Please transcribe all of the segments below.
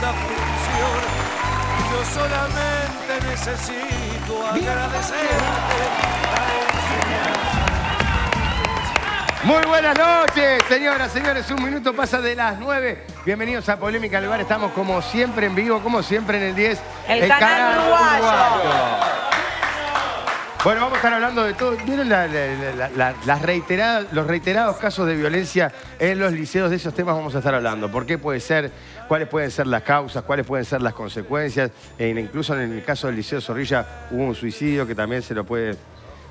segunda función. Yo solamente necesito agradecerte la enseñanza. Muy buenas noches, señoras, señores. Un minuto pasa de las 9. Bienvenidos a Polémica al Bar. Estamos como siempre en vivo, como siempre en el 10. El canal uruguayo. Bueno, vamos a estar hablando de todo. ¿Vieron los reiterados casos de violencia en los liceos? De esos temas vamos a estar hablando. ¿Por qué puede ser? ¿Cuáles pueden ser las causas? ¿Cuáles pueden ser las consecuencias? Incluso en el caso del Liceo Zorrilla hubo un suicidio que también se lo puede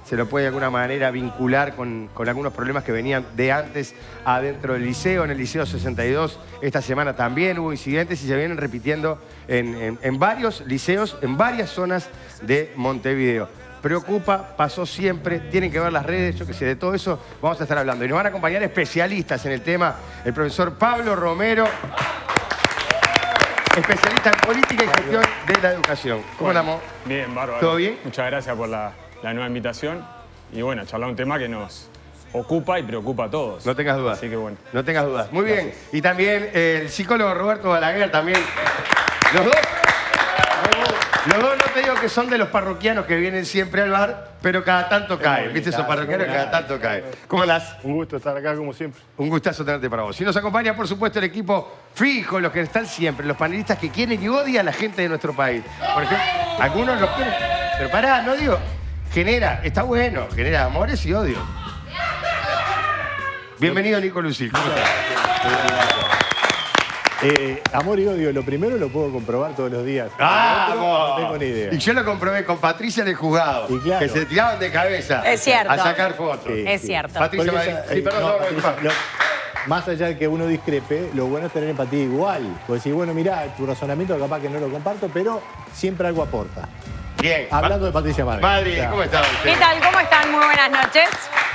de alguna manera vincular con algunos problemas que venían de antes adentro del liceo. En el Liceo 62 esta semana también hubo incidentes y se vienen repitiendo en varios liceos, en varias zonas de Montevideo. Preocupa, pasó siempre, tienen que ver las redes, yo qué sé, de todo eso vamos a estar hablando. Y nos van a acompañar especialistas en el tema, el profesor Pablo Romero, especialista en política y gestión de la educación. ¿Cómo andamos? Bien, bárbaro. ¿Todo bien? Muchas gracias por la nueva invitación. Y bueno, charlar un tema que nos ocupa y preocupa a todos. No tengas dudas. Así que bueno. No tengas dudas. Muy bien. Y también el psicólogo Roberto Balaguer también. Los dos no te digo que son de los parroquianos que vienen siempre al bar, pero cada tanto caen. ¿Viste esos parroquianos que cada tanto caen? ¿Cómo andás? Un gusto estar acá como siempre. Un gustazo tenerte para vos. Y nos acompaña, por supuesto, el equipo fijo, los que están siempre, los panelistas que quieren y odian a la gente de nuestro país. Por ejemplo, algunos los quieren. Pero pará, no digo... está bueno, genera amores y odios. Bienvenido, Nico Lucil. ¿Cómo estás? Amor y odio, lo primero lo puedo comprobar todos los días. ¡Vamos! No tengo ni idea. Y yo lo comprobé con Patricia en el juzgado. Y claro. Que se tiraban de cabeza. Es cierto. A sacar fotos. Sí. Es cierto. Patricia Porque sí, perdón, Patricia, más allá de que uno discrepe, lo bueno es tener empatía igual. Porque decir, bueno, mirá, tu razonamiento capaz que no lo comparto, pero siempre algo aporta. Bien. Hablando de Patricia Madrid. Madrid, ¿cómo estás? ¿Qué tal? ¿Cómo están? Muy buenas noches.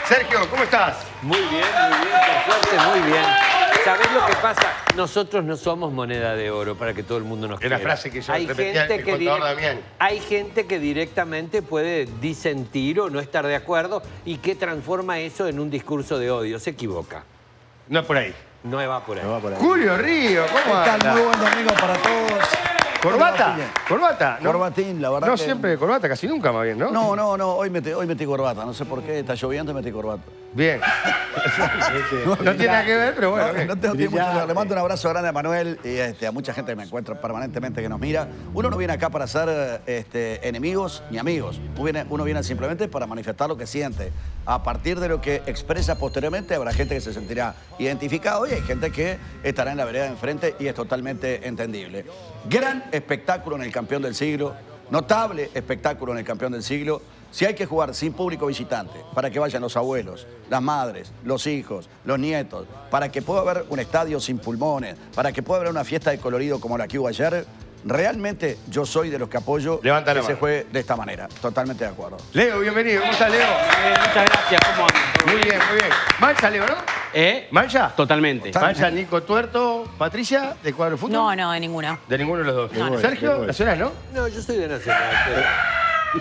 Sergio, ¿cómo estás? Muy bien, por suerte, muy bien. ¿Sabés lo que pasa? Nosotros no somos moneda de oro para que todo el mundo nos quiera. Es la frase que yo hay repetía gente el que contador Damián. Hay gente que directamente puede disentir o no estar de acuerdo y que transforma eso en un discurso de odio. Se equivoca. No es por ahí. No va por ahí. No va por ahí. Julio Río, ¿cómo ¿Qué tal? anda? Muy buen domingo para todos. ¿Corbata? ¿Corbata? ¿No? Corbatín, la verdad. No que... siempre de corbata, casi nunca más bien, ¿no? No, hoy metí corbata. No sé por qué, está lloviendo y metí corbata. Bien. No tiene nada que ver, pero bueno. No tengo tiempo mucho. Brillante. Le mando un abrazo grande a Manuel y a mucha gente que me encuentra permanentemente que nos mira. Uno no viene acá para ser enemigos ni amigos. Uno viene simplemente para manifestar lo que siente. A partir de lo que expresa posteriormente, habrá gente que se sentirá identificado y hay gente que estará en la vereda de enfrente y es totalmente entendible. Gran espectáculo en el campeón del siglo. Notable espectáculo en el campeón del siglo. Si hay que jugar sin público visitante, para que vayan los abuelos, las madres, los hijos, los nietos, para que pueda haber un estadio sin pulmones, para que pueda haber una fiesta de colorido como la que hubo ayer, realmente yo soy de los que apoyo Levanta la que se mano. juegue de esta manera. Totalmente de acuerdo. Leo, bienvenido. ¿Cómo estás, Leo? Muchas gracias, ¿cómo andan? Muy bien, muy bien. ¿Mancha, Leo, no? ¿Mancha? Totalmente. Mancha, Nico Tuerto, Patricia, ¿de cuadro de fútbol? No, de ninguno. De ninguno de los dos. No, no. Sergio, Nacional, ¿no? No, yo soy de Nacional.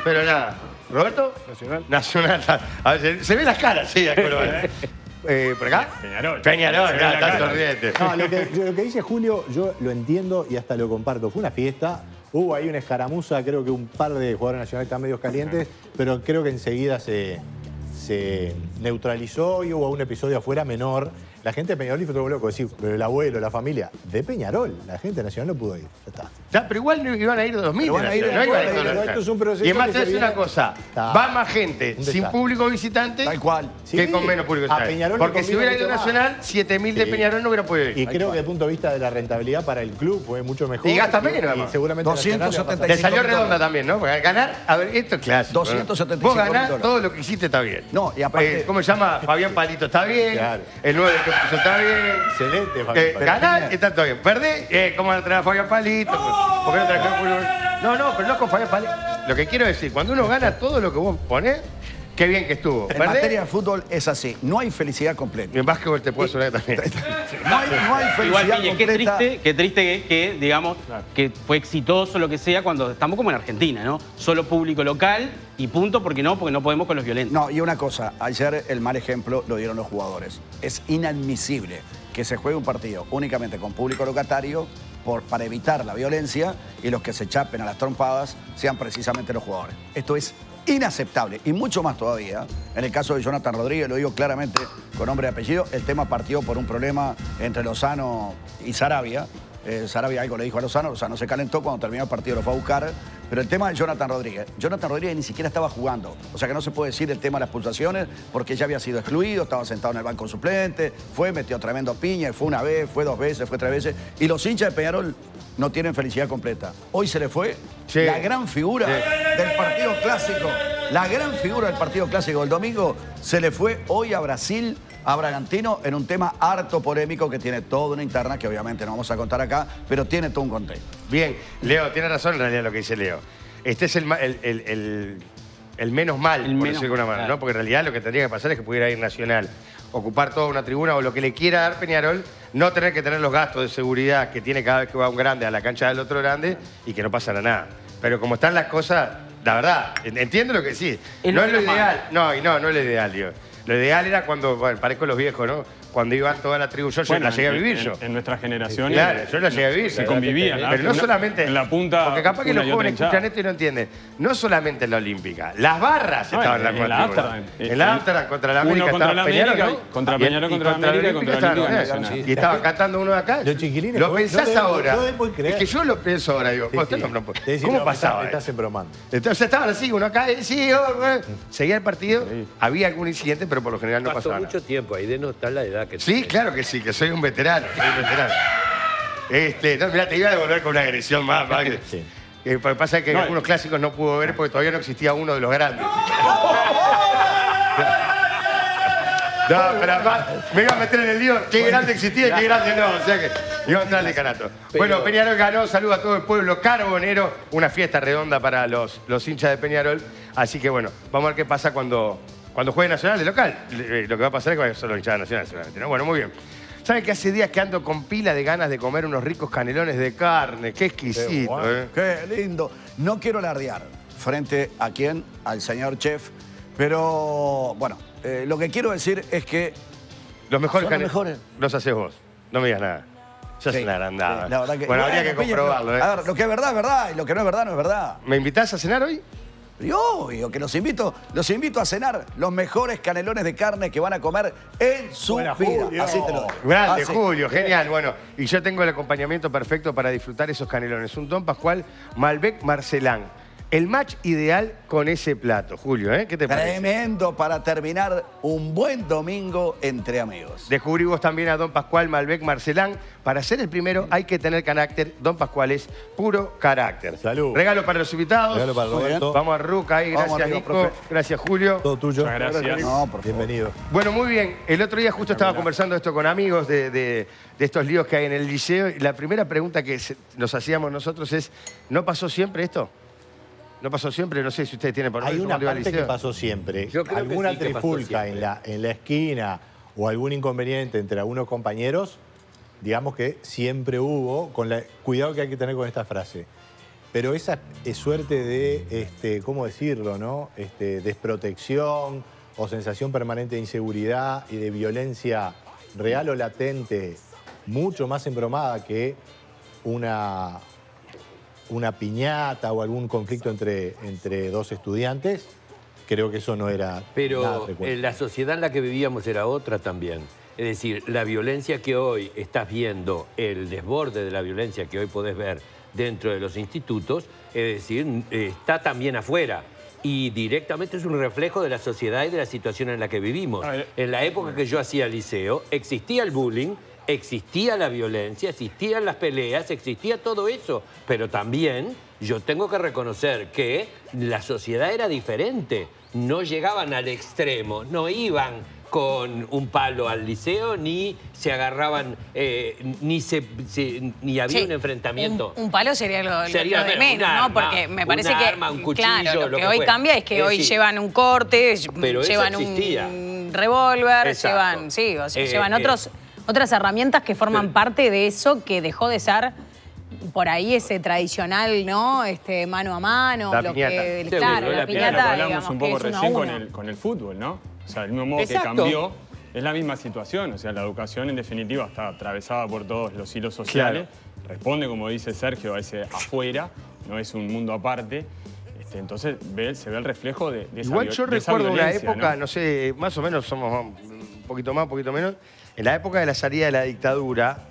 Pero nada. ¿Roberto? Nacional. Nacional. A ver, se ven las caras, sí, de acuerdo. ¿Por acá? Peñarol. Peñarol, Se ve ya, la está cara. sonriente. No, lo que dice Julio, yo lo entiendo y hasta lo comparto. Fue una fiesta, hubo ahí una escaramuza, creo que un par de jugadores nacionales están medios calientes, pero creo que enseguida se neutralizó y hubo un episodio afuera menor. La gente de Peñarol fue todo loco, decir, pero el abuelo, la familia de Peñarol, la gente nacional no pudo ir. Ya está. Ya, pero igual no iban a ir 2000. Pero van a ir no iban a ir pero 2000. esto es un proceso Y además que te voy a se decir una viene- cosa. Está. Va más gente Un sin desastre. público visitante Tal cual. Sí. que con menos público A visitante. Peñarol le Porque si conviene hubiera ido mucho más. Nacional, 7000 de Sí. Peñarol no hubieran podido ir. Y creo que desde el punto de vista de la rentabilidad para el club fue mucho mejor. Y gasta menos, Y además. seguramente Nacional le va a pasar. 275. Le salió redonda también, ¿no? Porque ganar, a ver, esto es clásico. 275 Vos ganás, dólares. todo lo que hiciste está bien. No, y aparte- ¿Cómo se llama? Fabián Palito está bien. Claro. El 9 que puso está bien. Excelente, Fabián Palito. Ganar está todo bien. Perdés, ¿cómo van a traer a Fabián Palito? ¿Por qué no trajeron a Julio? No, pero no con Fabián Palito. Lo que quiero decir, cuando uno gana todo lo que vos ponés, qué bien que estuvo. En ¿Perdés? materia de fútbol es así. No hay felicidad completa. Y en básquetbol te puedo sonar también. No hay felicidad Igual, Piñe, completa. qué triste que, digamos, que fue exitoso lo que sea cuando estamos como en Argentina, ¿no? Solo público local y punto, porque no podemos con los violentos. No, y una cosa, ayer el mal ejemplo lo dieron los jugadores. Es inadmisible que se juegue un partido únicamente con público locatario para evitar la violencia y los que se chapen a las trompadas sean precisamente los jugadores. Esto es inaceptable y mucho más todavía. En el caso de Jonathan Rodríguez, lo digo claramente con nombre y apellido, el tema partió por un problema entre Lozano y Sarabia. Sarabia algo le dijo a Lozano se calentó, cuando terminó el partido lo fue a buscar. Pero el tema de Jonathan Rodríguez ni siquiera estaba jugando. O sea que no se puede decir el tema de las expulsaciones porque ya había sido excluido, estaba sentado en el banco suplente, metió tremendo piña, y fue una vez, fue 2 veces, fue 3 veces. Y los hinchas de Peñarol no tienen felicidad completa. Hoy se le fue la gran figura del partido clásico. La gran figura del partido clásico del domingo se le fue hoy a Brasil, a Bragantino, en un tema harto polémico que tiene toda una interna que obviamente no vamos a contar acá, pero tiene todo un contexto. Bien, Leo, tiene razón en realidad lo que dice Leo. Este es el menos mal, por decirlo de alguna manera, ¿no? Porque en realidad lo que tendría que pasar es que pudiera ir Nacional, ocupar toda una tribuna o lo que le quiera dar Peñarol, no tener que tener los gastos de seguridad que tiene cada vez que va un grande a la cancha del otro grande y que no pasara nada. Pero como están las cosas, la verdad, entiendo lo que decís. No es lo ideal. No es lo ideal, digo. Lo ideal era cuando, bueno, parezco los viejos, ¿no? Cuando iban toda la tribu, yo la llegué a vivir yo. En nuestras generaciones. Claro, yo la llegué a vivir. Se convivían. Pero no solamente. En la punta. Porque capaz que los jóvenes escuchan esto y no entienden. No solamente en la Olímpica. Las barras estaban en la Amsterdam. En la Amsterdam contra la América. Uno contra la América. Peñarol, contra Peñarol, contra la América y contra la Olímpica Nacional. Y estaban cantando uno de acá. Los chiquilines. Lo pensás ahora. Es que yo lo pienso ahora, digo. ¿Cómo pasaba? Estás embromando. Entonces estaban así, uno acá, sí, seguía el partido. Había algún incidente, pero por lo general no pasaba nada. Pasó mucho tiempo, ahí denota la edad que Sí, tenés. claro que sí, que soy un veterano. No, mirá, te iba a devolver con una agresión más. Sí. Lo que pasa es que algunos clásicos no pudo ver porque todavía no existía uno de los grandes. No, pero además me iba a meter en el lío. Qué grande existía y qué grande no. O sea que iba a entrar al decanato. Bueno, Peñarol ganó. Saludo a todo el pueblo carbonero. Una fiesta redonda para los hinchas de Peñarol. Así que bueno, vamos a ver qué pasa cuando juegue Nacional de local. Lo que va a pasar es que son los hinchas de Nacional seguramente, ¿no? Bueno, muy bien. ¿Saben que hace días que ando con pila de ganas de comer unos ricos canelones de carne? Qué exquisito, Qué lindo. No quiero alardear frente a quién, al señor chef, pero bueno, lo que quiero decir es que los mejores canelones los haces vos. No me digas nada. Ya es una agrandada. La verdad que, bueno, habría que comprobarlo. A ver, lo que es verdad y lo que no es verdad no es verdad. ¿Me invitás a cenar hoy? Y obvio que los invito a cenar los mejores canelones de carne que van a comer en su vida. Julio. Así te lo digo. Grande, Julio, genial. Bueno, y yo tengo el acompañamiento perfecto para disfrutar esos canelones. Un Don Pascual Malbec Marcelán. El match ideal con ese plato, Julio, ¿Qué te parece? Tremendo para terminar un buen domingo entre amigos. Descubrí vos también a Don Pascual Malbec Marcelán. Para ser el primero hay que tener carácter. Don Pascual es puro carácter. Salud. Regalo para los invitados. Regalo para Roberto. Vamos a Ruca ahí. Gracias, arriba, Nico. profe. Gracias, Julio. Todo tuyo. Muchas gracias. No, por favor. Bienvenido. Bueno, muy bien. El otro día justo estaba conversando esto con amigos de estos líos que hay en el liceo. Y la primera pregunta que nos hacíamos nosotros es, ¿no pasó siempre esto? ¿No pasó siempre? No sé si ustedes tienen por Hay una parte que pasó siempre. Yo creo que Alguna sí que pasó trifulca siempre. en la esquina o algún inconveniente entre algunos compañeros, digamos que siempre hubo, cuidado que hay que tener con esta frase. Pero esa suerte de, ¿cómo decirlo, no? Desprotección o sensación permanente de inseguridad y de violencia real o latente, mucho más embromada que una piñata o algún conflicto entre dos estudiantes, creo que eso no era nada Pero frecuente. la sociedad en la que vivíamos era otra también. Es decir, la violencia que hoy estás viendo, el desborde de la violencia que hoy podés ver dentro de los institutos, es decir, está también afuera. Y directamente es un reflejo de la sociedad y de la situación en la que vivimos. En la época que yo hacía liceo, existía el bullying, existía la violencia, existían las peleas, existía todo eso. Pero también yo tengo que reconocer que la sociedad era diferente. No llegaban al extremo, no iban con un palo al liceo, ni se agarraban, ni había un enfrentamiento. Un palo sería lo Sería de menos, menos, un ¿no? arma, Porque me parece un que, arma, un cuchillo, claro, lo que que hoy fuera. cambia es que Es hoy decir, llevan un corte, pero eso llevan existía. un revólver, Exacto. llevan, sí, o sea, llevan otras herramientas que forman parte de eso que dejó de ser por ahí ese tradicional, ¿no? Mano a mano, La lo piñata. que, Seguro, claro, la la Lo piñata, que hablamos digamos, un que poco es uno a recién uno. con el fútbol, ¿no? O sea, el mismo modo Exacto. que cambió, es la misma situación. O sea, la educación en definitiva está atravesada por todos los hilos sociales. responde, como dice Sergio, a ese afuera, no es un mundo aparte. Entonces se ve el reflejo de esa Igual yo de esa recuerdo una violencia, época, ¿no? no sé, más o menos somos un poquito más, un poquito menos, en la época de la salida de la dictadura,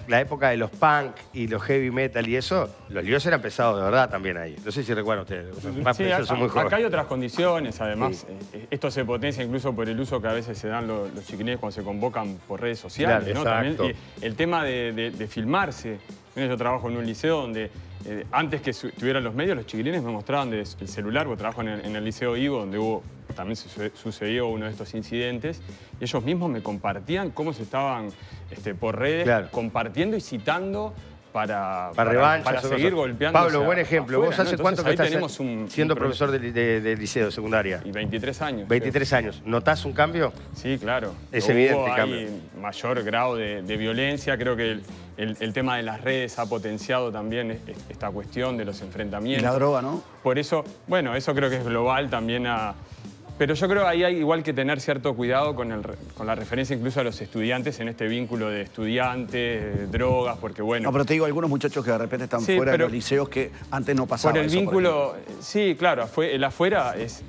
la época de los punk y los heavy metal y eso, los líos eran pesados de verdad también ahí. No sé si recuerdan ustedes. Sí, acá hay otras condiciones, además, esto se potencia incluso por el uso que a veces se dan los chiquilines cuando se convocan por redes sociales, Claro, ¿no? exacto. También, el tema de filmarse. Yo trabajo en un liceo donde antes que tuvieran los medios, los chiquilines me mostraban el celular, porque trabajo en el Liceo Ivo, donde también sucedió uno de estos incidentes, y ellos mismos me compartían cómo se estaban por redes compartiendo y citando para seguir golpeando. Pablo, buen ejemplo. Afuera, ¿Vos hace ¿no? cuánto que Entonces, estás siendo profesor de liceo, de secundaria? Y 23 años. 23 años. ¿Notás un cambio? Sí, claro. Es evidente Hay cambio. mayor grado de violencia. Creo que el tema de las redes ha potenciado también esta cuestión de los enfrentamientos. Y la droga, ¿no? Por eso, bueno, eso creo que es global también Pero yo creo que ahí hay igual que tener cierto cuidado con la referencia incluso a los estudiantes en este vínculo de estudiantes, drogas, porque bueno... No, pero te digo, algunos muchachos que de repente están fuera de los liceos que antes no pasaban. Por el eso, vínculo, sí, claro, el afuera es,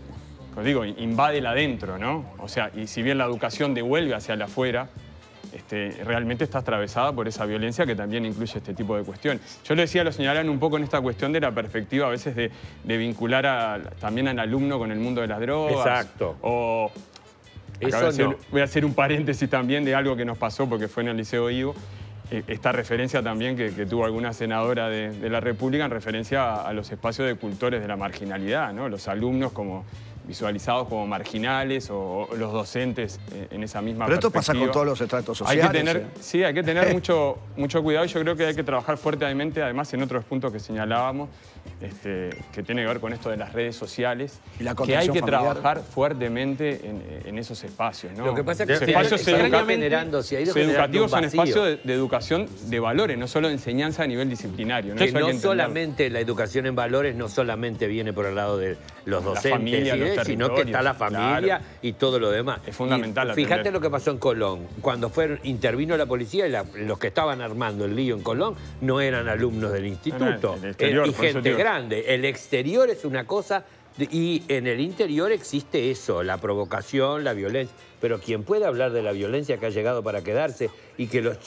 como digo, invade el adentro, ¿no? O sea, y si bien la educación devuelve hacia el afuera, realmente está atravesada por esa violencia que también incluye este tipo de cuestión. Yo lo decía, lo señalaron un poco en esta cuestión de la perspectiva a veces de vincular también al alumno con el mundo de las drogas. Exacto. O, voy a hacer un paréntesis también de algo que nos pasó porque fue en el Liceo Ivo. Esta referencia también que tuvo alguna senadora de la República en referencia a los espacios de cultores de la marginalidad, ¿no? Los alumnos como visualizados como marginales o los docentes en esa misma Pero esto perspectiva. pasa con todos los estratos sociales. Hay que tener, sí, hay que tener mucho cuidado y yo creo que hay que trabajar fuertemente, además en otros puntos que señalábamos, que tiene que ver con esto de las redes sociales, y la que hay que familiar. trabajar fuertemente en esos espacios, ¿no? Lo que pasa es que Los se espacios ha ido generando educativos un son vacío. espacios de educación de valores, no solo de enseñanza a nivel disciplinario. Que Eso hay no que entenderlo. solamente la educación en valores no solamente viene por el lado de los docentes, familia, los sino que está la familia claro. y todo lo demás. Es fundamental Y fíjate atender. lo que pasó en Colón. Cuando intervino la policía, los que estaban armando el lío en Colón no eran alumnos del instituto. el exterior, y por eso gente digo. grande. El exterior es una cosa y en el interior existe eso, la provocación, la violencia. Pero quien puede hablar de la violencia que ha llegado para quedarse y que los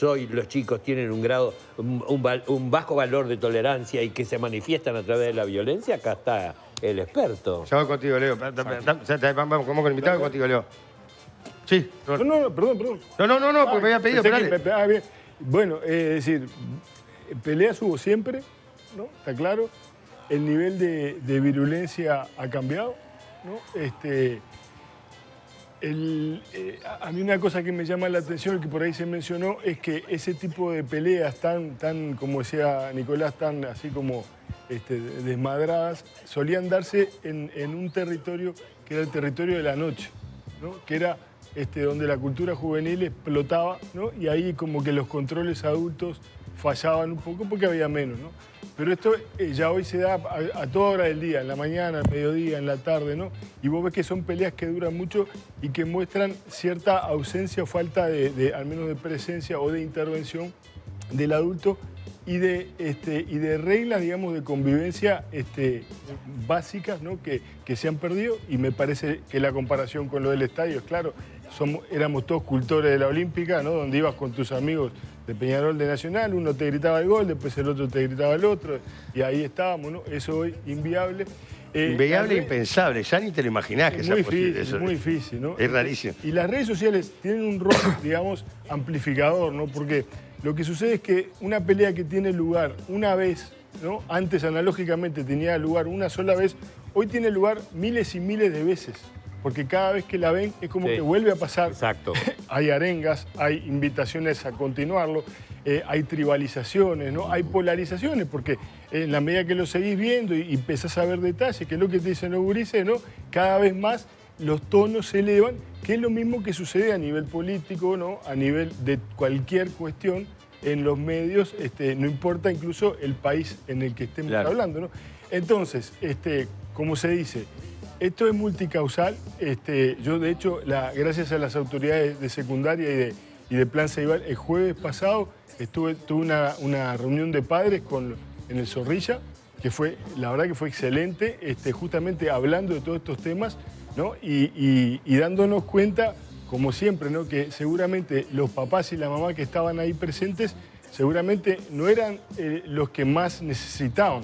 chicos tienen un bajo valor de tolerancia y que se manifiestan a través de la violencia, acá está el experto. Ya voy contigo, Leo. Vamos con el invitado, contigo, Leo. Sí. Perdón. No, porque me había pedido, pensé pero dale. bien. Bueno, es decir, peleas hubo siempre, ¿no? Está claro. El nivel de virulencia ha cambiado, ¿no? A mí una cosa que me llama la atención, que por ahí se mencionó, es que ese tipo de peleas tan como decía Nicolás, tan así como desmadradas, solían darse en un territorio que era el territorio de la noche, ¿no? Que era donde la cultura juvenil explotaba, ¿no? Y ahí como que los controles adultos fallaban un poco porque había menos, ¿no? Pero esto ya hoy se da a toda hora del día, en la mañana, al mediodía, en la tarde, ¿no? Y vos ves que son peleas que duran mucho y que muestran cierta ausencia o falta al menos de presencia o de intervención del adulto y de reglas, digamos, de convivencia básicas, ¿no? que se han perdido. Y me parece que la comparación con lo del estadio es claro. Éramos todos cultores de la Olímpica, ¿no? Donde ibas con tus amigos de Peñarol, de Nacional, uno te gritaba el gol, después el otro te gritaba el otro, y ahí estábamos, ¿no? Eso hoy inviable. Inviable e impensable, ya ni te lo imaginás que sea posible eso. Es muy difícil, ¿no? Es rarísimo. Y las redes sociales tienen un rol, digamos, amplificador, ¿no? Porque lo que sucede es que una pelea que tiene lugar una vez, ¿no? Antes analógicamente tenía lugar una sola vez, hoy tiene lugar miles y miles de veces. Porque cada vez que la ven es como que vuelve a pasar. Exacto. Hay arengas, hay invitaciones a continuarlo, hay tribalizaciones, ¿no? Hay polarizaciones, porque en la medida que lo seguís viendo y empezás a ver detalles, que es lo que te dicen los gurises, ¿no? Cada vez más los tonos se elevan, que es lo mismo que sucede a nivel político, ¿no? A nivel de cualquier cuestión en los medios, no importa incluso el país en el que estemos hablando, ¿no? Entonces, como se dice, esto es multicausal. Yo, de hecho, gracias a las autoridades de secundaria y de Plan Ceibal, el jueves pasado tuve una reunión de padres en el Zorrilla, que fue, la verdad que fue excelente, justamente hablando de todos estos temas, ¿no? Y dándonos cuenta, como siempre, ¿no? Que seguramente los papás y la mamá que estaban ahí presentes, seguramente no eran los que más necesitaban.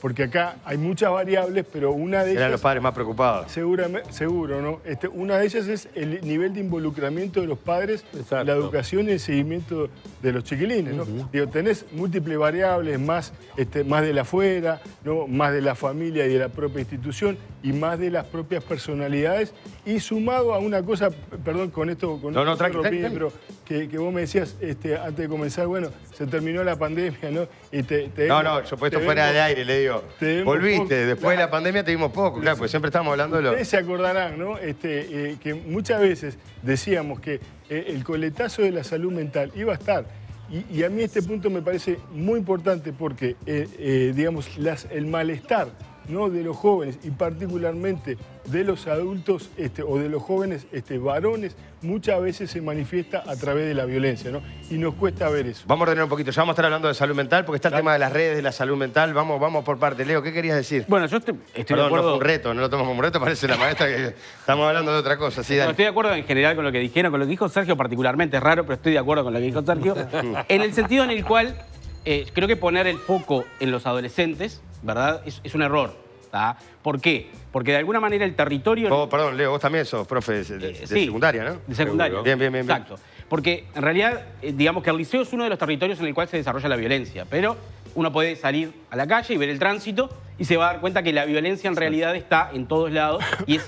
Porque acá hay muchas variables, pero una de ellas... Eran los padres más preocupados. Seguro, ¿no? Una de ellas es el nivel de involucramiento de los padres, Exacto. la educación y el seguimiento de los chiquilines, ¿no? Digo, tenés múltiples variables, más de la afuera, ¿no? Más de la familia y de la propia institución, y más de las propias personalidades, y sumado a una cosa, perdón, con esto, tranqui. pero que vos me decías antes de comenzar, bueno, se terminó la pandemia, ¿no? Y yo puesto fuera de aire, le digo. Volviste, después de la pandemia te vimos poco, claro, porque siempre estamos hablando de lo... Ustedes se acordarán, ¿no? Que muchas veces decíamos que el coletazo de la salud mental iba a estar. Y a mí este punto me parece muy importante porque, digamos, el malestar, ¿no? De los jóvenes y particularmente de los adultos o de los jóvenes varones, muchas veces se manifiesta a través de la violencia, ¿no? Y nos cuesta ver eso. Vamos a ordenar un poquito, ya vamos a estar hablando de salud mental porque está el tema de las redes, de la salud mental. Vamos por parte. Leo, ¿qué querías decir? Bueno, yo estoy de Perdón, acuerdo. no fue un reto, no lo tomamos como un reto, parece la maestra que estamos hablando de otra cosa. Sí, No, dale. estoy de acuerdo en general con lo que dijeron, con lo que dijo Sergio particularmente, es raro, pero estoy de acuerdo con lo que dijo Sergio, en el sentido en el cual creo que poner el foco en los adolescentes, ¿verdad? Es un error. ¿Tá? ¿Por qué? Porque de alguna manera el territorio... Perdón, Leo, vos también sos profe de sí, secundaria, ¿no? De secundaria. Bien. Exacto. Porque en realidad, digamos que el liceo es uno de los territorios en el cual se desarrolla la violencia, pero uno puede salir a la calle y ver el tránsito y se va a dar cuenta que la violencia en realidad está en todos lados y es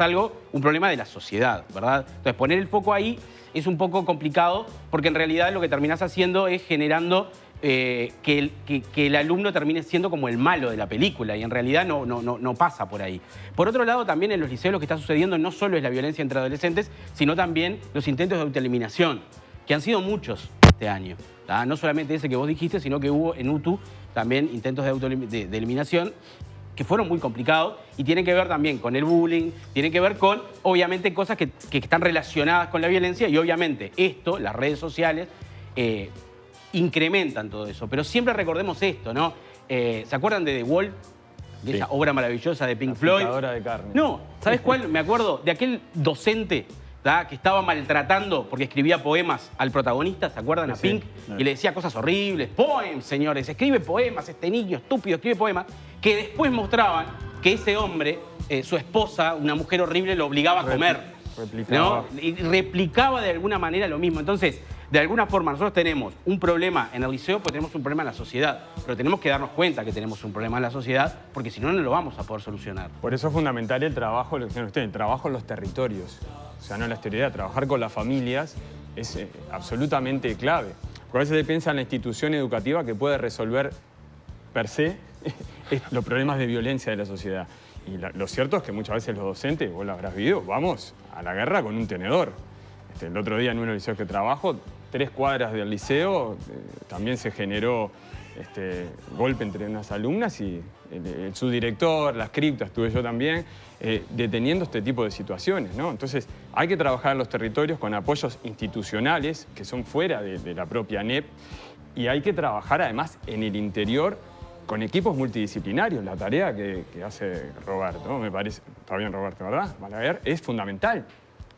un problema de la sociedad, ¿verdad? Entonces, poner el foco ahí es un poco complicado porque en realidad lo que terminás haciendo es generando que el alumno termine siendo como el malo de la película y en realidad no pasa por ahí. Por otro lado, también en los liceos lo que está sucediendo no solo es la violencia entre adolescentes, sino también los intentos de autoeliminación, que han sido muchos este año. ¿Tá? No solamente ese que vos dijiste, sino que hubo en UTU también intentos de eliminación que fueron muy complicados y tienen que ver también con el bullying, tienen que ver con, obviamente, cosas que están relacionadas con la violencia y obviamente las redes sociales, incrementan todo eso. Pero siempre recordemos esto, ¿no? ¿Se acuerdan de The Wall? De esa obra maravillosa de Pink Floyd. Picadora de carne. No, ¿sabes cuál? Me acuerdo de aquel docente, ¿tá? Que estaba maltratando porque escribía poemas al protagonista, ¿se acuerdan? A Pink. Y le decía cosas horribles. Poems, señores, escribe poemas, este niño estúpido escribe poemas. Que después mostraban que ese hombre, su esposa, una mujer horrible, lo obligaba a comer. Replicaba. ¿No? Y replicaba de alguna manera lo mismo. Entonces, de alguna forma, nosotros tenemos un problema en el liceo, pues tenemos un problema en la sociedad. Pero tenemos que darnos cuenta que tenemos un problema en la sociedad, porque si no, no lo vamos a poder solucionar. Por eso es fundamental el trabajo, lo que decían ustedes, el trabajo en los territorios. O sea, no la exterioridad, trabajar con las familias es absolutamente clave. Porque a veces se piensa en la institución educativa que puede resolver per se los problemas de violencia de la sociedad. Y lo cierto es que muchas veces los docentes, vos lo habrás vivido, vamos a la guerra con un tenedor. El otro día en uno de los liceos que trabajo, 3 cuadras del liceo, también se generó golpe entre unas alumnas y el subdirector, las criptas, estuve yo también, deteniendo este tipo de situaciones, ¿no? Entonces hay que trabajar en los territorios con apoyos institucionales que son fuera de la propia ANEP y hay que trabajar además en el interior con equipos multidisciplinarios. La tarea que hace Roberto, me parece, está bien Roberto, ¿verdad? Balaguer, es fundamental.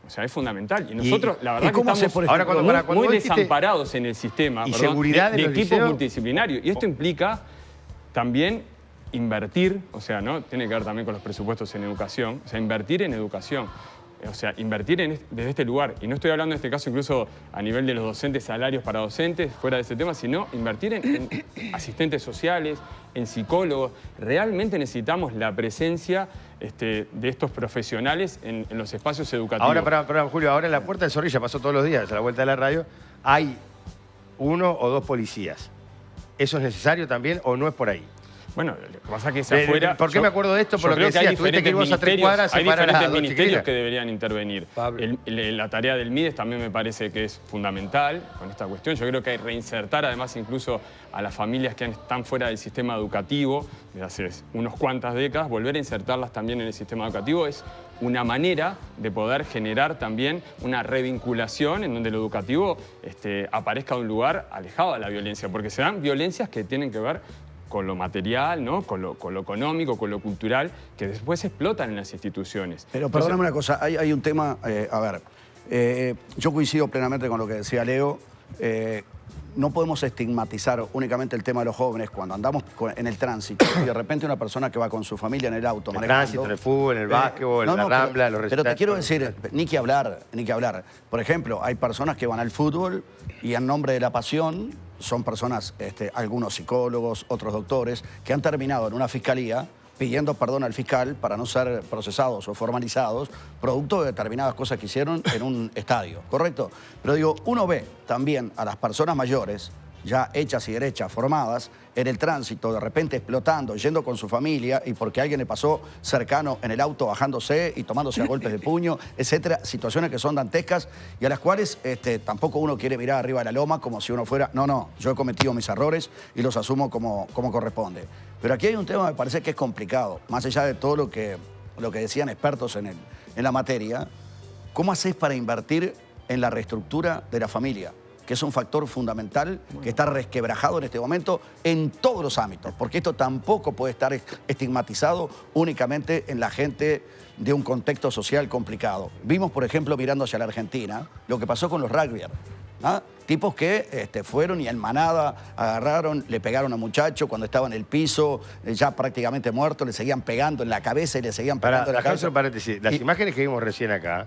O sea, es fundamental. Y nosotros, la verdad, que estamos ahora cuando muy desamparados en el sistema seguridad de de los equipos liceos multidisciplinarios. Y esto implica también invertir, o sea, ¿no? Tiene que ver también con los presupuestos en educación, o sea, invertir en educación. O sea, invertir desde este lugar. Y no estoy hablando en este caso incluso a nivel de los docentes, salarios para docentes, fuera de ese tema, sino invertir en asistentes sociales, en psicólogos. Realmente necesitamos la presencia de estos profesionales en los espacios educativos. Ahora, Julio, ahora en la Puerta del Zorrilla, pasó todos los días, a la vuelta de la radio, hay 1 o 2 policías. ¿Eso es necesario también o no es por ahí? Bueno, lo que pasa es que se afuera... ¿Por qué me acuerdo de esto? Por lo que creo decía, hay tuviste que ir vos a 3 diferentes cuadras a hay separar a diferentes las dos ministerios chiquilinas. que deberían intervenir. La tarea del MIDES también me parece que es fundamental con esta cuestión. Yo creo que hay que reinsertar además incluso a las familias que están fuera del sistema educativo desde hace unos cuantas décadas, volver a insertarlas también en el sistema educativo es una manera de poder generar también una revinculación en donde lo educativo aparezca en un lugar alejado de la violencia, porque se dan violencias que tienen que ver con lo material, ¿no? con lo económico, con lo cultural, que después explotan en las instituciones. Pero perdóname una cosa, hay un tema, yo coincido plenamente con lo que decía Leo, no podemos estigmatizar únicamente el tema de los jóvenes cuando andamos en el tránsito y de repente una persona que va con su familia en el auto En el tránsito, en el fútbol, en el básquetbol, en la rambla, los Pero te recitales. quiero decir, ni que hablar. Por ejemplo, hay personas que van al fútbol y en nombre de la pasión son personas, algunos psicólogos, otros doctores, que han terminado en una fiscalía pidiendo perdón al fiscal para no ser procesados o formalizados producto de determinadas cosas que hicieron en un estadio, ¿correcto? Pero digo, uno ve también a las personas mayores, ya hechas y derechas, formadas, en el tránsito, de repente explotando, yendo con su familia y porque alguien le pasó cercano en el auto bajándose y tomándose a golpes de puño, etcétera, situaciones que son dantescas y a las cuales tampoco uno quiere mirar arriba de la loma como si uno fuera, no, yo he cometido mis errores y los asumo como corresponde. Pero aquí hay un tema que me parece que es complicado, más allá de todo lo que decían expertos en la materia, ¿cómo haces para invertir en la reestructura de la familia? Que es un factor fundamental que está resquebrajado en este momento en todos los ámbitos, porque esto tampoco puede estar estigmatizado únicamente en la gente de un contexto social complicado. Vimos, por ejemplo, mirando hacia la Argentina, lo que pasó con los rugbyers. ¿Ah? Tipos que fueron y en manada agarraron, le pegaron a un muchacho cuando estaba en el piso, ya prácticamente muerto, le seguían pegando en la cabeza y le seguían pegando en la cabeza. Paréntesis. Las imágenes que vimos recién acá,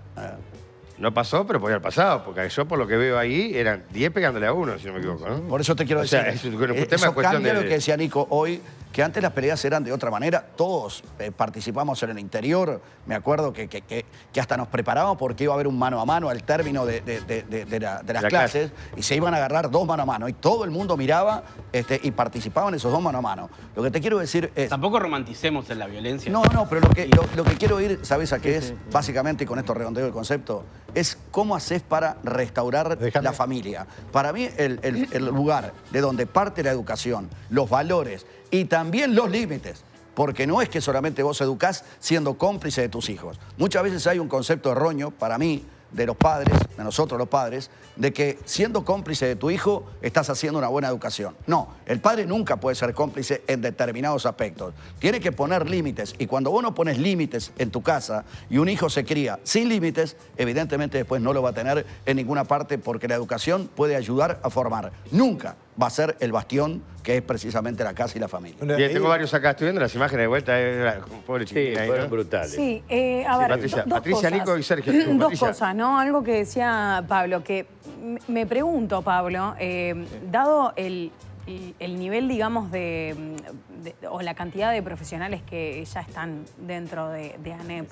no pasó, pero podía haber pasado, porque yo por lo que veo ahí eran 10 pegándole a uno, si no me equivoco, ¿no? Por eso te quiero decir, eso cambia lo que decía Nico hoy, que antes las peleas eran de otra manera, todos participamos en el interior, me acuerdo que hasta nos preparábamos porque iba a haber un mano a mano al término de las clases y se iban a agarrar 2 mano a mano y todo el mundo miraba y participaba en esos 2 mano a mano. Lo que te quiero decir es... Tampoco romanticemos en la violencia. No, pero lo que quiero ir, ¿sabes a qué es? Básicamente, y con esto redondeo el concepto, es cómo haces para restaurar la familia. Para mí, el lugar de donde parte la educación, los valores y también los límites, porque no es que solamente vos educás siendo cómplice de tus hijos. Muchas veces hay un concepto erróneo, para mí, de los padres, de nosotros los padres, de que siendo cómplice de tu hijo estás haciendo una buena educación. No, el padre nunca puede ser cómplice en determinados aspectos. Tiene que poner límites y cuando vos no pones límites en tu casa y un hijo se cría sin límites, evidentemente después no lo va a tener en ninguna parte porque la educación puede ayudar a formar. Nunca va a ser el bastión que es precisamente la casa y la familia. Bien, tengo varios acá, estoy viendo las imágenes de vuelta, pobre chiquita. Sí, fueron brutales. Sí, a ver, Patricia, dos Patricia, cosas. Nico y Sergio. Dos Patricia. cosas, ¿no? Algo que decía Pablo, que me pregunto, Pablo, dado el nivel, digamos, o la cantidad de profesionales que ya están dentro de ANEP,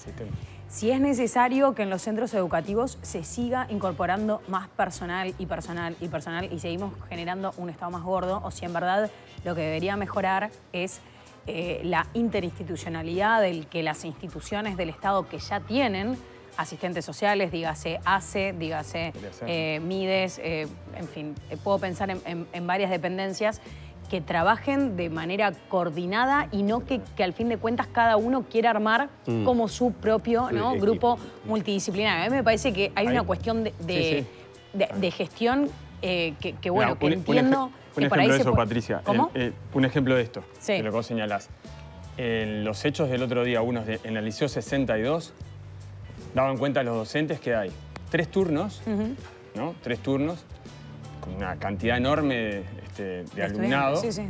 si es necesario que en los centros educativos se siga incorporando más personal y seguimos generando un Estado más gordo, o si en verdad lo que debería mejorar es la interinstitucionalidad del que las instituciones del Estado que ya tienen asistentes sociales, dígase ACE, dígase MIDES, en fin, puedo pensar en varias dependencias que trabajen de manera coordinada y no que al fin de cuentas cada uno quiera armar como su propio grupo multidisciplinario. A mí me parece que hay una cuestión de gestión que bueno, que entiendo... Un ejemplo de eso, Patricia. ¿Cómo? Un ejemplo de esto, Sí. de lo que vos señalás. En los hechos del otro día, en el Liceo 62, daban cuenta a los docentes que hay 3 turnos, ¿no? 3 turnos, con una cantidad enorme de alumnado. Sí, sí.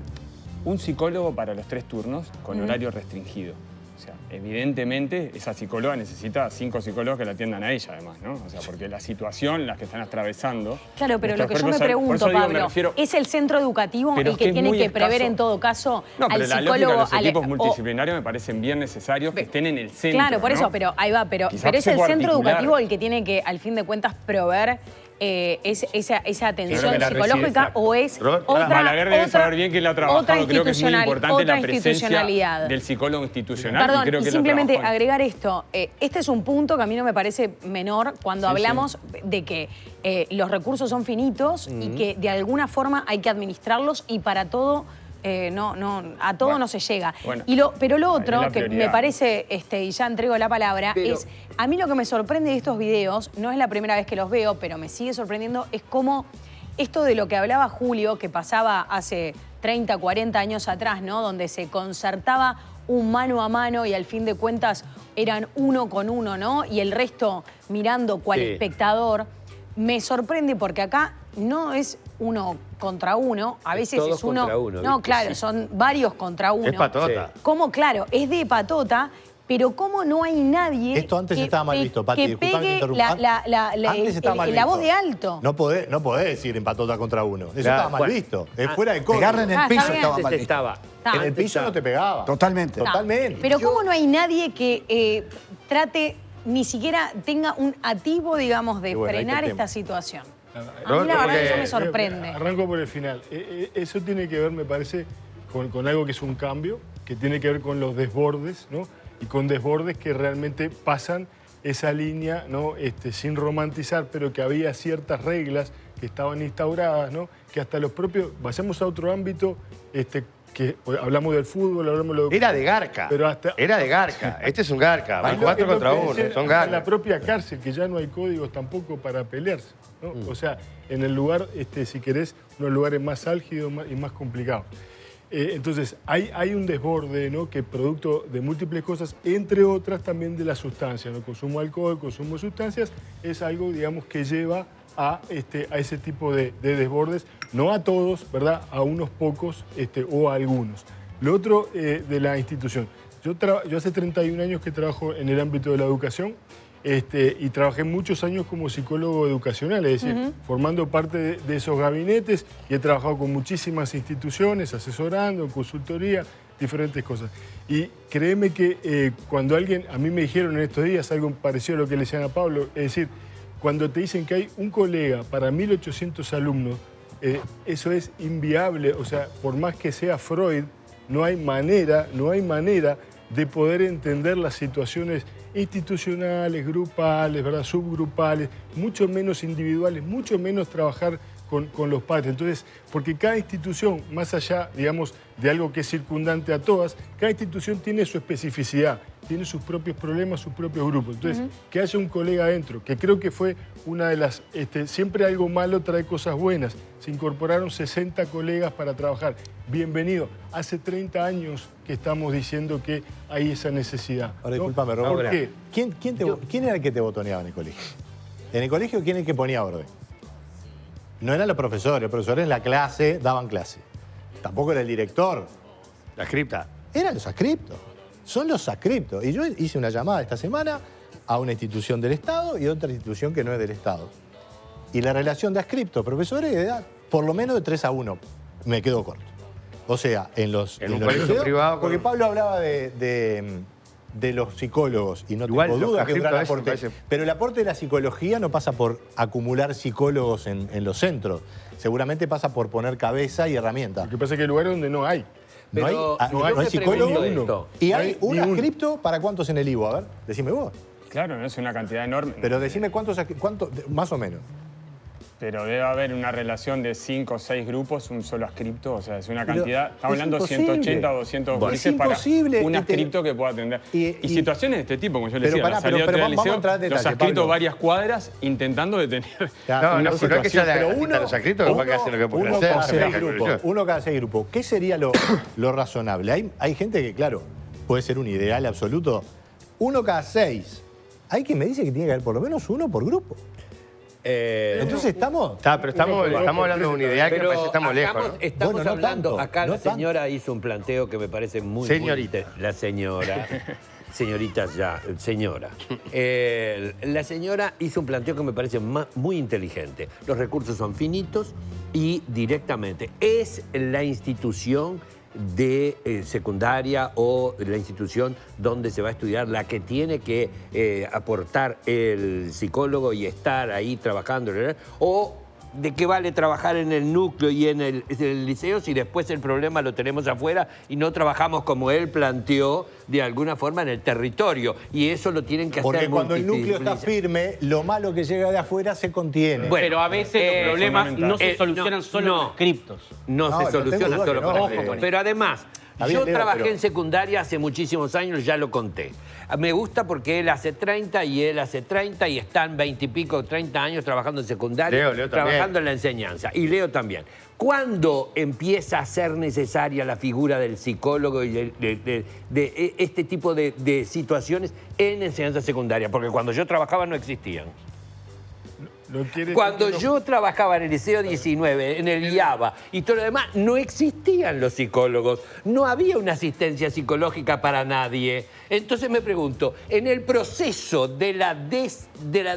Un psicólogo para los 3 turnos con horario restringido. O sea, evidentemente esa psicóloga necesita 5 psicólogos que la atiendan a ella, además, ¿no? O sea, porque la situación, las que están atravesando... Claro, pero lo que yo me por eso pregunto, digo, Pablo, refiero, ¿es el centro educativo pero el que es tiene muy que prever escaso. en todo caso No, pero al la lógica de psicólogo... los equipos multidisciplinarios me parecen bien necesarios que estén en el centro, Claro, por eso, ¿no? pero ahí va, pero Quizás es se el puede centro articular. educativo el que tiene que, al fin de cuentas, proveer esa atención creo que la psicológica o es Balaguer debe saber bien que él ha trabajado. Creo que es muy importante la presencia institucionalidad. del psicólogo institucional. Perdón, creo y que simplemente agregar esto. Este es un punto que a mí no me parece menor cuando hablamos de que los recursos son finitos y que de alguna forma hay que administrarlos y para todo... a todo no se llega. Bueno, pero lo otro que prioridad. me parece, y ya entrego la palabra, es, a mí lo que me sorprende de estos videos, no es la primera vez que los veo, pero me sigue sorprendiendo, es cómo esto de lo que hablaba Julio, que pasaba hace 30, 40 años atrás, ¿no? Donde se concertaba un mano a mano y al fin de cuentas eran uno con uno, ¿no? Y el resto mirando cual espectador. Me sorprende porque acá no es uno contra uno, a veces todos es uno... contra uno, no, ¿viste? claro, son varios contra uno. Es patota. Como, claro, es de patota, pero cómo no hay nadie Esto antes estaba mal visto, Pati, que disculpa que te pegue interrumpa. Antes estaba mal la voz visto. de alto. No podés decir en patota contra uno. Eso Claro, estaba mal bueno. visto. Es fuera de código. Pegarle en el piso está bien. estaba mal Antes visto. estaba. En el piso no te pegaba. Totalmente. Totalmente. Pero cómo no hay nadie que trate, ni siquiera tenga un ativo, digamos, de Y bueno, ahí frenar está el tema. esta situación. A mí Roberto, la verdad porque- eso me sorprende. Arranco por el final. Eso tiene que ver, me parece, con algo que es un cambio, que tiene que ver con los desbordes, ¿no? Y con desbordes que realmente pasan esa línea, ¿no? Sin romantizar, pero que había ciertas reglas que estaban instauradas, ¿no? Que hasta los propios... Vayamos a otro ámbito, que hablamos del fútbol, hablamos de lo... Era de garca. Pero hasta- Era de garca. Este es un garca. Van Es lo 4 que contra dicen 1. Son hasta en la garcas. propia cárcel, que ya no hay códigos tampoco para pelearse, ¿no? O sea, en el lugar, si querés, unos lugares más álgidos y más complicados. Entonces, hay un desborde, ¿no? Que producto de múltiples cosas, entre otras también de la sustancia, ¿no? Consumo de alcohol, consumo de sustancias, es algo, digamos, que lleva a ese tipo de desbordes, no a todos, ¿verdad? A unos pocos o a algunos. Lo otro de la institución. Yo hace 31 años que trabajo en el ámbito de la educación y trabajé muchos años como psicólogo educacional, es decir, formando parte de esos gabinetes y he trabajado con muchísimas instituciones, asesorando, en consultoría, diferentes cosas. Y créeme que cuando a mí me dijeron en estos días algo parecido a lo que le decían a Pablo, es decir, cuando te dicen que hay un colega para 1.800 alumnos, eso es inviable, o sea, por más que sea Freud, no hay manera de poder entender las situaciones institucionales, grupales, ¿verdad? Subgrupales, mucho menos individuales, mucho menos trabajar con los padres. Entonces, porque cada institución, más allá, digamos, de algo que es circundante a todas, cada institución tiene su especificidad, tiene sus propios problemas, sus propios grupos. Entonces, que haya un colega adentro, que creo que fue una de las... siempre algo malo trae cosas buenas. Se incorporaron 60 colegas para trabajar. Bienvenido. Hace 30 años que estamos diciendo que hay esa necesidad. Ahora, ¿no? discúlpame, Roberto. ¿Por qué? ¿Quién era el que te botoneaba en el colegio? En el colegio, ¿quién es el que ponía orden? No eran los profesores en la clase daban clase. Tampoco era el director. La cripta. Eran los adscriptos. Son los adscriptos. Y yo hice una llamada esta semana a una institución del Estado y a otra institución que no es del Estado. Y la relación de adscriptos-profesores era por lo menos de 3-1. Me quedo corto. O sea, en un colegio liceos, privado. Porque Pablo hablaba de los psicólogos y no Igual, tengo los duda que es un gran adscriptos a aporte. veces me parece- Pero el aporte de la psicología no pasa por acumular psicólogos en los centros. Seguramente pasa por poner cabeza y herramientas. Lo que pasa es que hay lugares donde no hay. No hay, Pero no hay yo te psicólogo pregunto esto. y No hay hay un ni uno. adscripto para cuántos en el IVO. A ver, decime vos. Claro, no es una cantidad enorme. Pero decime cuántos más o menos. Pero debe haber una relación de 5 o 6 grupos, un solo adscripto, o sea, es una Pero cantidad, estamos es hablando de imposible. 180 o 200 Bueno, gurises es imposible, para un y te- adscripto que pueda atender. Y situaciones de este tipo, como yo le Pero decía, pará, la salida pero del vamos a liceo, entrar en los detalle, adscritos Pablo. varias cuadras intentando detener Claro, No, una no es que sea situación. la Pero gatita, los adscritos, capaz que hacen lo que pueden uno hacer. cada se 6 bajan con grupos. el- Uno cada 6 grupos. ¿Qué sería lo razonable? Hay gente que, claro, puede ser un ideal absoluto. Uno cada 6. Hay quien me dice que tiene que haber por lo menos uno por grupo. Entonces estamos... Pero estamos hablando de un ideal que me Pero parece que estamos lejos, ¿no? estamos Bueno, no hablando, tanto, acá no la señora hizo un planteo que me parece muy... Señorita. La señora, señorita ya, señora. La señora hizo un planteo que me parece muy inteligente. Los recursos son finitos y directamente. Es la institución de secundaria o la institución donde se va a estudiar la que tiene que aportar el psicólogo y estar ahí trabajando, o de qué vale trabajar en el núcleo y en el liceo si después el problema lo tenemos afuera y no trabajamos como él planteó de alguna forma en el territorio, y eso lo tienen que hacer. Porque cuando el núcleo está firme, lo malo que llega de afuera se contiene. Bueno, pero a veces los problemas no se solucionan solo con criptos. No se solucionan solo con Ojo criptos. con Pero además, Bien, yo Leo, trabajé pero- en secundaria hace muchísimos años, ya lo conté. Me gusta porque él hace 30 y él hace 30 y están 20 y pico, 30 años trabajando en secundaria, Leo también. trabajando en la enseñanza. Y Leo también. ¿Cuándo empieza a ser necesaria la figura del psicólogo y de este tipo de situaciones en enseñanza secundaria? Porque cuando yo trabajaba no existían. No quiere Cuando decir que yo trabajaba en el Liceo 19, en el IABA y todo lo demás, no existían los psicólogos, no había una asistencia psicológica para nadie. Entonces me pregunto, en el proceso de la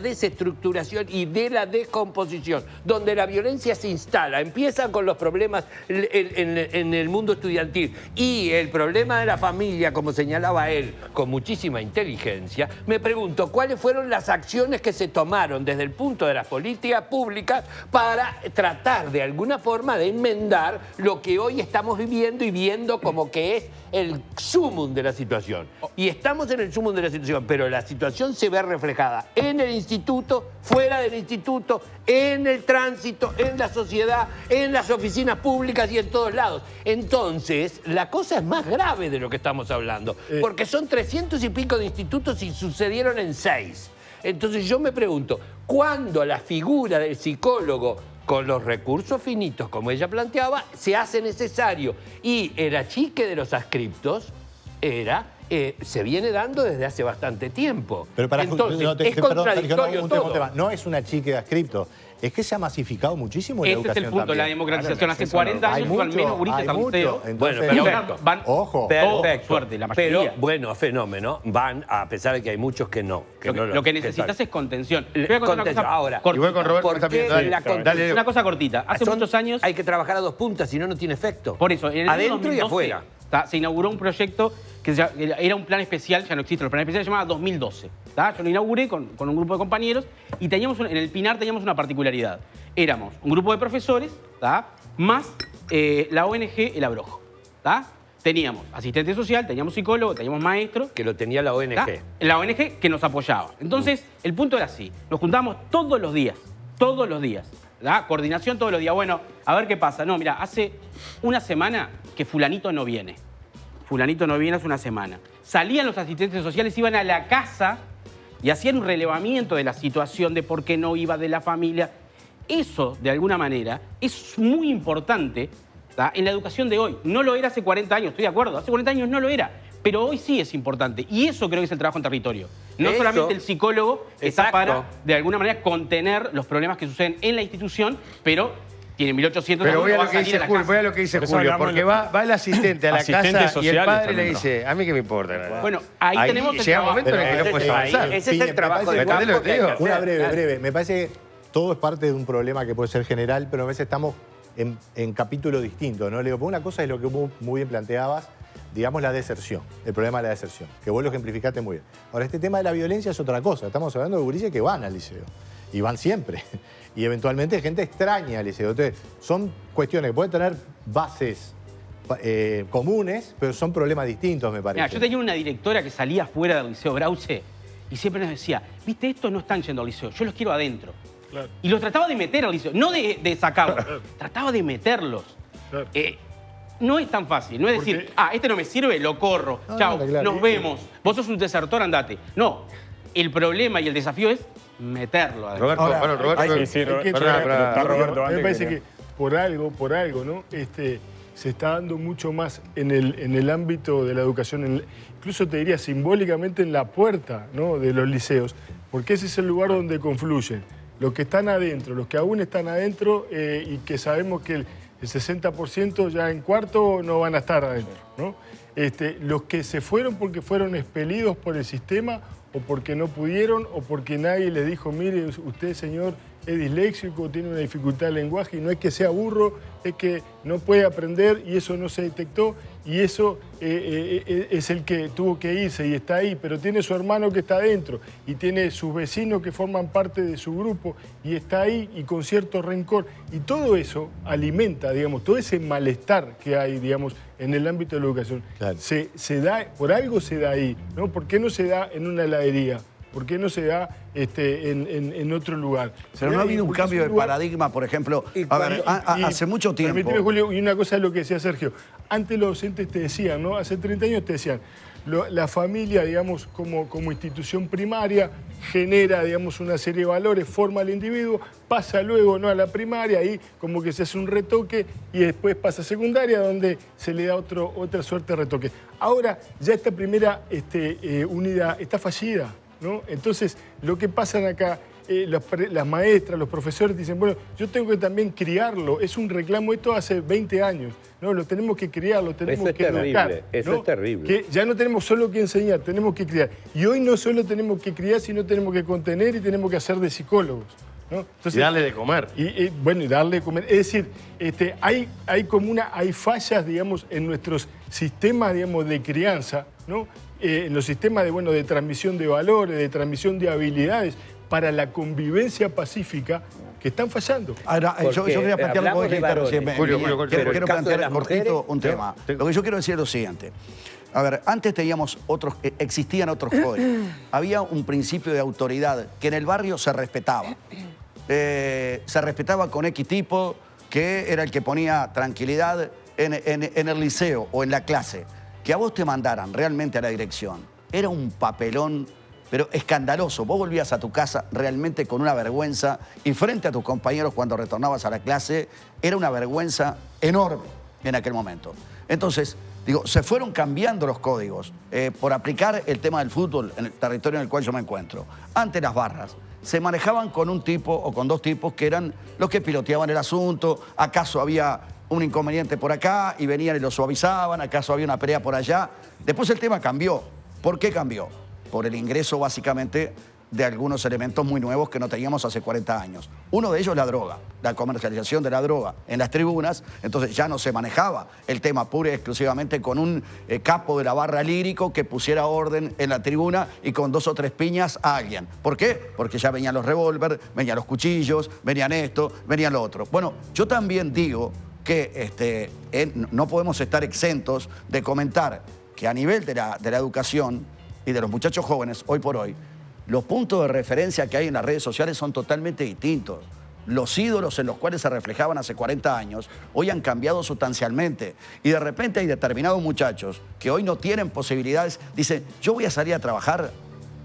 desestructuración y de la descomposición, donde la violencia se instala, empiezan con los problemas en el mundo estudiantil y el problema de la familia, como señalaba él, con muchísima inteligencia, me pregunto, ¿cuáles fueron las acciones que se tomaron desde el punto de las políticas públicas para tratar de alguna forma de enmendar lo que hoy estamos viviendo y viendo como que es el sumum de la situación? Y estamos en el sumum de la situación, pero la situación se ve reflejada en el instituto, fuera del instituto, en el tránsito, en la sociedad, en las oficinas públicas y en todos lados. Entonces, la cosa es más grave de lo que estamos hablando, porque son 300 y pico de institutos y sucedieron en 6. Entonces yo me pregunto, ¿cuándo la figura del psicólogo con los recursos finitos, como ella planteaba, se hace necesario? Y el achique de los adscriptos se viene dando desde hace bastante tiempo. Pero para entonces, no, es Sergio, contradictorio un todo. tema. No es una chique de adscripto, es que se ha masificado muchísimo la Ese es educación el punto, también. la democratización. Hace 40 Hay años iban mucho, menos gurises hay al mucho. liceo. Entonces, Bueno, Y ahora perfecto. van Ojo. todos, Perfecto. suerte, la mayoría. Pero, bueno, fenómeno, van, a pesar de que hay muchos que no. Lo que necesitas es contención. Te voy a contar una Contención. cosa Ahora, cortita. Y voy con Roberto, ¿por que está qué pidiendo. Dale, la dale, contención? Una cosa cortita. Hace muchos años, Hay que trabajar a 2 puntas, si no, no tiene efecto. por eso, en el año Adentro y 2012, afuera. se inauguró un proyecto que era un plan especial, ya no existe, el plan especial se llamaba 2012. Yo lo inauguré con un grupo de compañeros y teníamos en el Pinar teníamos una particularidad. Éramos un grupo de profesores, más la ONG El Abrojo. Teníamos asistente social, teníamos psicólogo, teníamos maestro. Que lo tenía la ONG. La ONG que nos apoyaba. Entonces, el punto era así. Nos juntábamos todos los días. Coordinación todos los días. Bueno, a ver qué pasa. No, mira, hace una semana que fulanito no viene. Fulanito no viene hace una semana. Salían los asistentes sociales, iban a la casa y hacían un relevamiento de la situación, de por qué no iba, de la familia. Eso, de alguna manera, es muy importante en la educación de hoy. No lo era hace 40 años, estoy de acuerdo. Hace 40 años no lo era. Pero hoy sí es importante. Y eso creo que es el trabajo en territorio. No Eso. solamente el psicólogo está Exacto. para, de alguna manera, contener los problemas que suceden en la institución, pero tiene 1800 Pero voy a no va lo que salir dice de la Julio, casa. voy a lo que dice Por eso Julio, hablamos porque de- va el asistente a la Asistentes casa y el sociales padre le también dice, a mí qué me importa. Bueno, ahí tenemos el llega un trabajo. momento en el que no Pero puedes ahí- avanzar. ese es el trabajo de ¿Me entendés lo campo que te digo? hay que Una hacer. breve. Me parece que todo es parte de un problema que puede ser general, pero a veces estamos en capítulos distintos, ¿no? Le digo, pues una cosa es lo que vos muy bien planteabas, digamos la deserción, el problema de la deserción, que vos lo ejemplificaste muy bien. Ahora, este tema de la violencia es otra cosa. Estamos hablando de gurises que van al liceo, y van siempre. Y eventualmente gente extraña al liceo. Entonces, son cuestiones que pueden tener bases comunes, pero son problemas distintos, me parece. Mira, yo tenía una directora que salía fuera del Liceo Brauce y siempre nos decía, viste, estos no están yendo al liceo, yo los quiero adentro. Claro. Y los trataba de meter al liceo, no de sacarlos, trataba de meterlos. Claro. No es tan fácil, no es Porque- decir, este no me sirve, lo corro, No, chao, no, claro. nos vemos, vos sos un desertor, andate. No, el problema y el desafío es meterlo adentro. Roberto, Ahora, bueno, Roberto. Sí, sí, Hay que- Perdón, está Roberto Me antes parece que- que por algo, ¿no? Se está dando mucho más en el ámbito de la educación, incluso te diría simbólicamente en la puerta, ¿no? De los liceos, porque ese es el lugar donde confluyen los que están adentro, los que aún están adentro y que sabemos que el 60% ya en cuarto no van a estar adentro, ¿no? Los que se fueron porque fueron expelidos por el sistema o porque no pudieron o porque nadie les dijo, mire, usted, señor, es disléxico, tiene una dificultad de lenguaje y no es que sea burro, es que no puede aprender y eso no se detectó y eso es el que tuvo que irse y está ahí, pero tiene su hermano que está adentro y tiene sus vecinos que forman parte de su grupo y está ahí y con cierto rencor. Y todo eso alimenta, digamos, todo ese malestar que hay, digamos, en el ámbito de la educación. Claro. Se da, por algo se da ahí, ¿no? ¿Por qué no se da en una heladería? ¿Por qué no se da en otro lugar? Pero no ha habido un cambio de paradigma, por ejemplo. A ver, hace mucho tiempo. Permíteme, Julio, y una cosa es lo que decía Sergio. Antes los docentes te decían, ¿no? Hace 30 años te decían, la familia, digamos, como institución primaria, genera, digamos, una serie de valores, forma al individuo, pasa luego, ¿no?, a la primaria, ahí como que se hace un retoque y después pasa a secundaria, donde se le da otra suerte de retoque. Ahora, ya esta primera unidad está fallida, ¿no? Entonces, lo que pasa acá, las maestras, los profesores dicen, bueno, yo tengo que también criarlo, es un reclamo, esto hace 20 años, ¿no? Lo tenemos que criar, lo tenemos que educar. Eso es terrible. Que ya no tenemos solo que enseñar, tenemos que criar. Y hoy no solo tenemos que criar, sino tenemos que contener y tenemos que hacer de psicólogos, ¿no? Entonces, y darle de comer. Bueno, y darle de comer. Es decir, hay fallas, digamos, en nuestros sistemas, digamos, de crianza, ¿no? En los sistemas de transmisión de valores, de transmisión de habilidades para la convivencia pacífica que están fallando. Ahora, yo quería plantear algo Julio, quiero plantear cortito un tema. Lo que yo quiero decir es lo siguiente. A ver, antes teníamos existían otros códigos. Había un principio de autoridad que en el barrio se respetaba. Se respetaba con X tipo, que era el que ponía tranquilidad en el liceo o en la clase. Que a vos te mandaran realmente a la dirección era un papelón, pero escandaloso. Vos volvías a tu casa realmente con una vergüenza y frente a tus compañeros cuando retornabas a la clase era una vergüenza enorme en aquel momento. Entonces, digo, se fueron cambiando los códigos por aplicar el tema del fútbol en el territorio en el cual yo me encuentro. Antes las barras se manejaban con un tipo o con dos tipos que eran los que piloteaban el asunto. ¿Acaso había un inconveniente por acá y venían y lo suavizaban? ¿Acaso había una pelea por allá? Después el tema cambió. ¿Por qué cambió? Por el ingreso básicamente de algunos elementos muy nuevos que no teníamos hace 40 años. Uno de ellos la droga, la comercialización de la droga en las tribunas. Entonces ya no se manejaba el tema pura y exclusivamente con un capo de la barra lírico que pusiera orden en la tribuna y con 2 o 3 piñas a alguien. ¿Por qué? Porque ya venían los revólver, venían los cuchillos, venían esto, venían lo otro. Bueno, yo también digo que no podemos estar exentos de comentar que a nivel de la educación y de los muchachos jóvenes, hoy por hoy, los puntos de referencia que hay en las redes sociales son totalmente distintos. Los ídolos en los cuales se reflejaban hace 40 años, hoy han cambiado sustancialmente. Y de repente hay determinados muchachos que hoy no tienen posibilidades, dicen, yo voy a salir a trabajar.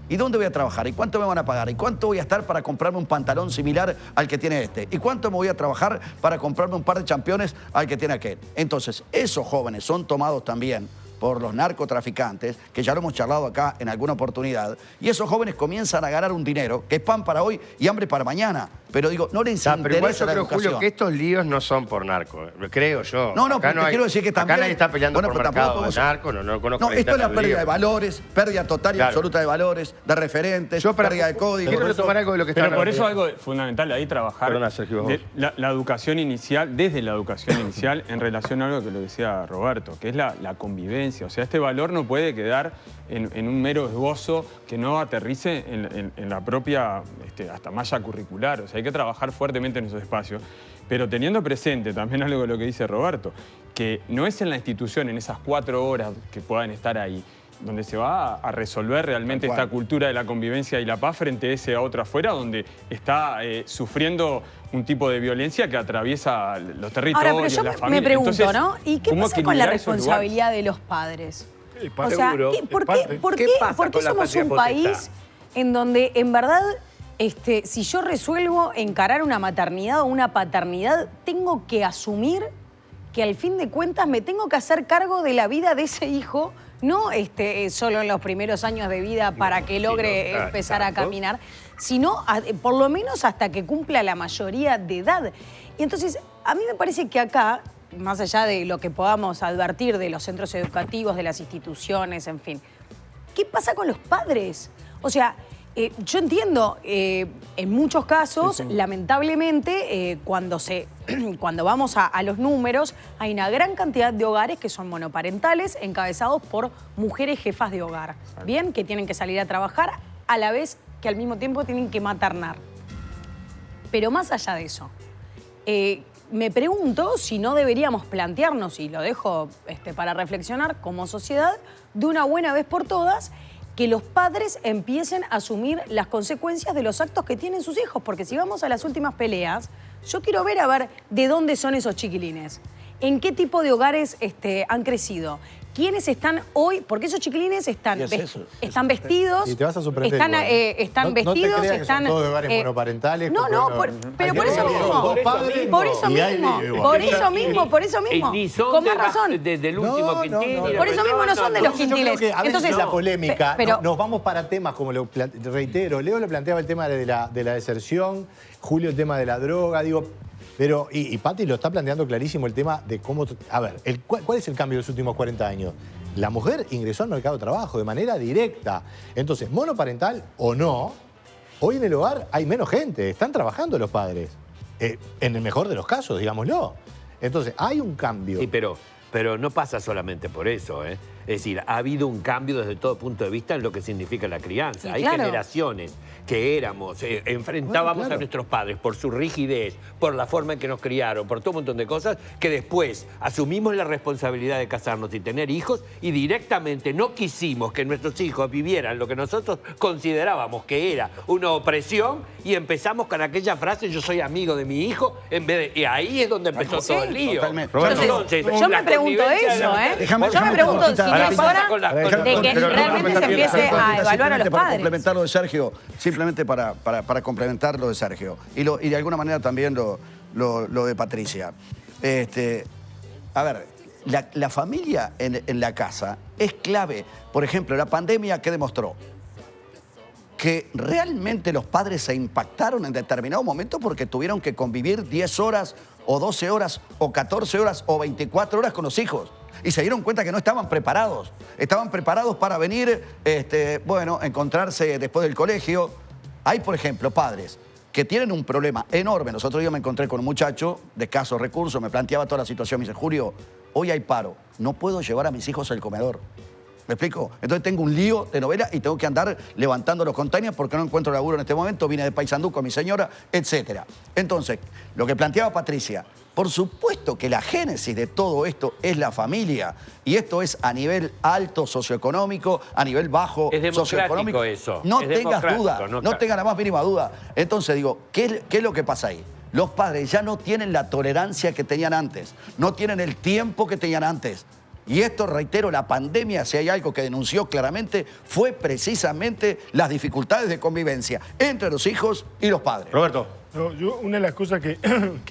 ¿Y dónde voy a trabajar? ¿Y cuánto me van a pagar? ¿Y cuánto voy a estar para comprarme un pantalón similar al que tiene este? ¿Y cuánto me voy a trabajar para comprarme un par de championes al que tiene aquel? Entonces, esos jóvenes son tomados también por los narcotraficantes, que ya lo hemos charlado acá en alguna oportunidad, y esos jóvenes comienzan a ganar un dinero que es pan para hoy y hambre para mañana. Pero digo, no les interesa pero igual yo la creo, educación. Julio, que estos líos no son por narco, creo yo. No, acá pero te quiero decir que también... Acá nadie está peleando por mercado de narco, no conozco. No, esto es la pérdida de valores, pérdida total y absoluta de valores, de referentes, pérdida de códigos. Quiero retomar algo de lo que está Pero por eso algo fundamental ahí trabajar. Perdona, Sergio, vos. La educación inicial, desde la educación inicial, en relación a algo que lo decía Roberto, que es la convivencia. O sea, este valor no puede quedar en un mero esbozo que no aterrice en la propia hasta malla curricular. O sea, hay que trabajar fuertemente en esos espacios, pero teniendo presente también algo de lo que dice Roberto, que no es en la institución, en esas 4 horas que puedan estar ahí, donde se va a resolver realmente esta cultura de la convivencia y la paz frente a ese otro afuera, donde está sufriendo un tipo de violencia que atraviesa los territorios, ahora, pero yo las familias. me pregunto, Entonces, ¿no? ¿Y qué pasa con la responsabilidad de los padres? O sea, ¿por qué somos un país en donde, en verdad, si yo resuelvo encarar una maternidad o una paternidad, tengo que asumir que al fin de cuentas me tengo que hacer cargo de la vida de ese hijo, no solo en los primeros años de vida para que logre empezar a caminar, sino por lo menos hasta que cumpla la mayoría de edad? Y entonces, a mí me parece que acá, más allá de lo que podamos advertir de los centros educativos, de las instituciones, en fin, ¿qué pasa con los padres? O sea, Yo entiendo, en muchos casos, lamentablemente, cuando vamos a los números, hay una gran cantidad de hogares que son monoparentales, encabezados por mujeres jefas de hogar, ¿bien? Que tienen que salir a trabajar a la vez que al mismo tiempo tienen que maternar. Pero más allá de eso, me pregunto si no deberíamos plantearnos, y lo dejo para reflexionar como sociedad, de una buena vez por todas, que los padres empiecen a asumir las consecuencias de los actos que tienen sus hijos. Porque si vamos a las últimas peleas, yo quiero ver de dónde son esos chiquilines. ¿En qué tipo de hogares han crecido? ¿Quiénes están hoy? Porque esos chiquilines están vestidos. Y te vas a sorprender. Están vestidos, no te creas que están. son todos hogares monoparentales. Pero por eso mismo. Por eso mismo. Ni son Con más razón. Desde el último quintil. Por eso mismo no son de los quintiles. Yo creo que a veces Entonces, la polémica, nos vamos para temas como reitero, Leo le planteaba el tema de la deserción, Julio el tema de la droga, pero, y Pati lo está planteando clarísimo el tema de cómo... A ver, ¿cuál es el cambio de los últimos 40 años? La mujer ingresó al mercado de trabajo de manera directa. Entonces, monoparental o no, hoy en el hogar hay menos gente, están trabajando los padres. En el mejor de los casos, digámoslo. Entonces, hay un cambio. Sí, pero no pasa solamente por eso, ¿eh? Es decir, ha habido un cambio desde todo punto de vista en lo que significa la crianza. Sí, hay claro. generaciones que enfrentábamos a nuestros padres por su rigidez, por la forma en que nos criaron, por todo un montón de cosas, que después asumimos la responsabilidad de casarnos y tener hijos y directamente no quisimos que nuestros hijos vivieran lo que nosotros considerábamos que era una opresión y empezamos con aquella frase, yo soy amigo de mi hijo, y ahí es donde empezó todo el lío. Totalmente. Entonces, yo me pregunto eso, Yo me pregunto si no es hora de que realmente se empiece a evaluar a los para padres. complementar lo de Sergio, simplemente para complementar lo de Sergio. Y de alguna manera también lo de Patricia. A ver, la familia en la casa es clave. Por ejemplo, la pandemia, ¿qué demostró? Que realmente los padres se impactaron en determinado momento porque tuvieron que convivir 10 horas o 12 horas o 14 horas o 24 horas con los hijos. Y se dieron cuenta que no estaban preparados. Estaban preparados para venir, encontrarse después del colegio. Hay, por ejemplo, padres que tienen un problema enorme. Los otros días me encontré con un muchacho de escasos recursos, me planteaba toda la situación. Me dice, Julio, hoy hay paro. No puedo llevar a mis hijos al comedor. ¿Me explico? Entonces tengo un lío de novela y tengo que andar levantando los containers porque no encuentro laburo en este momento. Vine de Paysandú con mi señora, etc. Entonces, lo que planteaba Patricia, por supuesto que la génesis de todo esto es la familia. Y esto es a nivel alto socioeconómico, a nivel bajo socioeconómico. Eso. No tengas duda, no tengas la más mínima duda. Entonces digo, ¿qué es lo que pasa ahí? Los padres ya no tienen la tolerancia que tenían antes, no tienen el tiempo que tenían antes. Y esto, reitero, la pandemia, si hay algo que denunció claramente, fue precisamente las dificultades de convivencia entre los hijos y los padres. Roberto. No, yo una de las cosas que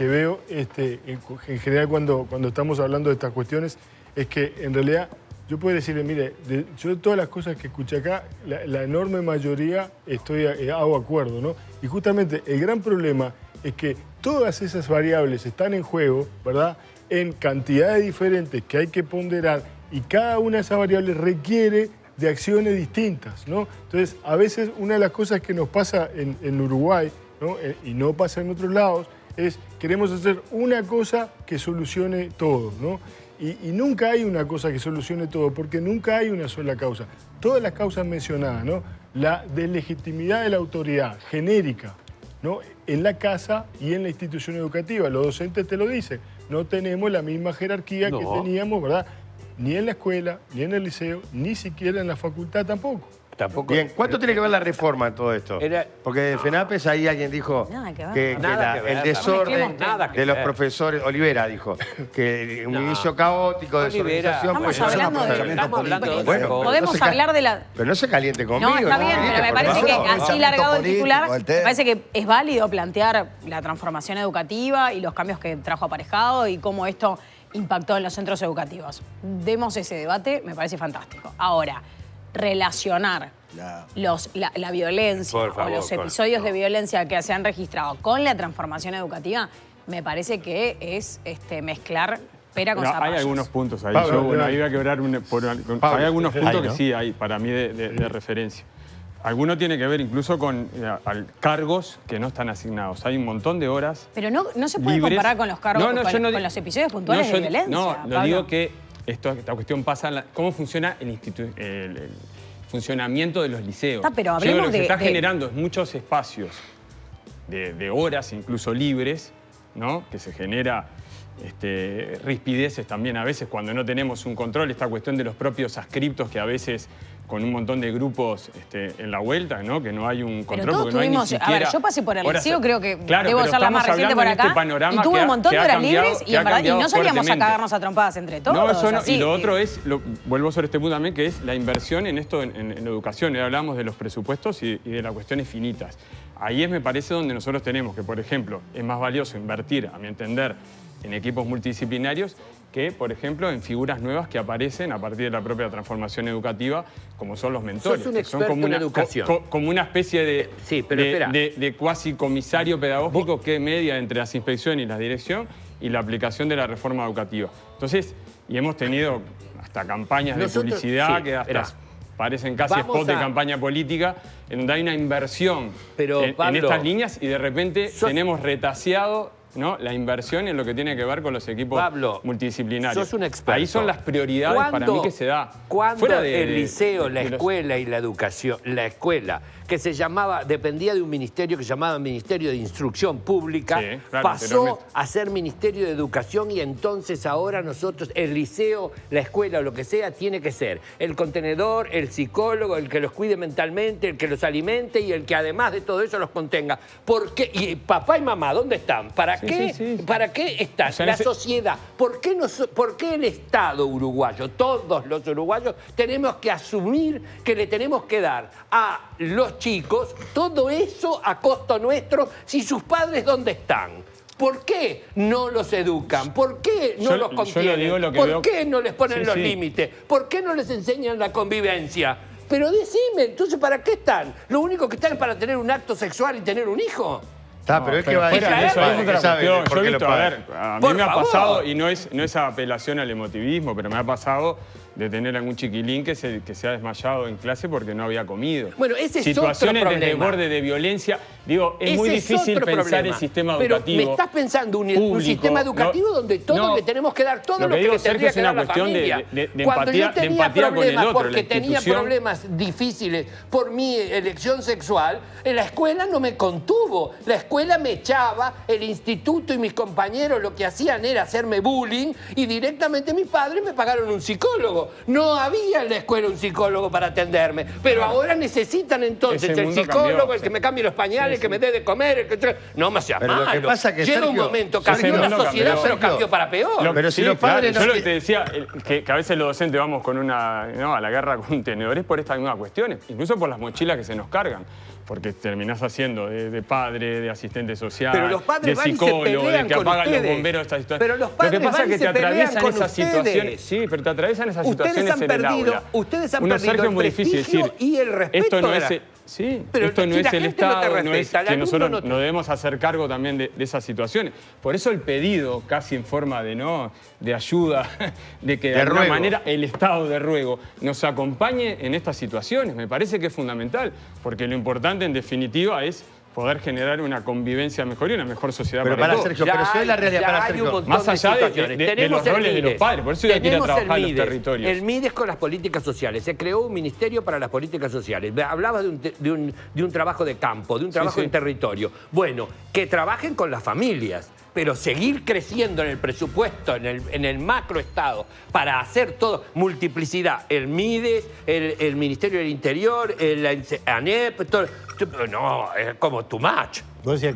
veo en general cuando estamos hablando de estas cuestiones es que en realidad yo puedo decirle, mire, yo de todas las cosas que escuché acá, la enorme mayoría hago acuerdo, ¿no? Y justamente el gran problema es que todas esas variables están en juego, ¿verdad?, en cantidades diferentes que hay que ponderar y cada una de esas variables requiere de acciones distintas, ¿no? Entonces, a veces una de las cosas que nos pasa en Uruguay, ¿no?, y no pasa en otros lados, es queremos hacer una cosa que solucione todo, ¿no? Y nunca hay una cosa que solucione todo, porque nunca hay una sola causa. Todas las causas mencionadas, ¿no?, la deslegitimidad de la autoridad genérica, ¿no?, en la casa y en la institución educativa. Los docentes te lo dicen, no tenemos la misma jerarquía que teníamos, ¿verdad?, ni en la escuela, ni en el liceo, ni siquiera en la facultad tampoco. Bien, ¿cuánto tiene que ver la reforma en todo esto? Porque de FENAPES ahí alguien dijo que el desorden de los profesores, Olivera dijo, que un inicio caótico, desorganización. Podemos hablar de la... Pero no se caliente conmigo. No, está bien, pero me parece que así largado el titular, me parece que es válido plantear la transformación educativa y los cambios que trajo aparejado y cómo esto impactó en los centros educativos. Demos ese debate, me parece fantástico. Ahora, relacionar la violencia o los episodios de violencia que se han registrado con la transformación educativa, me parece que es mezclar pera con zapallos. Hay algunos puntos ahí. Ahí voy a quebrar hay algunos puntos que sí hay para mí de referencia. Alguno tiene que ver incluso con cargos que no están asignados. Hay un montón de horas. Pero no se puede libres. comparar con los cargos, con con los episodios puntuales de violencia. No, lo Pablo. digo que esta cuestión pasa en cómo funciona el funcionamiento de los liceos. Pero Yo creo hablemos que lo que se está de generando es muchos espacios de horas, incluso libres, ¿no? Que se genera rispideces también a veces cuando no tenemos un control. Esta cuestión de los propios adscriptos que a veces con un montón de grupos en la vuelta, ¿no? Que no hay un control. Pero todos porque no hay ni tuvimos, siquiera a ver, yo pasé por el liceo, creo que Claro, debo pero ser la más estamos reciente por hablando de acá, este panorama y tuve un montón de horas libres y, que ha cambiado no salíamos a fuertemente. cagarnos a trompadas entre todos. No, eso no. así. Y lo otro es, vuelvo sobre este punto también, que es la inversión en esto, en la educación. Ya hablamos de los presupuestos y de las cuestiones finitas. Ahí es, me parece, donde nosotros tenemos que, por ejemplo, es más valioso invertir, a mi entender, en equipos multidisciplinarios que, por ejemplo, en figuras nuevas que aparecen a partir de la propia transformación educativa, como son los mentores. Sos un que son experto como en una, educación. como una especie de, Sí, pero espera. de cuasi comisario pedagógico que media entre las inspecciones y la dirección y la aplicación de la reforma educativa. Entonces, y hemos tenido hasta campañas de publicidad que hasta parecen casi spots de campaña política, en donde hay una inversión en estas líneas y de repente tenemos retaseado, ¿no?, la inversión en lo que tiene que ver con los equipos multidisciplinarios. Sos un experto. Ahí son las prioridades para mí que se da. Cuando el liceo, la escuela y la educación, la escuela, que se llamaba, dependía de un ministerio que se llamaba Ministerio de Instrucción Pública, pasó a ser Ministerio de Educación y entonces ahora nosotros, el liceo, la escuela o lo que sea, tiene que ser el contenedor, el psicólogo, el que los cuide mentalmente, el que los alimente y el que además de todo eso los contenga. ¿Por qué? Y papá y mamá, ¿dónde están? ¿Para qué? ¿Para qué están? La sociedad. ¿Por qué el Estado uruguayo, todos los uruguayos, tenemos que asumir que le tenemos que dar a los chicos todo eso a costo nuestro si sus padres dónde están? ¿Por qué no los educan? ¿Por qué no los contienen? ¿Por qué no les ponen los límites? ¿Por qué no les enseñan la convivencia? Pero decime, entonces, ¿para qué están? ¿Lo único que están es para tener un acto sexual y tener un hijo? Pero es que va a fuera de eso hay otra cuestión. Yo he visto, a mí me ha pasado, y no es apelación al emotivismo, pero me ha pasado de tener algún chiquilín que se ha desmayado en clase porque no había comido. Bueno, ese es situaciones otro de problema. desborde de violencia. Digo, es muy difícil pensar el sistema educativo. Pero me estás pensando un sistema educativo donde todos le tenemos que dar todo lo que le tendría que dar la familia. Cuando yo tenía problemas porque tenía problemas difíciles por mi elección sexual, en la escuela no me contuvo. La escuela me echaba, el instituto y mis compañeros lo que hacían era hacerme bullying y directamente mis padres me pagaron un psicólogo. No había en la escuela un psicólogo para atenderme, pero ahora necesitan entonces el psicólogo, el que me cambie los pañales, el que me dé de comer, el que... No me sea malo. Lo que pasa que, llega Sergio, un momento, cambió la sociedad, pero cambió para peor. Pero si los padres yo lo que te decía, que a veces los docentes vamos con a la guerra con tenedores por estas mismas cuestiones, incluso por las mochilas que se nos cargan. Porque terminás haciendo de padre, de asistente social, pero los padres de psicólogo, de que apagan los bomberos esta situación. Pero los padres lo que pasa es que te atraviesan esas situaciones. Sí, pero te atraviesan esas situaciones en el aula. Ustedes han perdido el prestigio y el respeto. Esto no es... Sí, pero esto no es el Estado, no es que nosotros no nos debemos hacer cargo también de esas situaciones. Por eso el pedido, casi en forma de ayuda, de que de alguna manera el Estado de ruego nos acompañe en estas situaciones. Me parece que es fundamental, porque lo importante en definitiva es poder generar una convivencia mejor y una mejor sociedad para todos. Sergio, pero eso es la realidad para Sergio. Más allá de los roles de los padres, por eso hay que ir a trabajar en los territorios. El MIDES con las políticas sociales. Se creó un ministerio para las políticas sociales. Hablabas de un trabajo de campo, de un trabajo en territorio. Bueno, que trabajen con las familias. Pero seguir creciendo en el presupuesto, en el macroestado, para hacer todo, multiplicidad, el MIDES, el Ministerio del Interior, el ANEP, todo, no, es como too much.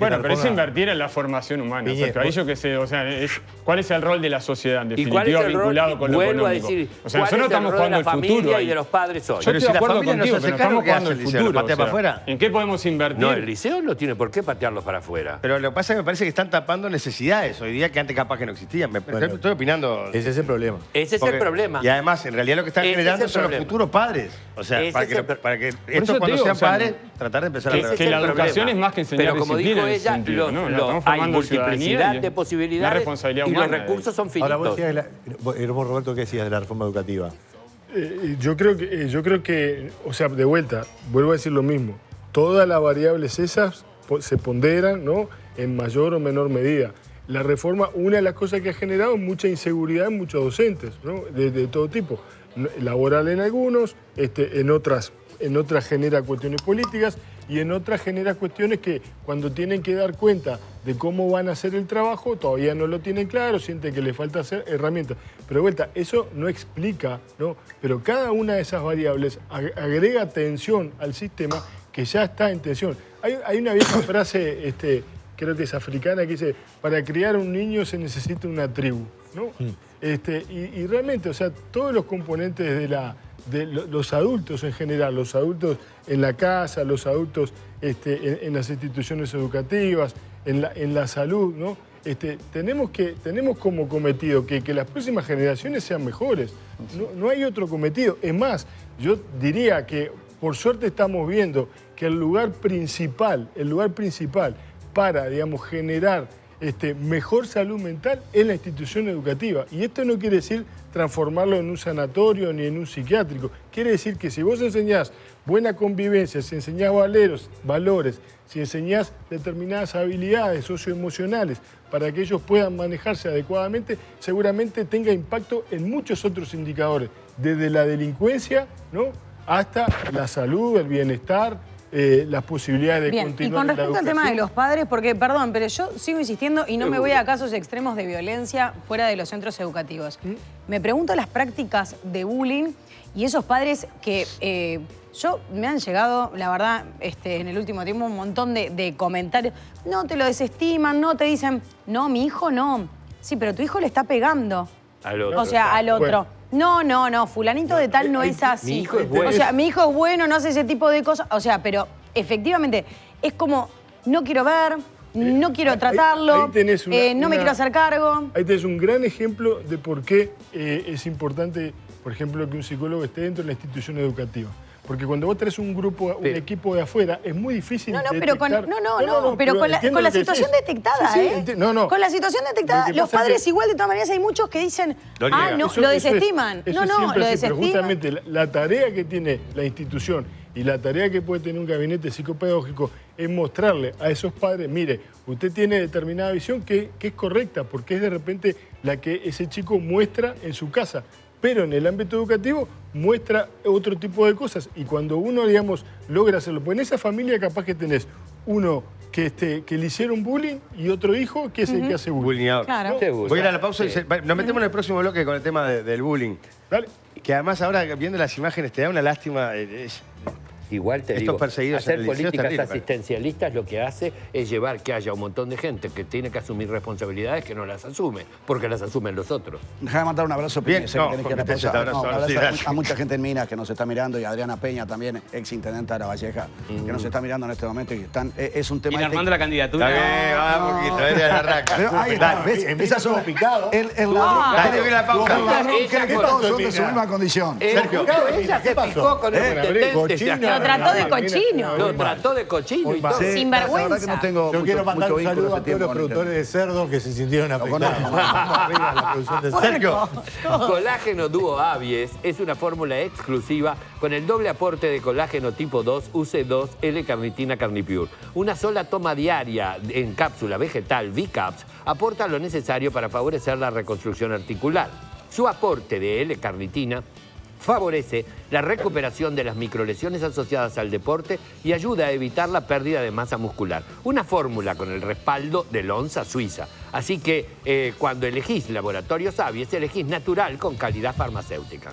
Bueno, pero es invertir en la formación humana. Ahí yo qué sé, o sea, ¿cuál es el rol de la sociedad en definitiva vinculado con lo económico? A decir, o sea, nosotros estamos jugando el futuro y de los padres hoy. Yo estoy de acuerdo contigo, pero estamos jugando el futuro. ¿Patea para afuera? ¿En qué podemos invertir? No, el liceo no tiene por qué patearlos para afuera. Pero lo que pasa es que me parece que están tapando necesidades hoy día que antes capaz que no existían. Estoy opinando. Ese es el problema. Ese es el problema. Y además, en realidad lo que están generando son los futuros padres. O sea, para que estos cuando sean padres, tratar de empezar a trabajar. Que la educación es más que enseñar disciplina. Pero como dijo ella, hay multiplicidad de posibilidades y los recursos son finitos. Ahora vos decías, Roberto, ¿qué decías de la reforma educativa? Yo creo que, o sea, de vuelta, vuelvo a decir lo mismo. Todas las variables esas se ponderan, ¿no?, en mayor o menor medida. La reforma, una de las cosas que ha generado es mucha inseguridad en muchos docentes, ¿no?, de todo tipo. Laboral en algunos, en otras genera cuestiones políticas y en otras genera cuestiones que cuando tienen que dar cuenta de cómo van a hacer el trabajo, todavía no lo tienen claro, sienten que les falta hacer herramientas. Pero de vuelta, eso no explica, ¿no? Pero cada una de esas variables agrega tensión al sistema que ya está en tensión. Hay una vieja frase, creo que es africana, que dice, para criar un niño se necesita una tribu, ¿no? Y realmente, o sea, todos los componentes de los adultos en general, los adultos en la casa, los adultos en las instituciones educativas, en la salud, ¿no? Tenemos como cometido que las próximas generaciones sean mejores. No hay otro cometido. Es más, yo diría que por suerte estamos viendo que el lugar principal para, digamos, generar mejor salud mental es la institución educativa. Y esto no quiere decir transformarlo en un sanatorio ni en un psiquiátrico. Quiere decir que si vos enseñás buena convivencia, si enseñás valores, si enseñás determinadas habilidades socioemocionales para que ellos puedan manejarse adecuadamente, seguramente tenga impacto en muchos otros indicadores, desde la delincuencia, ¿no?, hasta la salud, el bienestar, las posibilidades de continuar. Y con respecto al tema de los padres, porque, perdón, pero yo sigo insistiendo y no me voy a casos extremos de violencia fuera de los centros educativos. Me pregunto las prácticas de bullying y esos padres que me han llegado, la verdad, en el último tiempo un montón de comentarios. No te lo desestiman, no te dicen, no, mi hijo no. Sí, pero tu hijo le está pegando. Al otro. O sea, al otro. Bueno. No, fulanito de tal no es así. Mi hijo es bueno. O sea, mi hijo es bueno, no hace ese tipo de cosas. O sea, pero efectivamente es como, no quiero ver, no quiero tratarlo, ahí tenés no me quiero hacer cargo. Ahí tenés un gran ejemplo de por qué es importante, por ejemplo, que un psicólogo esté dentro de la institución educativa. Porque cuando vos tenés un equipo de afuera, es muy difícil pero con la situación detectada, Con la situación detectada, los padres igual de todas maneras hay muchos que dicen, lo desestiman. Lo desestiman. Pero justamente la tarea que tiene la institución y la tarea que puede tener un gabinete psicopedagógico es mostrarle a esos padres, mire, usted tiene determinada visión que es correcta, porque es de repente la que ese chico muestra en su casa. Pero en el ámbito educativo muestra otro tipo de cosas. Y cuando uno, digamos, logra hacerlo, pues en esa familia capaz que tenés uno que le hicieron bullying y otro hijo que es el que hace bullying. Claro. Voy a ir a la pausa y nos metemos en el próximo bloque con el tema del bullying. Dale. Que además ahora, viendo las imágenes, te da una lástima. Igual te Estos digo, perseguidos en hacer el liceo es políticas terrible, asistencialistas lo que hace es llevar que haya un montón de gente que tiene que asumir responsabilidades que no las asume, porque las asumen los otros. Déjame mandar un abrazo. Bien, sé que tenés que ir a la porque pausa. te abrazo, Un sí, abrazo dale. a mucha gente en Minas que nos está mirando y a Adriana Peña también, ex intendenta de La Valleja, que nos está mirando en este momento y están, es un tema... Y armando la candidatura. Está bien, va un poquito, vete a la raca. Pero ahí está, ¿ves? Esas son picado. El ladrón Dale, voy a la pausa. cree que todos son de su misma condición. Sergio. Ella se picó con el intendente. Lo trató de cochino. Lo trató de cochino y todo. Sinvergüenza. La verdad que no tengo Yo quiero mandar mucho un saludo vínculo a hace todos los tiempo. productores de cerdo que se sintieron afectados. conozco. Vamos arriba a la producción de cerdo. Sergio. Colágeno Duo Abies es una fórmula exclusiva con el doble aporte de colágeno tipo 2 UC2 L-carnitina Carnipure. Una sola toma diaria en cápsula vegetal V-Caps aporta lo necesario para favorecer la reconstrucción articular. Su aporte de L-carnitina favorece la recuperación de las microlesiones asociadas al deporte y ayuda a evitar la pérdida de masa muscular. Una fórmula con el respaldo de Lonza Suiza. Así que cuando elegís Laboratorios Abies, elegís natural con calidad farmacéutica.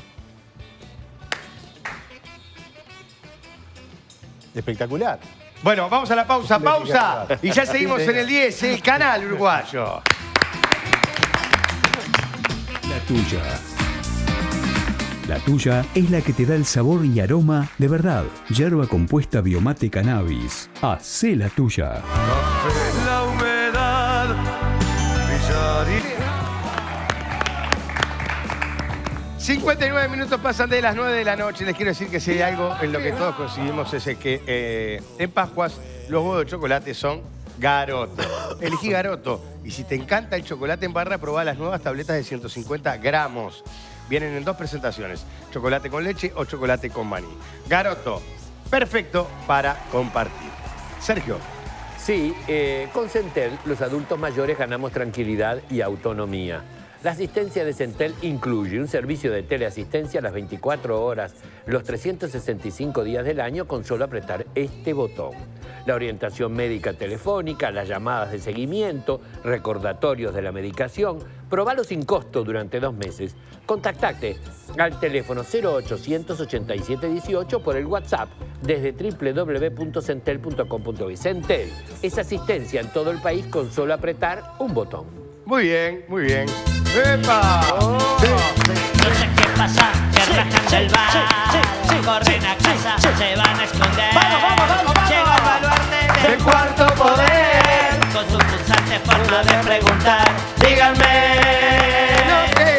Espectacular. Bueno, vamos a la pausa, pausa. Y ya seguimos en el 10, el canal uruguayo. La tuya. La tuya es la que te da el sabor y aroma de verdad. Yerba compuesta Biomate Cannabis. Hacé la tuya. La humedad brillaría. 59 minutos pasan de las 9 de la noche. Les quiero decir que si hay algo en lo que todos coincidimos es el que en Pascuas los huevos de chocolate son Garoto. Elegí Garoto. Y si te encanta el chocolate en barra, probá las nuevas tabletas de 150 gramos. Vienen en 2 presentaciones, chocolate con leche o chocolate con maní. Garoto, perfecto para compartir. Sergio. Sí, con Centel los adultos mayores ganamos tranquilidad y autonomía. La asistencia de Centel incluye un servicio de teleasistencia a las 24 horas, los 365 días del año con solo apretar este botón. La orientación médica telefónica, las llamadas de seguimiento, recordatorios de la medicación. Probalo sin costo durante 2 meses. Contactate al teléfono 0800 87 18 por el WhatsApp desde www.centel.com.es. Centel es asistencia en todo el país con solo apretar un botón. Muy bien, muy bien. ¡Epa! No sé qué pasa, se rajan del bar, corren a casa, se van a esconder. Llega el baluarte del cuarto poder, con su pulsante forma de preguntar. Díganme,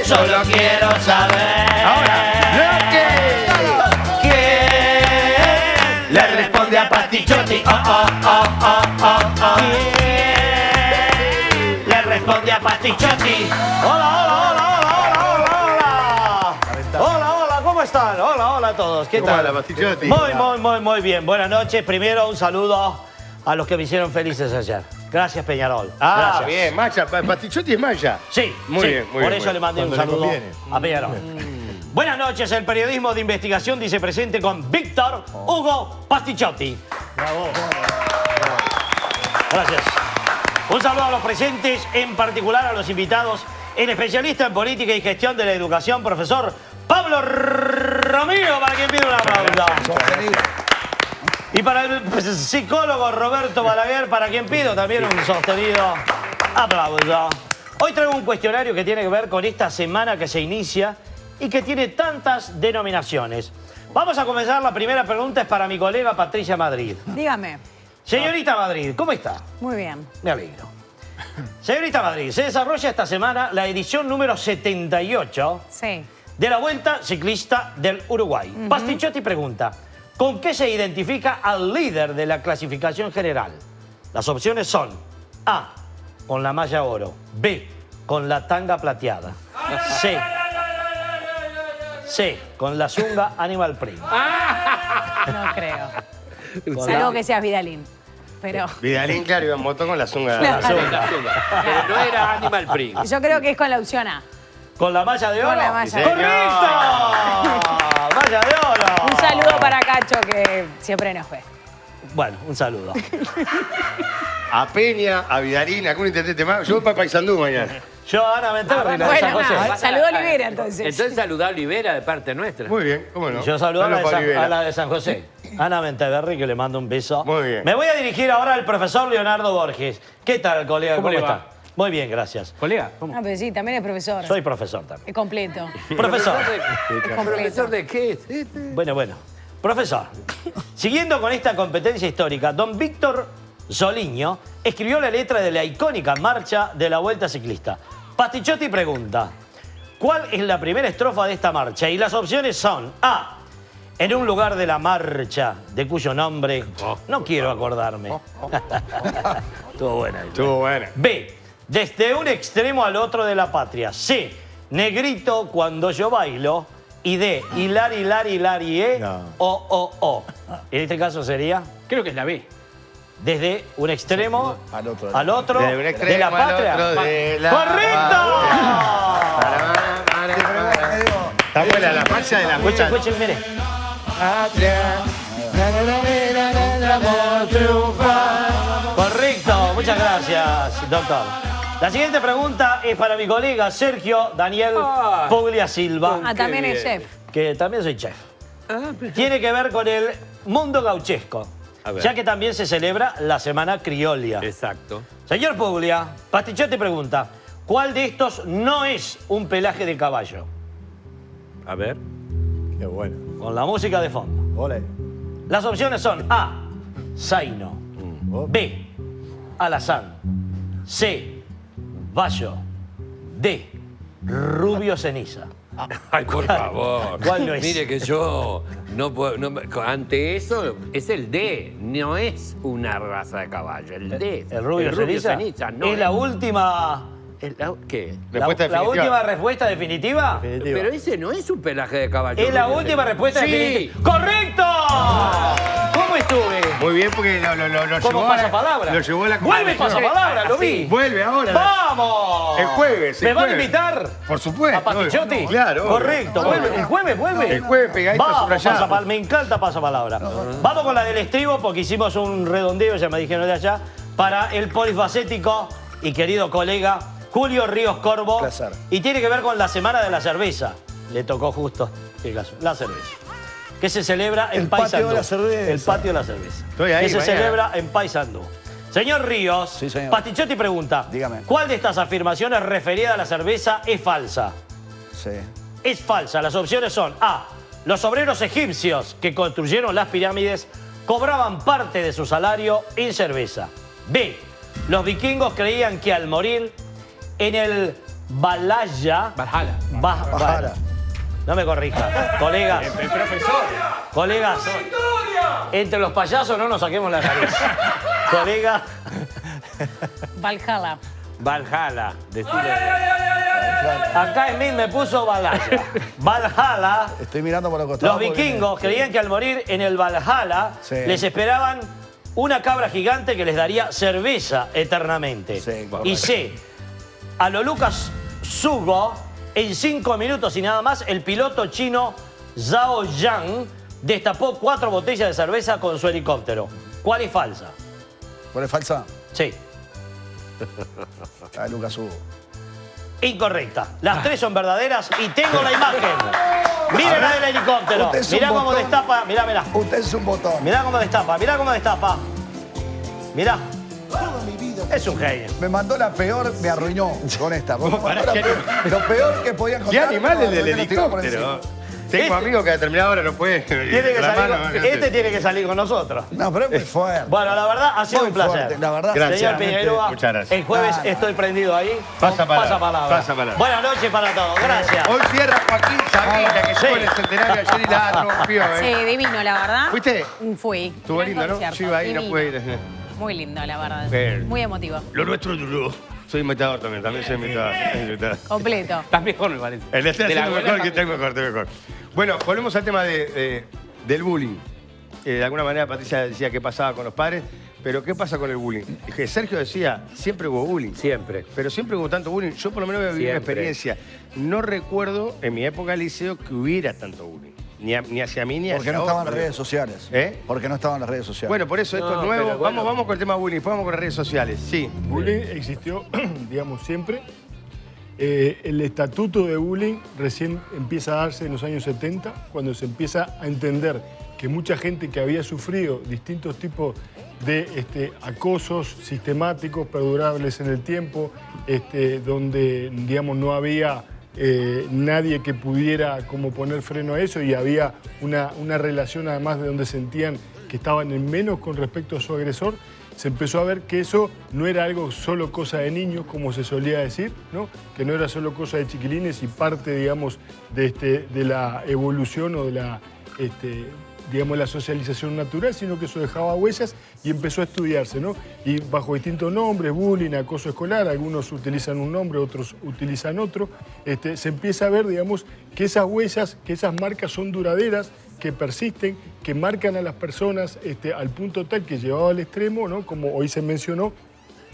solo quiero saber. Ahora, ¿quién le responde a Pastichotti? ¿Quién le responde a Pastichotti? Hola, ¿cómo están? Hola a todos. ¿Qué ¿Cómo tal? anda, Pastichotti? Muy bien. Buenas noches. Primero, un saludo a los que me hicieron felices ayer. Gracias, Peñarol. Gracias. Bien, Maya. Pastichotti es Maya. Sí, Muy sí. bien, muy Por bien. eso le mandé un Cuando le saludo conviene. a Peñarol. Buenas noches, el periodismo de investigación dice presente con Víctor Hugo Pastichotti. Bravo. Gracias. Un saludo a los presentes, en particular a los invitados, el especialista en política y gestión de la educación, profesor Pablo Romero, para quien pide un aplauso. Y para el psicólogo Roberto Balaguer, para quien pido también un sostenido aplauso. Hoy traigo un cuestionario que tiene que ver con esta semana que se inicia y que tiene tantas denominaciones. Vamos a comenzar. La primera pregunta es para mi colega Patricia Madrid. Dígame. Señorita Madrid, ¿cómo está? Muy bien. Me alegro. Señorita Madrid, se desarrolla esta semana la edición número 78 Sí. de la Vuelta Ciclista del Uruguay. Pastichotti pregunta, ¿con qué se identifica al líder de la clasificación general? Las opciones son A, con la malla oro, B, con la tanga plateada, C, con la zunga Animal Print. No creo. Salvo que seas Vidalín. Pero Vidalín, claro, iba en moto con la zunga. Claro. Pero no era Animal Print. yo creo que es con la opción A. ¿Con la malla de oro? Con la malla de oro. ¡Correcto! ¡Malla de oro! Un saludo para Cacho, que siempre nos ve. Bueno, un saludo. A Peña, a Vidalín, a algún intendente más. Yo voy para Paysandú mañana. Yo, Ana Menterri, la de San Bueno, José. saludo a Olivera, entonces. Entonces saluda a Olivera de parte nuestra. Muy bien, ¿cómo no? Yo saludo a Saludos para Olivera. la de San José. Ana Menteberri, que le mando un beso. Muy bien. Me voy a dirigir ahora al profesor Leonardo Borges. ¿Qué tal, colega? ¿Cómo le va? está? Muy bien, gracias. Colega, ¿cómo? Ah, pero sí, también es profesor. Soy profesor también. Es completo. Profesor. Es completo. ¿Profesor de qué? Bueno. Profesor, siguiendo con esta competencia histórica, don Víctor Zoliño escribió la letra de la icónica marcha de la Vuelta Ciclista. Pastichotti pregunta, ¿cuál es la primera estrofa de esta marcha? Y las opciones son A, en un lugar de la marcha, de cuyo nombre no quiero acordarme. Estuvo buena. Estuvo buena. B, desde un extremo al otro de la patria. C, negrito cuando yo bailo. Y D, hilari, No. o. En este caso sería Creo que es la B. desde un extremo Al otro. al otro Desde un de extremo la al patria. otro de la ¡Correcto! Está buena la marcha de la Escuchen, vuelta. escuchen, mire. Correcto, muchas gracias, doctor. La siguiente pregunta es para mi colega Sergio Daniel Puglia Silva, Ah, también es chef. que también soy chef. Tiene que ver con el mundo gauchesco, A ver. ya que también se celebra la Semana Criolla. Exacto. Señor Puglia, Pastichotti pregunta, ¿cuál de estos no es un pelaje de caballo? A ver. Qué bueno. Con la música de fondo. Ole. Las opciones son A, zaino, B, alazán, C, bayo, D, rubio ceniza. Ay, por favor. ¿Cuál no es? Mire que yo no puedo. ante eso es el D. No es una raza de caballo. El D. El rubio ceniza no es la última ¿Qué? La última respuesta definitiva. Pero ese no es un pelaje de caballo. Es la última respuesta definitiva. ¡Correcto! ¿Cómo estuve? Muy bien, porque lo ¿Cómo llevó pasapalabra? Lo llevó a la ¡Vuelve pasapalabra! ¡Lo vi! Vuelve ahora. ¡Vamos! El jueves. ¿Me van a invitar? Por supuesto. ¿A Patichotti? Claro. Correcto. ¿Vuelve? ¿El jueves vuelve? El jueves pegadito Vamos, subrayado. me encanta pasapalabra. Vamos con la del estribo, porque hicimos un redondeo, ya me dijeron de allá, para el polifacético y querido colega Julio Ríos Corvo. Placer. Y tiene que ver con la Semana de la Cerveza. Le tocó justo, qué caso, la cerveza. Que se celebra en El patio Paysandú. de la cerveza. El patio de la cerveza. Estoy ahí, que se mañana. celebra en Paysandú. Señor Ríos, Sí, señor. Patichotti pregunta, Dígame. ¿cuál de estas afirmaciones referida a la cerveza es falsa? Sí. Es falsa. Las opciones son A. Los obreros egipcios que construyeron las pirámides cobraban parte de su salario en cerveza. B. Los vikingos creían que al morir en el Valhalla... Valhalla. No me corrija. Colegas. El profesor. Colegas. Entre los payasos no nos saquemos la nariz. Colega. Valhalla. Valhalla. Decile. Acá Smith me puso Valhalla. Valhalla. Estoy mirando por el costado. Los vikingos creían que al morir en el Valhalla Sí. les esperaban una cabra gigante que les daría cerveza eternamente. Sí, y C. A lo Lucas Sugo, en 5 minutos y nada más, el piloto chino Zhao Yang destapó 4 botellas de cerveza con su helicóptero. ¿Cuál es falsa? ¿Cuál es falsa? Sí. La de Lucas Hugo. Incorrecta. Las 3 son verdaderas y tengo la imagen. Miren la del helicóptero. Usted es un Mirá cómo botón. destapa. Mirá. Usted es un botón. Mirá cómo destapa. Mirá. Es un genio. Me mandó la peor, me arruinó con esta. Me mandó Pará, la ¿qué peor, lo peor que podía ¿Qué encontrar. animal el del me lo tiró por helicóptero? encima. Tengo amigos que a determinada hora no pueden. Tiene que la salir mano, con- este tiene que salir con nosotros. No, pero es muy fuerte. Bueno, la verdad ha sido Muy un placer. fuerte, la verdad. Gracias. Señor Figueroa, Muchas gracias. el jueves Ah, no. estoy prendido ahí. Pasa palabra, palabra. pasa palabra. Buenas noches para todos. Gracias. Hoy cierra Joaquín Sabina, que Sí. estuvo en el centenario ayer y la rompió, Sí, divino, la verdad. ¿Fuiste? Fui. Estuvo Gran lindo, ¿no? concierto, Yo iba ahí, no divino. pude ir. Muy lindo, la verdad. Bien. Muy emotivo. Lo nuestro duró. Soy imitador también soy imitador. Completo. Estás mejor, me parece. El estoy De la haciendo abuela mejor que estás estoy mejor. Bueno, volvemos al tema del bullying. De alguna manera Patricia decía qué pasaba con los padres, pero ¿qué pasa con el bullying? Que Sergio decía, siempre hubo bullying. Siempre. Pero siempre hubo tanto bullying. Yo por lo menos viví una Siempre. experiencia. No recuerdo en mi época de liceo que hubiera tanto bullying. Ni hacia mí ni hacia Porque no estaban las otro. redes sociales. ¿Eh? Porque no estaban las redes sociales. Bueno, por eso esto No, es nuevo. pero bueno. Vamos con el tema bullying, después vamos con las redes sociales. Sí. Bullying existió, digamos, siempre. El estatuto de bullying recién empieza a darse en los años 70, cuando se empieza a entender que mucha gente que había sufrido distintos tipos de acosos sistemáticos, perdurables en el tiempo, donde, digamos, no había nadie que pudiera como poner freno a eso y había una relación además de donde sentían que estaban en menos con respecto a su agresor, se empezó a ver que eso no era algo solo cosa de niños, como se solía decir, ¿no? Que no era solo cosa de chiquilines y parte, digamos, de la evolución o de la, digamos, la socialización natural, sino que eso dejaba huellas y empezó a estudiarse, ¿no? Y bajo distintos nombres, bullying, acoso escolar, algunos utilizan un nombre, otros utilizan otro, se empieza a ver, digamos, que esas huellas, que esas marcas son duraderas, que persisten, que marcan a las personas al punto tal que llevado al extremo, ¿no? Como hoy se mencionó,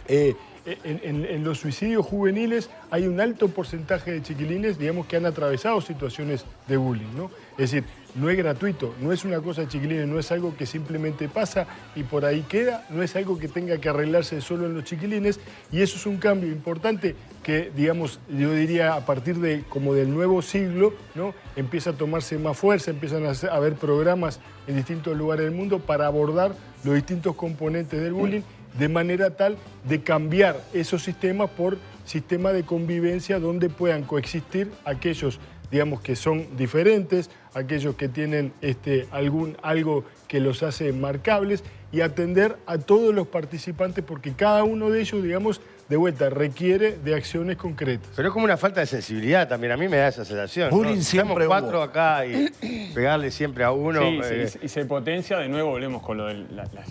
en los suicidios juveniles hay un alto porcentaje de chiquilines, digamos, que han atravesado situaciones de bullying, ¿no? Es decir, no es gratuito, no es una cosa de chiquilines, no es algo que simplemente pasa y por ahí queda, no es algo que tenga que arreglarse solo en los chiquilines y eso es un cambio importante que, digamos, yo diría a partir de como del nuevo siglo, ¿no? Empieza a tomarse más fuerza, empiezan a haber programas en distintos lugares del mundo para abordar los distintos componentes del bullying de manera tal de cambiar esos sistemas por sistemas de convivencia donde puedan coexistir aquellos, digamos, que son diferentes, aquellos que tienen algo que los hace marcables y atender a todos los participantes porque cada uno de ellos, digamos, de vuelta, requiere de acciones concretas. Pero es como una falta de sensibilidad también, a mí me da esa sensación. Bullying ¿no? siempre Estamos 4 hubo. acá y pegarle siempre a uno. Sí, y se potencia, de nuevo volvemos con lo de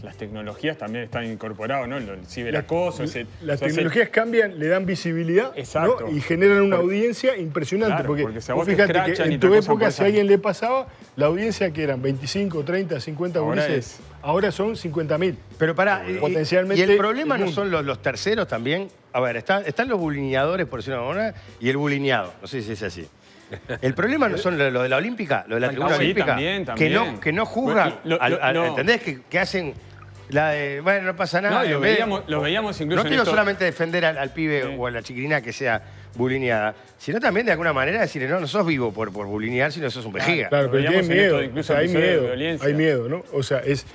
las tecnologías, también están incorporadas, ¿no? El ciberacoso. Las tecnologías cambian, le dan visibilidad, Exacto. ¿no? Y generan una audiencia impresionante. Claro, porque si a vos vos te fíjate que escrachan y en te tu acosan época, por si esa- a alguien le pasaba, la audiencia que eran 25, 30, 50 Ahora gurises, ahora son 50.000. Pero pará, Potencialmente y el problema el no mundo. son los terceros también. A ver, están los bulineadores, por decirlo de alguna manera, y el bulineado. No sé si es así. El problema no son lo de la Olímpica, lo de la tribuna Sí, olímpica, también. que no juzgan, No. ¿entendés? Que hacen la de, bueno, no pasa nada. No, y lo en vez de- veíamos incluso No en quiero esto- solamente defender al pibe Sí. o a la chiquilina que sea bulineada, sino también de alguna manera decirle, no sos vivo por bulinear, sino sos un vejiga. Claro, Lo pero veíamos tienen en esto, miedo. incluso O sea, hay episodios de miedo. violencia. Hay miedo, ¿no? O sea, es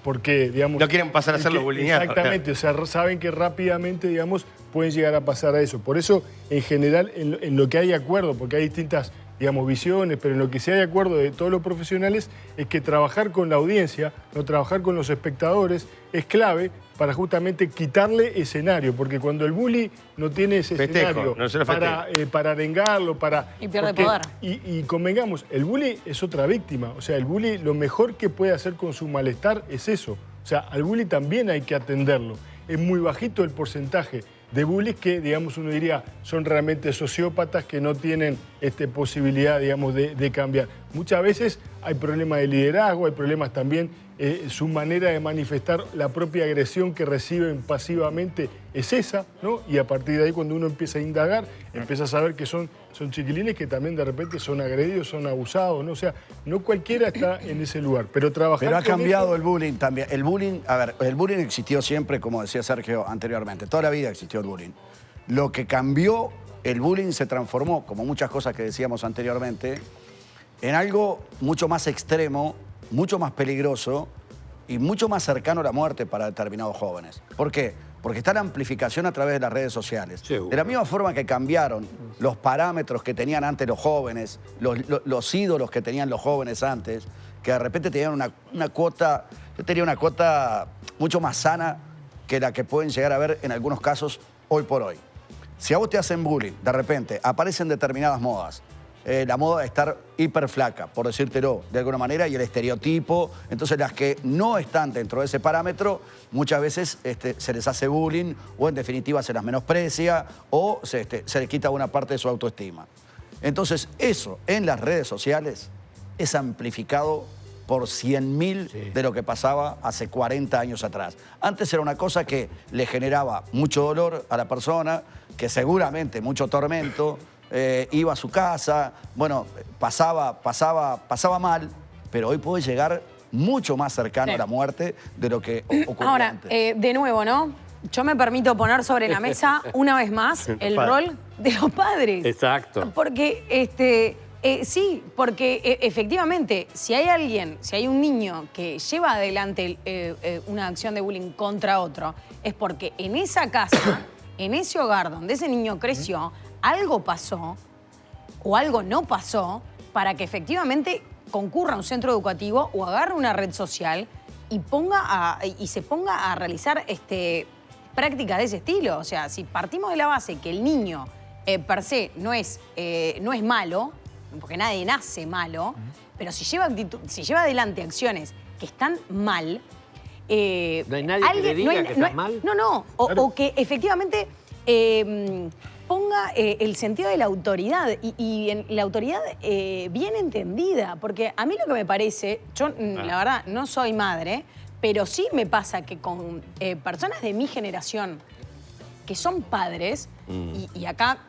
porque, digamos. No quieren pasar a ser los bulineados. Exactamente. O sea, saben que rápidamente, digamos, pueden llegar a pasar a eso. Por eso, en general, en lo que hay acuerdo, porque hay distintas, digamos, visiones, pero en lo que sí hay acuerdo de todos los profesionales es que trabajar con la audiencia, no trabajar con los espectadores, es clave para justamente quitarle escenario, porque cuando el bully no tiene ese Festejo, escenario no se lo para arengarlo, Y pierde porque- poder. Y convengamos, el bully es otra víctima. O sea, el bully lo mejor que puede hacer con su malestar es eso. O sea, al bully también hay que atenderlo. Es muy bajito el porcentaje de bullies que, digamos, uno diría, son realmente sociópatas que no tienen posibilidad, digamos, de cambiar. Muchas veces hay problemas de liderazgo, hay problemas también, su manera de manifestar la propia agresión que reciben pasivamente es esa, ¿no? Y a partir de ahí, cuando uno empieza a indagar, empieza a saber que son chiquilines que también de repente son agredidos, son abusados, ¿no? O sea, no cualquiera está en ese lugar, pero trabajar Pero ha con cambiado eso- el bullying también. El bullying, a ver, el bullying existió siempre, como decía Sergio anteriormente. Toda la vida existió el bullying. Lo que cambió, el bullying se transformó, como muchas cosas que decíamos anteriormente, en algo mucho más extremo, mucho más peligroso y mucho más cercano a la muerte para determinados jóvenes. ¿Por qué? Porque está la amplificación a través de las redes sociales. Seguro. De la misma forma que cambiaron los parámetros que tenían antes los jóvenes, los ídolos que tenían los jóvenes antes, que de repente tenían una cuota, yo tenía una cuota mucho más sana que la que pueden llegar a ver en algunos casos hoy por hoy. Si a vos te hacen bullying, de repente aparecen determinadas modas. La moda de estar hiper flaca, por decírtelo de alguna manera, y el estereotipo. Entonces, las que no están dentro de ese parámetro, muchas veces se les hace bullying o, en definitiva, se las menosprecia o se les quita una parte de su autoestima. Entonces, eso en las redes sociales es amplificado por 100.000 de lo que pasaba hace 40 años atrás. Antes era una cosa que le generaba mucho dolor a la persona, que seguramente mucho tormento, iba a su casa, bueno, pasaba mal, pero hoy puede llegar mucho más cercano Sí. a la muerte de lo que ocurrió Ahora, antes. de nuevo, ¿no? Yo me permito poner sobre la mesa una vez más el rol de los padres. Exacto. Porque, sí, porque efectivamente, si hay alguien, si hay un niño que lleva adelante una acción de bullying contra otro, es porque en esa casa, en ese hogar donde ese niño creció, algo pasó o algo no pasó para que efectivamente concurra a un centro educativo o agarre una red social y se ponga a realizar prácticas de ese estilo. O sea, si partimos de la base que el niño per se no es malo, porque nadie nace malo, pero si lleva adelante acciones que están mal, ¿No hay nadie que le diga que está mal? No. O que efectivamente ponga el sentido de la autoridad y en la autoridad bien entendida. Porque a mí lo que me parece, yo la verdad no soy madre, pero sí me pasa que con personas de mi generación que son padres, y acá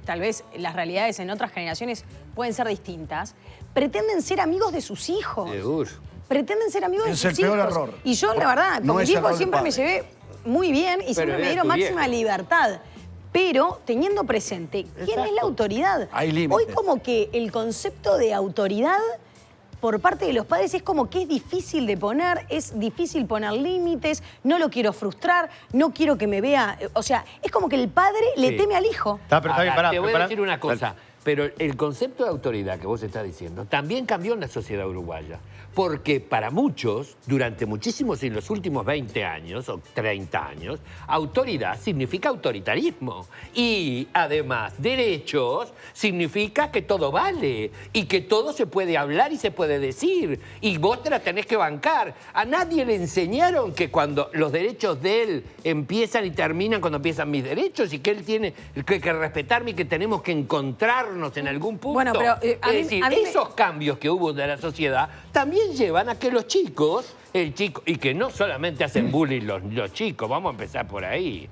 tal vez las realidades en otras generaciones pueden ser distintas, pretenden ser amigos de sus hijos. Seguro. Pretenden ser amigos de Es sus el peor hijos. error. Y yo, la verdad, No con es mis error hijos de siempre me padre. llevé muy bien y siempre era me dieron tu máxima viejo. libertad. Pero teniendo presente quién es la autoridad. Hay límites. Hoy como que el concepto de autoridad por parte de los padres es como que es difícil de poner, es difícil poner límites, no lo quiero frustrar, no quiero que me vea. O sea, es como que el padre le Sí. teme al hijo. Está bien, Ahora, pará, te voy pará. a decir una cosa. Pero el concepto de autoridad que vos estás diciendo también cambió en la sociedad uruguaya. Porque para muchos, durante muchísimos, en los últimos 20 años o 30 años, autoridad significa autoritarismo. Y además, derechos significa que todo vale y que todo se puede hablar y se puede decir. Y vos te la tenés que bancar. A nadie le enseñaron que cuando los derechos de él empiezan y terminan cuando empiezan mis derechos y que él tiene que respetarme y que tenemos que encontrarnos en algún punto. Bueno, pero, es decir, esos cambios que hubo de la sociedad también llevan a que los chicos, y que no solamente hacen bullying los chicos, vamos a empezar por ahí.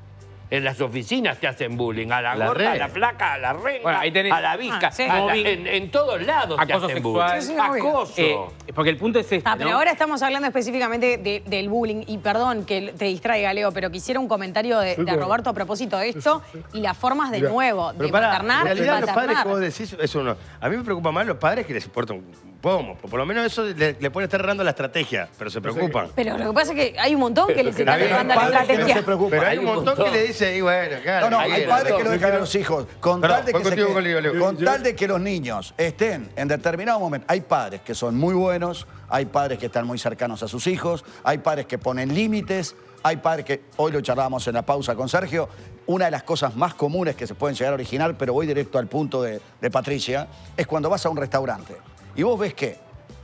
En las oficinas te hacen bullying, a la gorda, a la flaca, a la renga, Bueno, ahí tenés- a la visca, sí. en todos lados te Acoso hacen sexual. bullying. Sí, sí, obvio. Acoso. Porque el punto es este, Pero ¿no? ahora estamos hablando específicamente del bullying. Y perdón que te distraiga, Leo, pero quisiera un comentario de Roberto a propósito de esto y las formas de Mira, nuevo, de Pero para, maternar en y realidad los padres maternar. que vos decís, eso no. A mí me preocupa más los padres que les importa un pomo. Por lo menos eso le puede estar errando la estrategia, pero se preocupan. Pero lo que pasa es que hay un montón que les está Hay dejando la padres que no estrategia. se preocupan. Pero hay un montón que le dice, y bueno, claro. No, no, ¿qué hay quiere? padres que lo dejan a los hijos. Con Perdón, tal de voy que, contigo, Leo. con tal de que los niños estén en determinado momento. Hay padres que son muy buenos, hay padres que están muy cercanos a sus hijos, hay padres que ponen límites, hay padres que, hoy lo charlábamos en la pausa con Sergio, una de las cosas más comunes que se pueden llegar a originar, pero voy directo al punto de Patricia, es cuando vas a un restaurante y vos ves que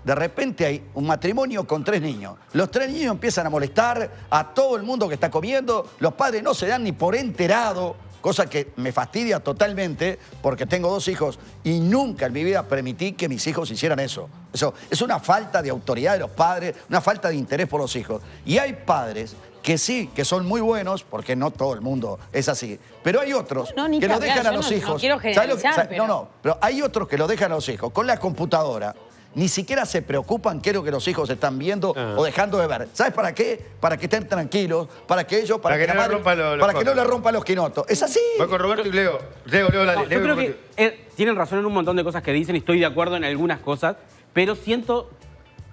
de repente hay un matrimonio con 3 niños. Los 3 niños empiezan a molestar a todo el mundo que está comiendo, los padres no se dan ni por enterado, cosa que me fastidia totalmente porque tengo 2 hijos y nunca en mi vida permití que mis hijos hicieran eso. Eso es una falta de autoridad de los padres, una falta de interés por los hijos. Y hay padres que sí, que son muy buenos, porque no todo el mundo es así, pero hay otros No, ni que que lo dejan hablar, a yo los no hijos. quiero ¿Sabes lo que- generalizar, No, no, pero hay otros que lo dejan a los hijos con la computadora. Ni siquiera se preocupan qué es lo que los hijos están viendo o dejando de ver. ¿Sabes para qué? Para que estén tranquilos, para que ellos, para que no la le madre- rompa los para que no cosas. le rompan los quinotos. Es así. Voy con Roberto y Leo. Leo, dale. No, yo creo que tienen razón en un montón de cosas que dicen y estoy de acuerdo en algunas cosas, pero siento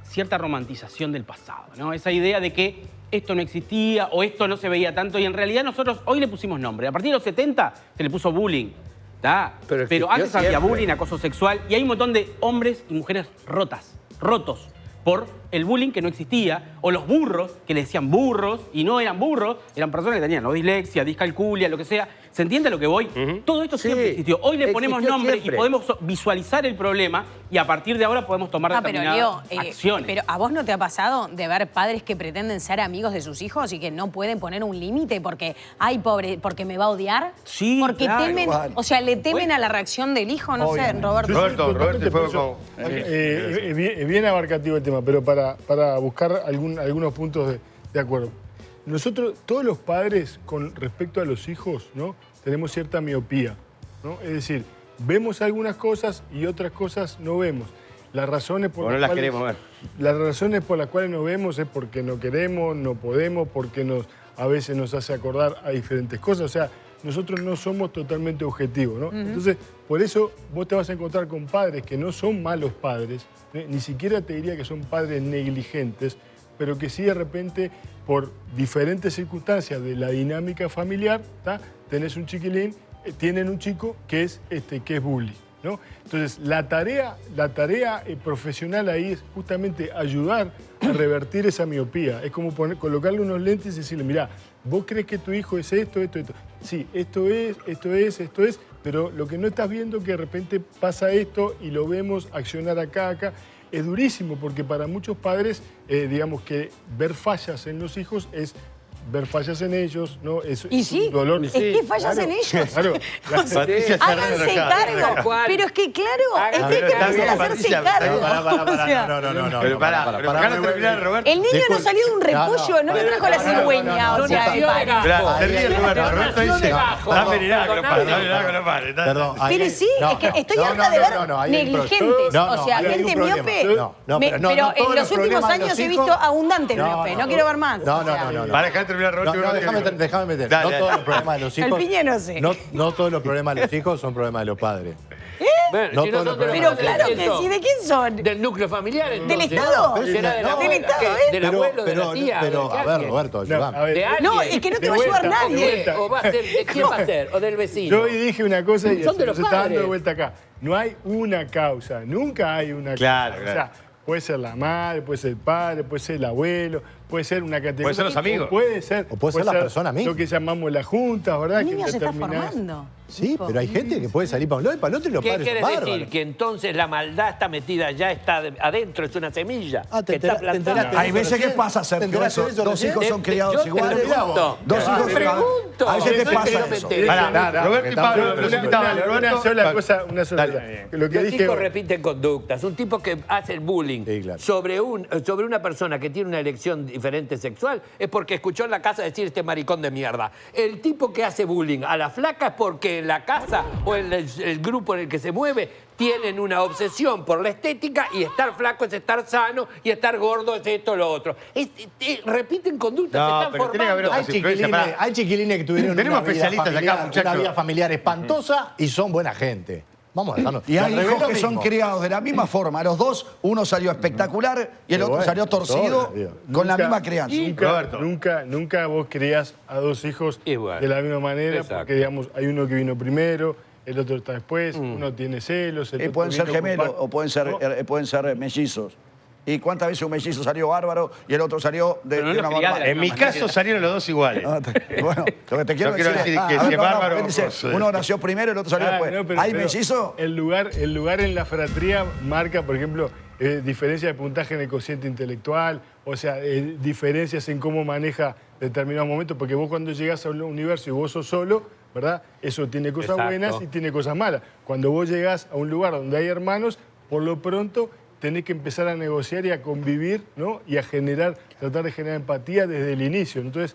cierta romantización del pasado, ¿no? Esa idea de que esto no existía o esto no se veía tanto y en realidad nosotros hoy le pusimos nombre. A partir de los 70 se le puso bullying, ¿tá? Pero Pero existió antes había siempre. bullying, acoso sexual y hay un montón de hombres y mujeres rotos por el bullying que no existía, o los burros, que le decían burros, y no eran burros, eran personas que tenían o dislexia, discalculia, lo que sea. ¿Se entiende a lo que voy? Todo esto siempre existió. Hoy le ponemos existió nombre siempre. y podemos visualizar el problema y a partir de ahora podemos tomar Pero determinadas Leo, acciones. pero ¿a vos no te ha pasado de ver padres que pretenden ser amigos de sus hijos y que no pueden poner un límite porque, ay, pobre, porque me va a temen, Sí, porque claro. temen, Igual. o sea, le temen a la reacción del hijo, no sé, Roberto. Roberto, fue con... Es bien abarcativo el tema, pero para buscar algunos puntos de acuerdo. Nosotros, todos los padres, con respecto a los hijos, ¿no? Tenemos cierta miopía, ¿no? Es decir, vemos algunas cosas y otras cosas no vemos. Las razones por O no las queremos ver. Las razones por las cuales no vemos es porque no queremos, no podemos, porque a veces nos hace acordar a diferentes cosas. O sea, nosotros no somos totalmente objetivos, ¿no? Entonces, por eso vos te vas a encontrar con padres que no son malos padres, ni siquiera te diría que son padres negligentes, pero que sí de repente, por diferentes circunstancias de la dinámica familiar, ¿tá? Tenés un chiquilín, tienen un chico que es bully, ¿no? Entonces, la tarea profesional ahí es justamente ayudar a revertir esa miopía. Es como colocarle unos lentes y decirle, mirá, vos crees que tu hijo es esto. Sí, esto es, pero lo que no estás viendo es que de repente pasa esto y lo vemos accionar acá. Es durísimo porque para muchos padres, digamos que ver fallas en los hijos es ver fallas en ellos, ¿no? Es sí, un dolor. es que fallas en ellos. Claro. Patricia se Háganse arregla acá. cargo. Pero es que, claro, es que hay que Está empezar bien, a hacerse Patricia, cargo. Pará, O sea, no. Pero pará, déjalo terminar, Roberto. el niño no salió de un repollo, no le trajo la cigüeña, o sea, de padre. Mirá, se ríe Roberto dice, dame milagro, no pare. Perdón. Pero sí, es que estoy harta de ver negligentes, o sea, gente miope. Pero en los últimos años he visto abundante miope, no quiero ver más. No. Para dejar terminar, Roberto. Déjame meter. Dale, No todos los problemas de los hijos. El piña no sé. No todos los problemas de los hijos son problemas de los padres. Bueno, No si todos no los son de Pero los claro padres, que ¿quién sí, son? ¿de quién son? Del núcleo familiar, entonces. Estado? No, será de la No, abuela, del Estado, ¿qué? Del abuelo, de la pero, tía. pero, ¿de a ver, alguien? Roberto, No, ayúdame. a ver, ¿De alguien? No, es que no te De va a ayudar vuelta, nadie. de vuelta. ¿O va a ser, ¿de quién va a ser? ¿O del vecino? Yo hoy dije una cosa y Son de los se está dando padres. de vuelta acá. No hay una causa, nunca hay una Claro, causa. claro. O sea, puede ser la madre, puede ser el padre, puede ser el abuelo, puede ser una categoría. Puede ser los amigos. O puede ser la persona misma. Lo que llamamos la junta, ¿verdad? El niño Que se está determinás- formando. Sí, pero hay gente que puede salir para un lado y para el otro y los ¿Qué padres son quiere bárbaros. decir? Que entonces la maldad está metida, ya está adentro, es una semilla Ah, que está plantada. Hay veces que pasa, Sergio, eso. Dos hijos son criados Yo te iguales. pregunto. Dos hijos Te pregunto. A veces te Yo pasa quiero eso. meter. Pará, Roberto y Pablo, los invitaban. Una sola cosa, una sola cosa. Lo que Los dije. tipos repiten conductas. Un tipo que hace el bullying Sí, claro. sobre una persona que tiene una elección diferente sexual es porque escuchó en la casa decir este maricón de mierda. El tipo que hace bullying a la flaca es porque en la casa o en el grupo en el que se mueve tienen una obsesión por la estética y estar flaco es estar sano y estar gordo es esto o lo otro. Repiten conductas, No, se están pero tiene que haber formando. otras influencias. Hay chiquilines que tuvieron Tenemos una vida especialistas acá, familiar, muchachos. una vida familiar espantosa y son buena gente. Vamos a dejarnos. Y hay Al revés hijos lo que son mismo. criados de la misma forma. Los dos, uno salió espectacular y el Pero otro bueno, salió torcido sobre, digo. con la misma crianza. Nunca vos criás a dos hijos Igual. de la misma manera, Exacto. porque digamos, hay uno que vino primero, el otro está después, uno tiene celos, el otro Pueden ser vino con gemelos pan- o pueden ser mellizos. ¿Y cuántas veces un mellizo salió bárbaro y el otro salió de Pero no una los criás de bárbara? la En mi caso salieron los dos iguales. Bueno, lo que te quiero No quiero decir, decir que a si ver, es bárbaro, él dice, pues, uno nació primero y el otro salió después. no, pero- ¿Hay pero mellizo? El lugar en la fratría marca, por ejemplo, diferencia de puntaje en el cociente intelectual, o sea, diferencias en cómo maneja determinados momentos, porque vos cuando llegás a un universo y vos sos solo, ¿verdad? Eso tiene cosas Exacto. buenas y tiene cosas malas. Cuando vos llegás a un lugar donde hay hermanos, por lo pronto tenés que empezar a negociar y a convivir, ¿no? Y a tratar de generar empatía desde el inicio. Entonces,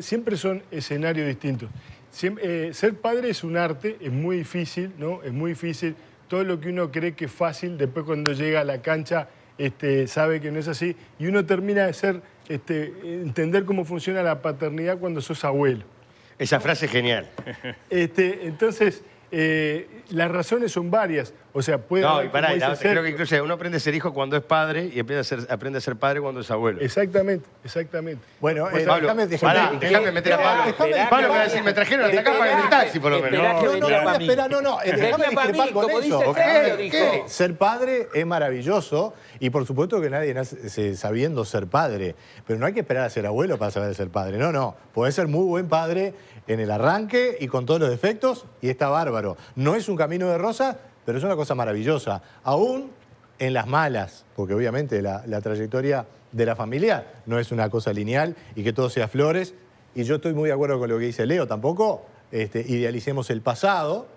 siempre son escenarios distintos. Ser padre es un arte, es muy difícil, ¿no? Es muy difícil. Todo lo que uno cree que es fácil, después cuando llega a la cancha sabe que no es así. Y uno termina de entender cómo funciona la paternidad cuando sos abuelo. Esa frase es genial. Entonces, las razones son varias. O sea, puede No, haber, y pará, como dice creo Sergio. que incluso uno aprende a ser hijo cuando es padre y aprende a ser padre cuando es abuelo. Exactamente. Bueno, Pablo, déjame déjame meter a Pablo. Pablo me va a decir, me trajeron hasta acá para el taxi, por lo menos. Esperá que No, venía voy a para mí. esperar, déjame Venía para mí, discrepar con como eso. dice Sergio, dijo. Ser padre es maravilloso y por supuesto que nadie nace sabiendo ser padre, pero no hay que esperar a ser abuelo para saber ser padre. No, podés ser muy buen padre en el arranque y con todos los defectos y está bárbaro. No es un camino de rosa, pero es una cosa maravillosa. Aún en las malas, porque obviamente la trayectoria de la familia no es una cosa lineal y que todo sea flores. Y yo estoy muy de acuerdo con lo que dice Leo, tampoco idealicemos el pasado.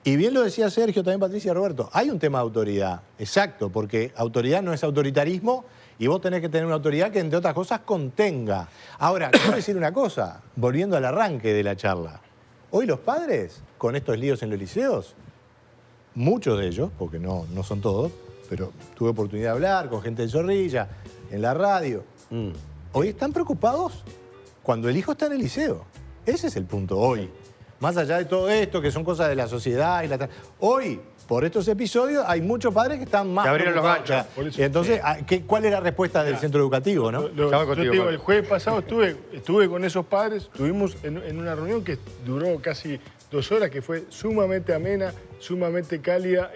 Y bien lo decía Sergio, también Patricia, Roberto, hay un tema de autoridad, exacto, porque autoridad no es autoritarismo y vos tenés que tener una autoridad que, entre otras cosas, contenga. Ahora, quiero decir una cosa, volviendo al arranque de la charla. Hoy los padres, con estos líos en los liceos, muchos de ellos, porque no son todos, pero tuve oportunidad de hablar con gente de Zorrilla, en la radio, hoy están preocupados cuando el hijo está en el liceo. Ese es el punto hoy. Más allá de todo esto, que son cosas de la sociedad. Hoy, por estos episodios, hay muchos padres que están más Que abrieron los preocupados. ganchos. Por eso. Entonces, ¿cuál es la respuesta del centro educativo, no? Estamos Yo te contigo, digo, Pablo. el jueves pasado estuve con esos padres, estuvimos en una reunión que duró casi 2 horas, que fue sumamente amena, sumamente cálida,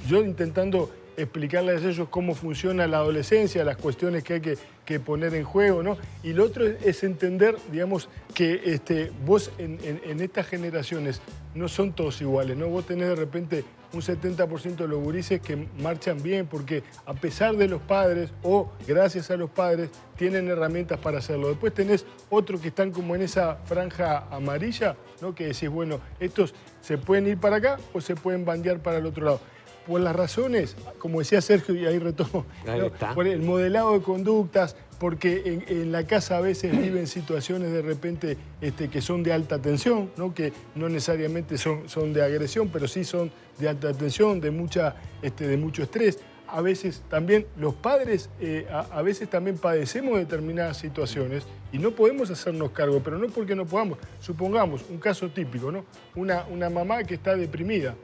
yo intentando explicarles a ellos cómo funciona la adolescencia, las cuestiones que hay que poner en juego, ¿no? Y lo otro es entender, digamos, que vos en estas generaciones no son todos iguales, ¿no? Vos tenés de repente un 70% de los gurises que marchan bien porque a pesar de los padres o gracias a los padres tienen herramientas para hacerlo. Después tenés otros que están como en esa franja amarilla, ¿no? Que decís, bueno, estos se pueden ir para acá o se pueden bandear para el otro lado. Por las razones, como decía Sergio, y ahí retomo, Ahí ¿no? está. Por el modelado de conductas, porque en la casa a veces viven situaciones de repente que son de alta tensión, ¿no? Que no necesariamente son de agresión, pero sí son de alta tensión, de mucho estrés. A veces también los padres, a veces también padecemos determinadas situaciones y no podemos hacernos cargo, pero no porque no podamos. Supongamos un caso típico, ¿no? Una mamá que está deprimida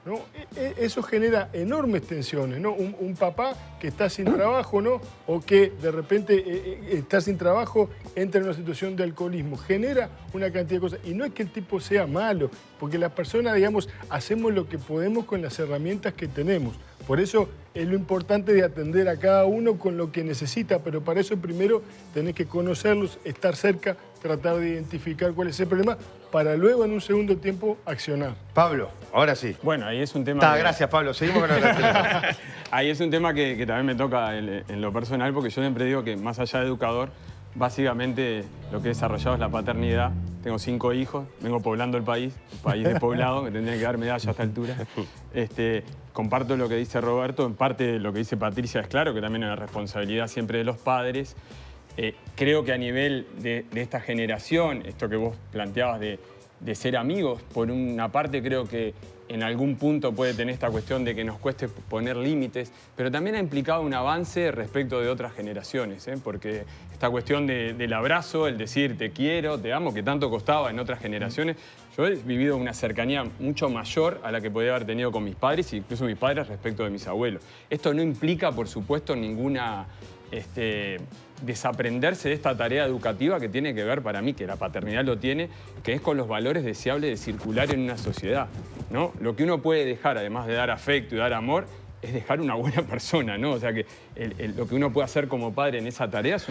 ¿no? Eso genera enormes tensiones, ¿no? Un papá que está sin trabajo, ¿no? O que de repente está sin trabajo, entra en una situación de alcoholismo. Genera una cantidad de cosas. Y no es que el tipo sea malo, porque las personas, digamos, hacemos lo que podemos con las herramientas que tenemos. Por eso es lo importante de atender a cada uno con lo que necesita, pero para eso primero tenés que conocerlos, estar cerca, tratar de identificar cuál es el problema, para luego en un segundo tiempo accionar. Pablo, ahora sí. Bueno, ahí es un tema... Gracias, Pablo. Seguimos con el tema. Ahí es un tema que también me toca en lo personal, porque yo siempre digo que más allá de educador, básicamente lo que he desarrollado es la paternidad. Tengo 5 hijos, vengo poblando el país de poblado, me tendrían que dar medalla a esta altura. Comparto lo que dice Roberto, en parte lo que dice Patricia es claro, que también es una responsabilidad siempre de los padres. Creo que a nivel de esta generación, esto que vos planteabas de ser amigos, por una parte creo que en algún punto puede tener esta cuestión de que nos cueste poner límites, pero también ha implicado un avance respecto de otras generaciones, porque esta cuestión del abrazo, el decir te quiero, te amo, que tanto costaba en otras generaciones, yo he vivido una cercanía mucho mayor a la que podía haber tenido con mis padres, e incluso mis padres respecto de mis abuelos. Esto no implica, por supuesto, ninguna... desaprenderse de esta tarea educativa que tiene que ver para mí, que la paternidad lo tiene, que es con los valores deseables de circular en una sociedad, ¿no? Lo que uno puede dejar, además de dar afecto y dar amor, es dejar una buena persona, ¿no? O sea que lo que uno puede hacer como padre en esa tarea es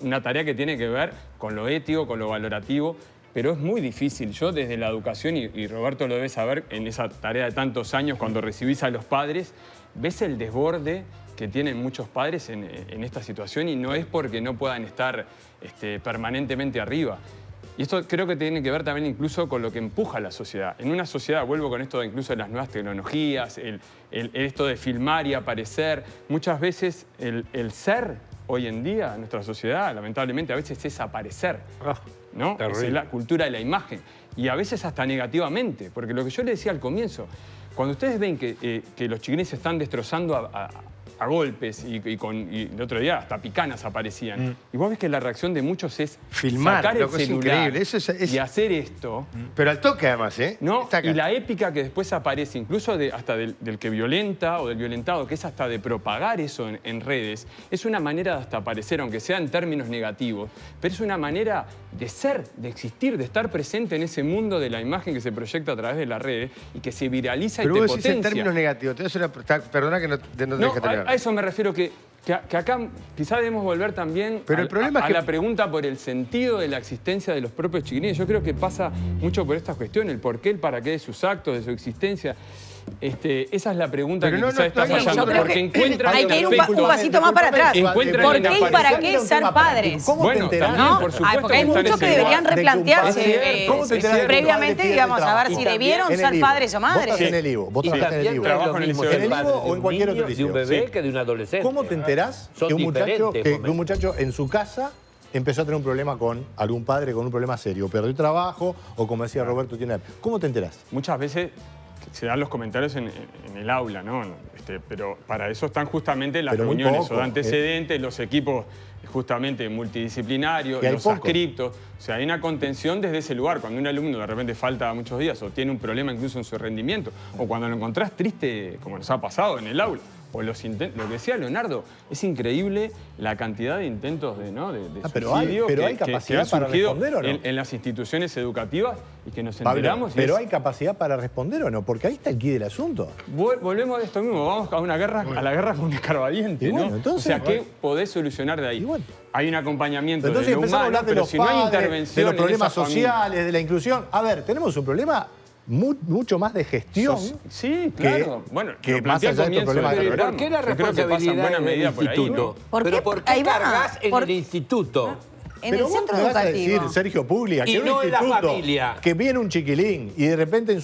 una tarea que tiene que ver con lo ético, con lo valorativo, pero es muy difícil. Yo desde la educación, y Roberto lo debe saber, en esa tarea de tantos años, cuando recibís a los padres, ves el desborde que tienen muchos padres en esta situación, y no es porque no puedan estar permanentemente arriba. Y esto creo que tiene que ver también incluso con lo que empuja a la sociedad. En una sociedad, vuelvo con esto incluso de las nuevas tecnologías, esto de filmar y aparecer, muchas veces el ser hoy en día en nuestra sociedad, lamentablemente, a veces es aparecer, ¿no? Es la cultura de la imagen. Y a veces hasta negativamente, porque lo que yo le decía al comienzo, cuando ustedes ven que los chiquilines se están destrozando a golpes y el otro día hasta picanas aparecían. Y vos ves que la reacción de muchos es filmar, sacar el celular y hacer esto. Pero al toque además, ¿eh? ¿No? Y la épica que después aparece, incluso hasta del que violenta o del violentado, que es hasta de propagar eso en redes, es una manera de hasta aparecer, aunque sea en términos negativos, pero es una manera de ser, de existir, de estar presente en ese mundo de la imagen que se proyecta a través de las redes y que se viraliza y te potencia. Pero vos decís en términos negativos. Perdona que no te deje terminar. A eso me refiero, que acá quizás debemos volver también a la pregunta por el sentido de la existencia de los propios chiquilines. Yo creo que pasa mucho por estas cuestiones, el por qué, el para qué de sus actos, de su existencia. Esa es la pregunta que quizás está fallando, porque encuentran... Hay que ir un pasito más para atrás. ¿Por qué y para qué ser padres? Bueno, también, por supuesto. Porque hay muchos que deberían replantearse previamente, digamos, a ver si debieron ser padres o madres. En el Ivo. Vos trabajás en el Ivo. Trabajo en el Liceo. ¿En el Ivo o en cualquier otro liceo? De un bebé que de un adolescente. ¿Cómo te enterás que un muchacho en su casa empezó a tener un problema con algún padre, con un problema serio? Perdió trabajo o, como decía Roberto, tiene... ¿Cómo te enterás? Muchas veces se dan los comentarios en el aula, ¿no? Pero para eso están justamente las reuniones o de antecedentes, los equipos justamente multidisciplinarios, los adscriptos. O sea, hay una contención desde ese lugar. Cuando un alumno de repente falta muchos días o tiene un problema incluso en su rendimiento, o cuando lo encontrás triste, como nos ha pasado en el aula, o lo que decía Leonardo, es increíble la cantidad de intentos de suicidio que ha surgido en las instituciones educativas y que nos enteramos. ¿Pero hay capacidad para responder o no? Porque ahí está el quid del asunto. Volvemos a esto mismo, vamos a la guerra con un escarbadiente, ¿no? Entonces, o sea, ¿qué podés solucionar de ahí? Hay un acompañamiento entonces de lo empezamos humano, a hablar de pero los si no hay padres, intervención de los problemas en esa sociales, de la inclusión. A ver, tenemos un problema mucho más de gestión. Sí, claro. Bueno, que más allá de estos problemas del programa. ¿Por qué la responsabilidad en el instituto? ¿Pero por qué cargas en el instituto? En el centro educativo. Vas a decir, Sergio Puglia, que no en la familia. Que viene un chiquilín y de repente en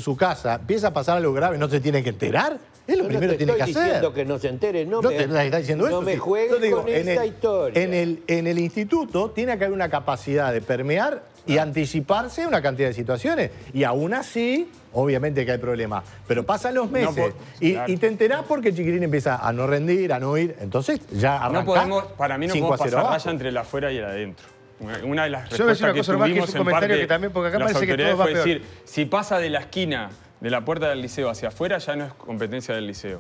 su casa empieza a pasar algo grave, ¿no se tiene que enterar? Es lo primero que tiene que hacer. Estoy diciendo que no se entere, no te está diciendo eso. No me juegues con esta historia. En el instituto tiene que haber una capacidad de permear y anticiparse a una cantidad de situaciones. Y aún así, obviamente que hay problemas. Pero pasan los meses y te enterás porque el chiquilín empieza a no rendir, a no ir. Entonces ya arrancás. Para mí no podemos pasar raya entre el afuera y el adentro. una de las Yo voy a decir respuestas una que cosa nomás, que es tuvimos un en comentario parte que también, porque acá las parece que todo autoridades va fue peor. decir, si pasa de la esquina de la puerta del liceo hacia afuera, ya no es competencia del liceo.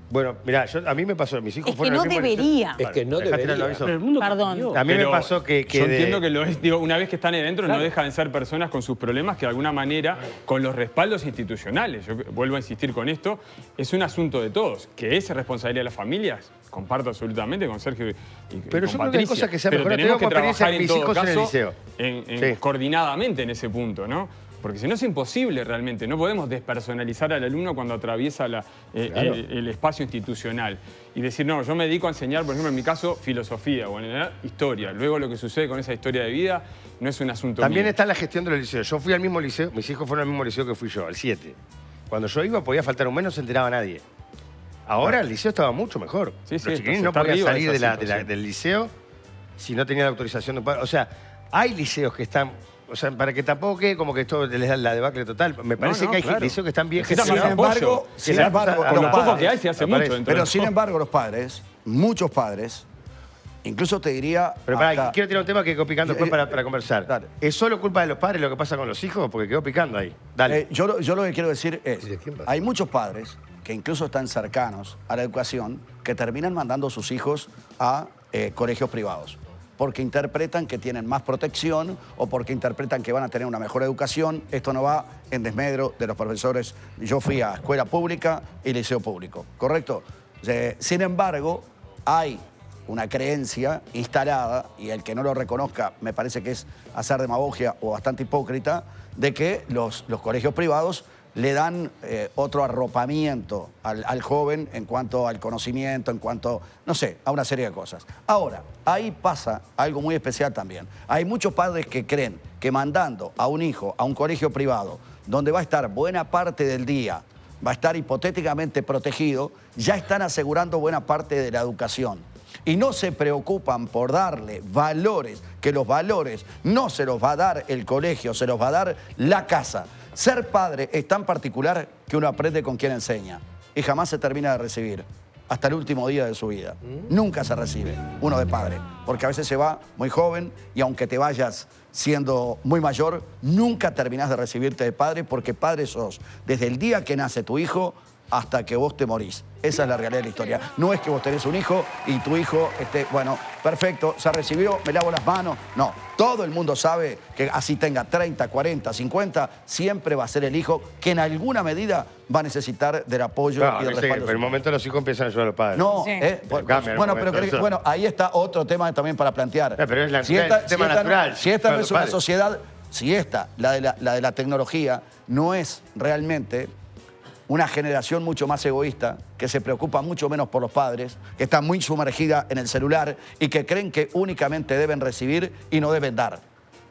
Bueno, mirá, a mí me pasó, mis hijos Es que fueron no al mismo debería. liceo. Es que no Dejá tirar el debería. aviso. Pero el mundo Perdón. cambió. A mí me Pero pasó que yo entiendo que lo es, digo, una vez que están ahí dentro no dejan de ser personas con sus problemas que de alguna manera, con los respaldos institucionales, yo vuelvo a insistir con esto, es un asunto de todos, que es responsabilidad de las familias, comparto absolutamente con Sergio y Pero con yo creo que hay Patricia, cosas que se han pero mejorado. tenemos que Tengo experiencia trabajar de en mis todo hijos en el caso liceo. Sí. coordinadamente en ese punto, ¿no? Porque si no es imposible realmente, no podemos despersonalizar al alumno cuando atraviesa el espacio institucional y decir, no, yo me dedico a enseñar, por ejemplo, en mi caso, filosofía o en historia. Luego lo que sucede con esa historia de vida no es un asunto También mío. está la gestión de los liceos. Yo fui al mismo liceo, mis hijos fueron al mismo liceo que fui yo, al 7. Cuando yo iba podía faltar un mes, no se enteraba nadie. Ahora el liceo estaba mucho mejor. Sí, sí, los chiquilines se no está podían arriba de salir esa situación. del liceo si no tenían la autorización de padre. O sea, hay liceos que están... O sea, para que tampoco quede como que esto les da la debacle total. Me parece que hay liceos que están bien Necesitan gestionados. más apoyo. Sin embargo, Con los lo poco padres- que hay se hace mucho dentro Pero de sin todo. embargo, los padres, muchos padres, incluso te diría... Pero pará, hasta- quiero tirar un tema que quedó picando después para conversar. Dale. ¿Es solo culpa de los padres lo que pasa con los hijos? Porque quedó picando ahí. Dale. Yo lo que quiero decir es, ¿Y de quién pasa? hay muchos padres que incluso están cercanos a la educación que terminan mandando a sus hijos a colegios privados porque interpretan que tienen más protección o porque interpretan que van a tener una mejor educación. Esto no va en desmedro de los profesores. Yo fui a escuela pública y liceo público, ¿correcto? Sin embargo, hay una creencia instalada, y el que no lo reconozca me parece que es hacer demagogia o bastante hipócrita, de que los colegios privados le dan otro arropamiento al joven en cuanto al conocimiento, en cuanto, no sé, a una serie de cosas. Ahora, ahí pasa algo muy especial también. Hay muchos padres que creen que mandando a un hijo a un colegio privado, donde va a estar buena parte del día, va a estar hipotéticamente protegido, ya están asegurando buena parte de la educación. Y no se preocupan por darle valores, que los valores no se los va a dar el colegio, se los va a dar la casa. Ser padre es tan particular que uno aprende con quien enseña y jamás se termina de recibir hasta el último día de su vida. Nunca se recibe uno de padre, porque a veces se va muy joven y aunque te vayas siendo muy mayor, nunca terminás de recibirte de padre porque padre sos desde el día que nace tu hijo hasta que vos te morís. Esa es la realidad de la historia. No es que vos tenés un hijo y tu hijo esté, bueno, perfecto, se recibió, me lavo las manos. No, todo el mundo sabe que así tenga 30, 40, 50, siempre va a ser el hijo que en alguna medida va a necesitar del apoyo No, y del no sé, respaldo. pero en el momento los hijos empiezan a ayudar a los padres. No, Sí. Pero cambia en bueno, el pero momento, eso. bueno, ahí está otro tema también para plantear. Pero es el tema no- natural. si esta no Para es los una padres. sociedad, si esta, la de la tecnología, no es realmente una generación mucho más egoísta, que se preocupa mucho menos por los padres, que está muy sumergida en el celular y que creen que únicamente deben recibir y no deben dar.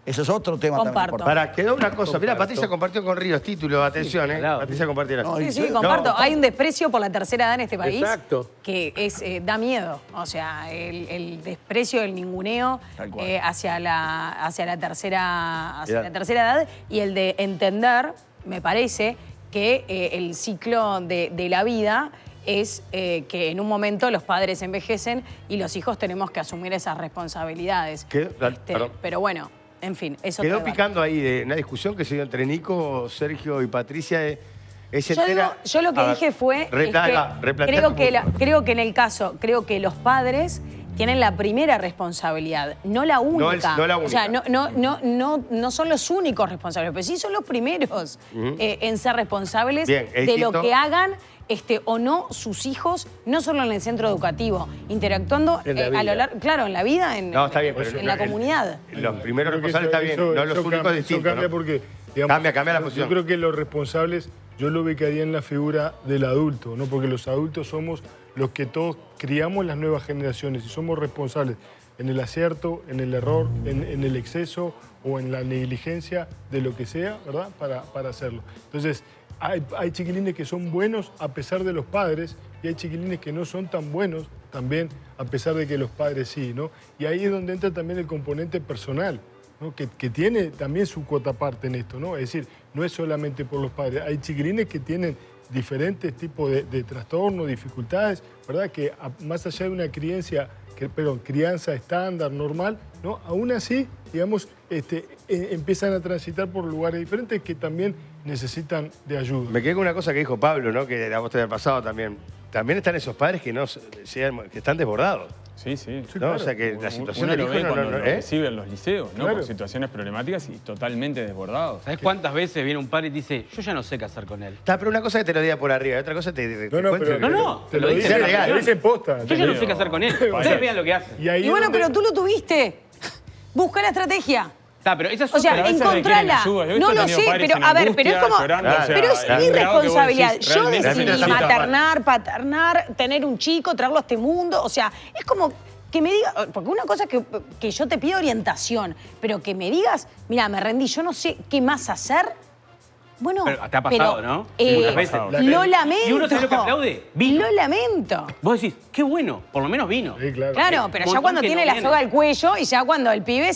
Ese es otro tema también Comparto. importante. Para, quedó una cosa. Mira, Patricia compartió con Ríos título, atención, claro. Patricia compartió. No, Sí, y sí, yo- comparto. no, Hay un desprecio por la tercera edad en este país Exacto. que es, da miedo. O sea, el desprecio, el ninguneo Tal cual. hacia la tercera Edad. edad y el de entender, me parece, que el ciclo de la vida es que en un momento los padres envejecen y los hijos tenemos que asumir esas responsabilidades. Perdón. Pero bueno, en fin, eso Quedó te va. picando ahí de una discusión que se dio entre Nico, Sergio y Patricia. Yo lo que dije fue creo que en el caso, creo que los padres tienen la primera responsabilidad, no la única. no la única. O sea, no son los únicos responsables, pero sí son los primeros en ser responsables Bien, de lo Tito. que hagan o no sus hijos, no solo en el centro educativo, interactuando En la a lo vida. largo, claro, en la vida, No, está bien, pero en la comunidad. Los primeros Creo que responsables está bien, no los únicos cambia, distintos. Eso cambia ¿no? porque, digamos, Cambia la posición. Yo creo que los responsables, yo lo ubicaría en la figura del adulto, ¿no? Porque los adultos somos los que todos criamos las nuevas generaciones y somos responsables en el acierto, en el error, en el exceso o en la negligencia de lo que sea, ¿verdad? Para hacerlo. Entonces, hay chiquilines que son buenos a pesar de los padres y hay chiquilines que no son tan buenos también a pesar de que los padres sí, ¿no? Y ahí es donde entra también el componente personal, ¿no? Que tiene también su cuota parte en esto, ¿no? Es decir, no es solamente por los padres, hay chiquilines que tienen diferentes tipos de trastornos, dificultades, ¿verdad? Que más allá de una crianza estándar, normal, ¿no? Aún así, digamos, empiezan a transitar por lugares diferentes que también necesitan de ayuda. Me quedé con una cosa que dijo Pablo, ¿no? Que a vos te había pasado también. También están esos padres que que están desbordados. Sí, sí. ¿No? Claro. O sea que la situación uno del lo hijo ve cuando lo ¿eh? reciben los liceos, ¿no? Claro. Con situaciones problemáticas y totalmente desbordados. ¿Sabes cuántas veces viene un padre y te dice, yo ya no sé qué hacer con él? Está, pero una cosa que te lo diga por arriba, y otra cosa te No, cuento que- te lo dicen legal. te lo dicen posta. Yo ya no sé qué hacer con él. Ustedes vean lo que hacen. Y, ahí Y bueno, es donde- pero tú lo tuviste. Busca la estrategia. Está, pero esa es O sea, otra. a veces encontrala. requieren ayuda. Yo he No visto lo tenido sé, padres pero en a ver, pero es angustia, como. llorando, o sea, pero es el grado mi que vos decís, responsabilidad. Yo realmente decidí necesito paternar, tener un chico, traerlo a este mundo. O sea, es como que me digas. Porque una cosa es que yo te pido orientación, pero que me digas, mira, me rendí, yo no sé qué más hacer. Bueno, Pero te ha pasado, ¿no? Sí, muchas veces. Lo lamento. ¿Y uno sabe lo que aplaude? Vino. Lo lamento. Vos decís, qué bueno, por lo menos vino. Sí, claro. Claro, pero ya montón cuando que tiene no la viene. soga al cuello y ya cuando el pibe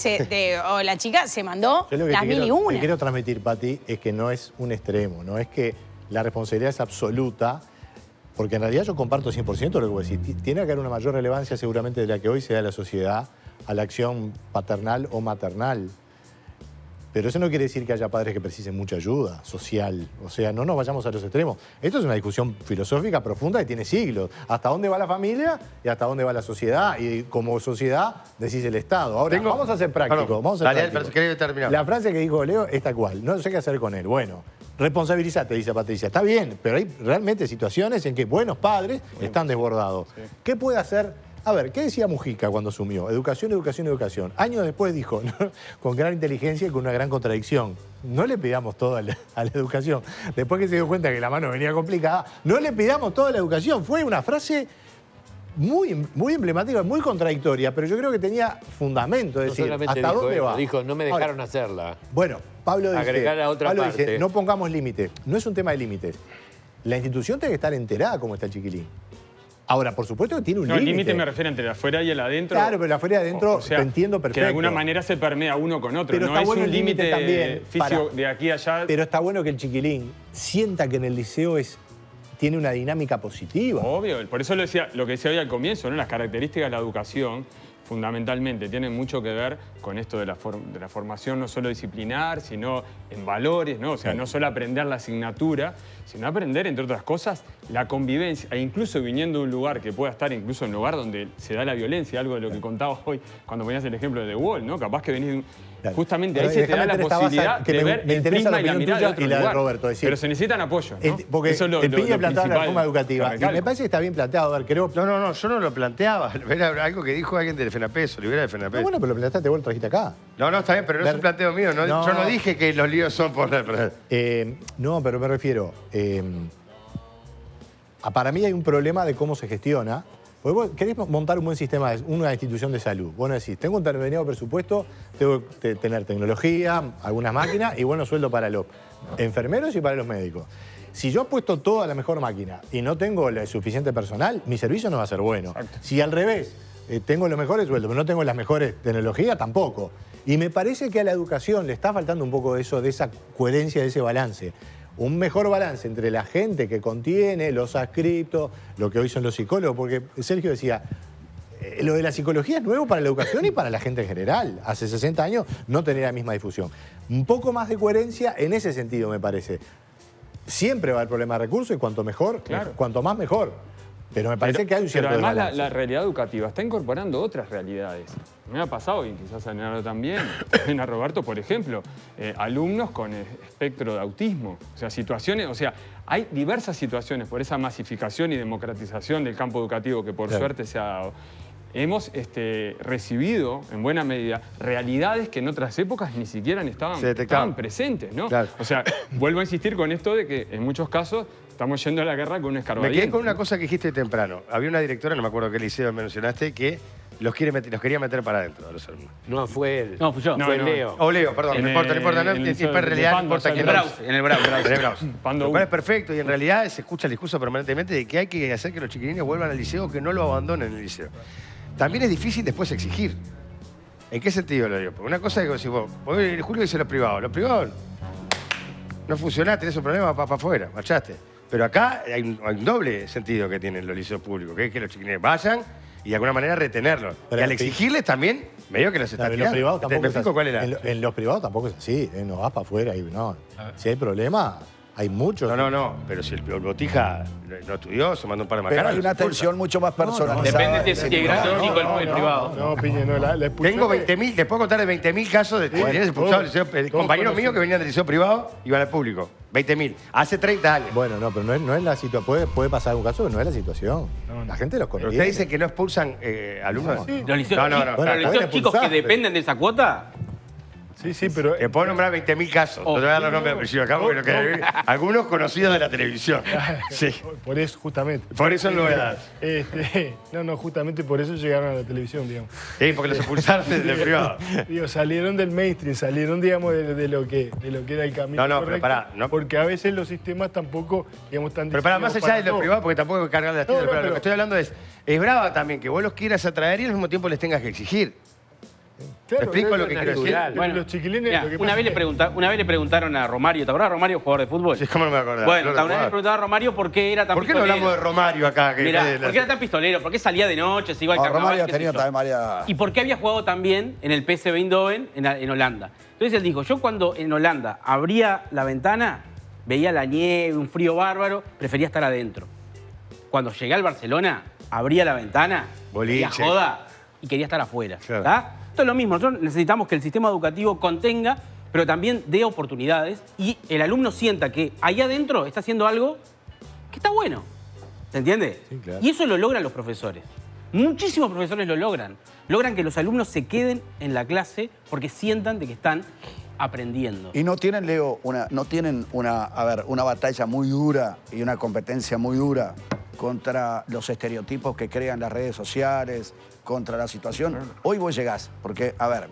o la chica se mandó Yo lo que las te mil y quiero, una. te quiero transmitir, Pati, es que no es un extremo, no es que la responsabilidad es absoluta, porque en realidad yo comparto 100% lo que vos decís. Tiene que haber una mayor relevancia seguramente de la que hoy se da en la sociedad a la acción paternal o maternal. Pero eso no quiere decir que haya padres que precisen mucha ayuda social. O sea, no nos vayamos a los extremos. Esto es una discusión filosófica profunda que tiene siglos. ¿Hasta dónde va la familia y hasta dónde va la sociedad? Y como sociedad decís el Estado. Ahora, vamos a ser prácticos. Perdón, Vamos a ser dale, prácticos. quería terminar. La frase que dijo Leo es tal cual. No sé qué hacer con él. Bueno, responsabilízate, dice Patricia. Está bien, pero hay realmente situaciones en que buenos padres están desbordados. ¿Qué puede hacer? A ver, ¿qué decía Mujica cuando asumió? Educación, educación, educación. Años después dijo, ¿no? Con gran inteligencia y con una gran contradicción, no le pidamos todo a la educación. Después que se dio cuenta que la mano venía complicada, no le pidamos toda la educación. Fue una frase muy, muy emblemática, muy contradictoria, pero yo creo que tenía fundamento. Es No decir, solamente ¿hasta dijo dónde eso, va? dijo, no me Ahora, dejaron hacerla. bueno, Pablo dice, Agregar a otra Pablo parte. dice, no pongamos límites. No es un tema de límites. La institución tiene que estar enterada cómo está el chiquilín. Ahora, por supuesto que tiene un No, el límite. límite me refiero entre el afuera y el adentro. Claro, pero el afuera y adentro O sea, te entiendo perfecto. Que de alguna manera se permea uno con otro. Pero no está es bueno un el límite límite también físico para- de aquí a allá. Pero está bueno que el chiquilín sienta que en el liceo tiene una dinámica positiva. Obvio, por eso lo que decía hoy al comienzo, ¿no? Las características de la educación fundamentalmente tienen mucho que ver con esto de la formación no solo disciplinar, sino en valores, ¿no? O sea, no solo aprender la asignatura, sino aprender, entre otras cosas, la convivencia, e incluso viniendo de un lugar que pueda estar incluso en un lugar donde se da la violencia, algo de lo que contabas hoy cuando ponías el ejemplo de The Wall, ¿no? Capaz que venís de un... Claro. Justamente Pero ahí se te déjame da la meter esta base posibilidad que de me ver el interesa la prisma y la opinión mirada de tuya otro y la de lugar. Roberto, es decir, Pero se necesitan apoyo, ¿no? Porque Eso es lo el Piña lo planteaba la principal reforma educativa. que Y recalco. me parece que está bien planteado. A ver, creo... No, yo no lo planteaba. Era algo que dijo alguien del FENAPES, Olivera del FENAPES. No, bueno, pero lo planteaste, vos lo trajiste acá. No, está bien, pero no es un planteo mío. No, No. Yo no dije que los líos son por... No, pero me refiero... para mí hay un problema de cómo se gestiona. Porque vos querés montar un buen sistema, una institución de salud. Vos no decís, tengo un determinado presupuesto, tengo que tener tecnología, algunas máquinas y buenos sueldos para los enfermeros y para los médicos. Si yo apuesto todo a la mejor máquina y no tengo el suficiente personal, mi servicio no va a ser bueno. Exacto. Si al revés, tengo los mejores sueldos, pero no tengo las mejores tecnologías, tampoco. Y me parece que a la educación le está faltando un poco de eso, de esa coherencia, de ese balance. Un mejor balance entre la gente que contiene, los adscriptos, lo que hoy son los psicólogos, porque Sergio decía, lo de la psicología es nuevo para la educación y para la gente en general. Hace 60 años no tenía la misma difusión. Un poco más de coherencia en ese sentido, me parece. Siempre va a haber problema de recursos y cuanto mejor, Claro. cuanto más mejor. Pero me parece que hay un cierto Pero además desbalance. la realidad educativa está incorporando otras realidades. Me ha pasado, y quizás a Leonardo también, a Roberto, por ejemplo, alumnos con espectro de autismo. O sea, situaciones, o sea, hay diversas situaciones por esa masificación y democratización del campo educativo que por Claro. suerte se ha dado. Hemos recibido, en buena medida, realidades que en otras épocas ni siquiera Se detectaban. estaban presentes, ¿no? Claro. O sea, vuelvo a insistir con esto de que en muchos casos estamos yendo a la guerra con un Me escarbadiente. quedé con una cosa que dijiste temprano. Había una directora, no me acuerdo qué liceo mencionaste, que los quería meter para adentro a los alumnos. No, fue él. No, fui yo. Fue No, Leo. O Leo, perdón, En no importa, el en liceo realidad de no importa Pando, quién En el lo Brause, en el Brause. En el Brause. Pando Lo cual uno. es perfecto y en realidad se escucha el discurso permanentemente de que hay que hacer que los chiquilines vuelvan al liceo, que no lo abandonen en el liceo. También es difícil después exigir. ¿En qué sentido lo digo? Porque una cosa es que decís vos, Julio dice los privados no funcionaste, tenés un problema, para afuera, marchaste. Pero acá hay un doble sentido que tienen los liceos públicos, que es que los chiquilines vayan y de alguna manera retenerlos. Pero y al en exigirles también, medio que los está Pero en los privados tampoco ¿Me es explico así. cuál era? En los privados tampoco es así. No vas para afuera y no. Si hay problema, hay muchos. No, pero si el Botija no estudió, se mandó un par de Pero macanas. hay una atención mucho más personalizada. Depende si es grande o chico el privado. No, Piña, no, la expulsión Tengo es- 20.000, te puedo contar de 20.000 casos de chiquilines expulsados del liceo, compañeros míos que venían del liceo privado y iban al público. 20.000. Hace 30 años. Bueno, no, pero no es la situación. Puede pasar un caso que no es la situación. La gente los Pero contiene. usted dice que no expulsan alumnos. Los liceos, No, chicos, Bueno, los está liceos bien chicos que expulsar, dependen de esa cuota, Sí, pero... Te puedo nombrar 20.000 casos. No te voy a dar los nombres de apellido acá, porque lo que algunos conocidos de la televisión. Sí. Por eso, justamente. Por eso no lo voy a dar. No, justamente por eso llegaron a la televisión, digamos. Sí, porque los expulsaron del privado. Digo, salieron del mainstream, salieron, digamos, de lo que era el camino. No, pero correcto, pará, no. Porque a veces los sistemas tampoco, digamos, están Pero para más allá de lo todo. privado, porque tampoco hay que cargar las tiendas, No, pero lo pero- que estoy hablando es brava también que vos los quieras atraer y al mismo tiempo les tengas que exigir. Claro, ¿Me explico es lo que quiero decir? natural. Bueno, los chiquilines, mirá, lo que una pasa vez le es que- una vez le preguntaron a Romario, ¿te acordás Romario, jugador de fútbol? Sí, ¿cómo no me acordaba? Bueno, No una vez le preguntaron a Romario por qué era tan ¿Por qué no pistolero. hablamos de Romario acá? Que Mirá, de la- ¿por qué era tan pistolero? ¿Por qué salía de noche? Se iba al Ah, carnaval. Romario ha qué sé tenido yo? también varias... ¿Y por qué había jugado tan bien en el PSV Eindhoven en Holanda? Entonces él dijo, yo cuando en Holanda abría la ventana, veía la nieve, un frío bárbaro, prefería estar adentro. Cuando llegué al Barcelona, abría la ventana, Boliche. veía joda y quería estar afuera. Claro. ¿Tá? Esto es lo mismo, nosotros necesitamos que el sistema educativo contenga, pero también dé oportunidades y el alumno sienta que ahí adentro está haciendo algo que está bueno. ¿Se entiende? Sí, claro. Y eso lo logran los profesores. Muchísimos profesores lo logran. Logran que los alumnos se queden en la clase porque sientan de que están aprendiendo. Y no tienen, Leo, una batalla muy dura y una competencia muy dura contra los estereotipos que crean las redes sociales, contra la situación. Hoy vos llegás, porque, a ver,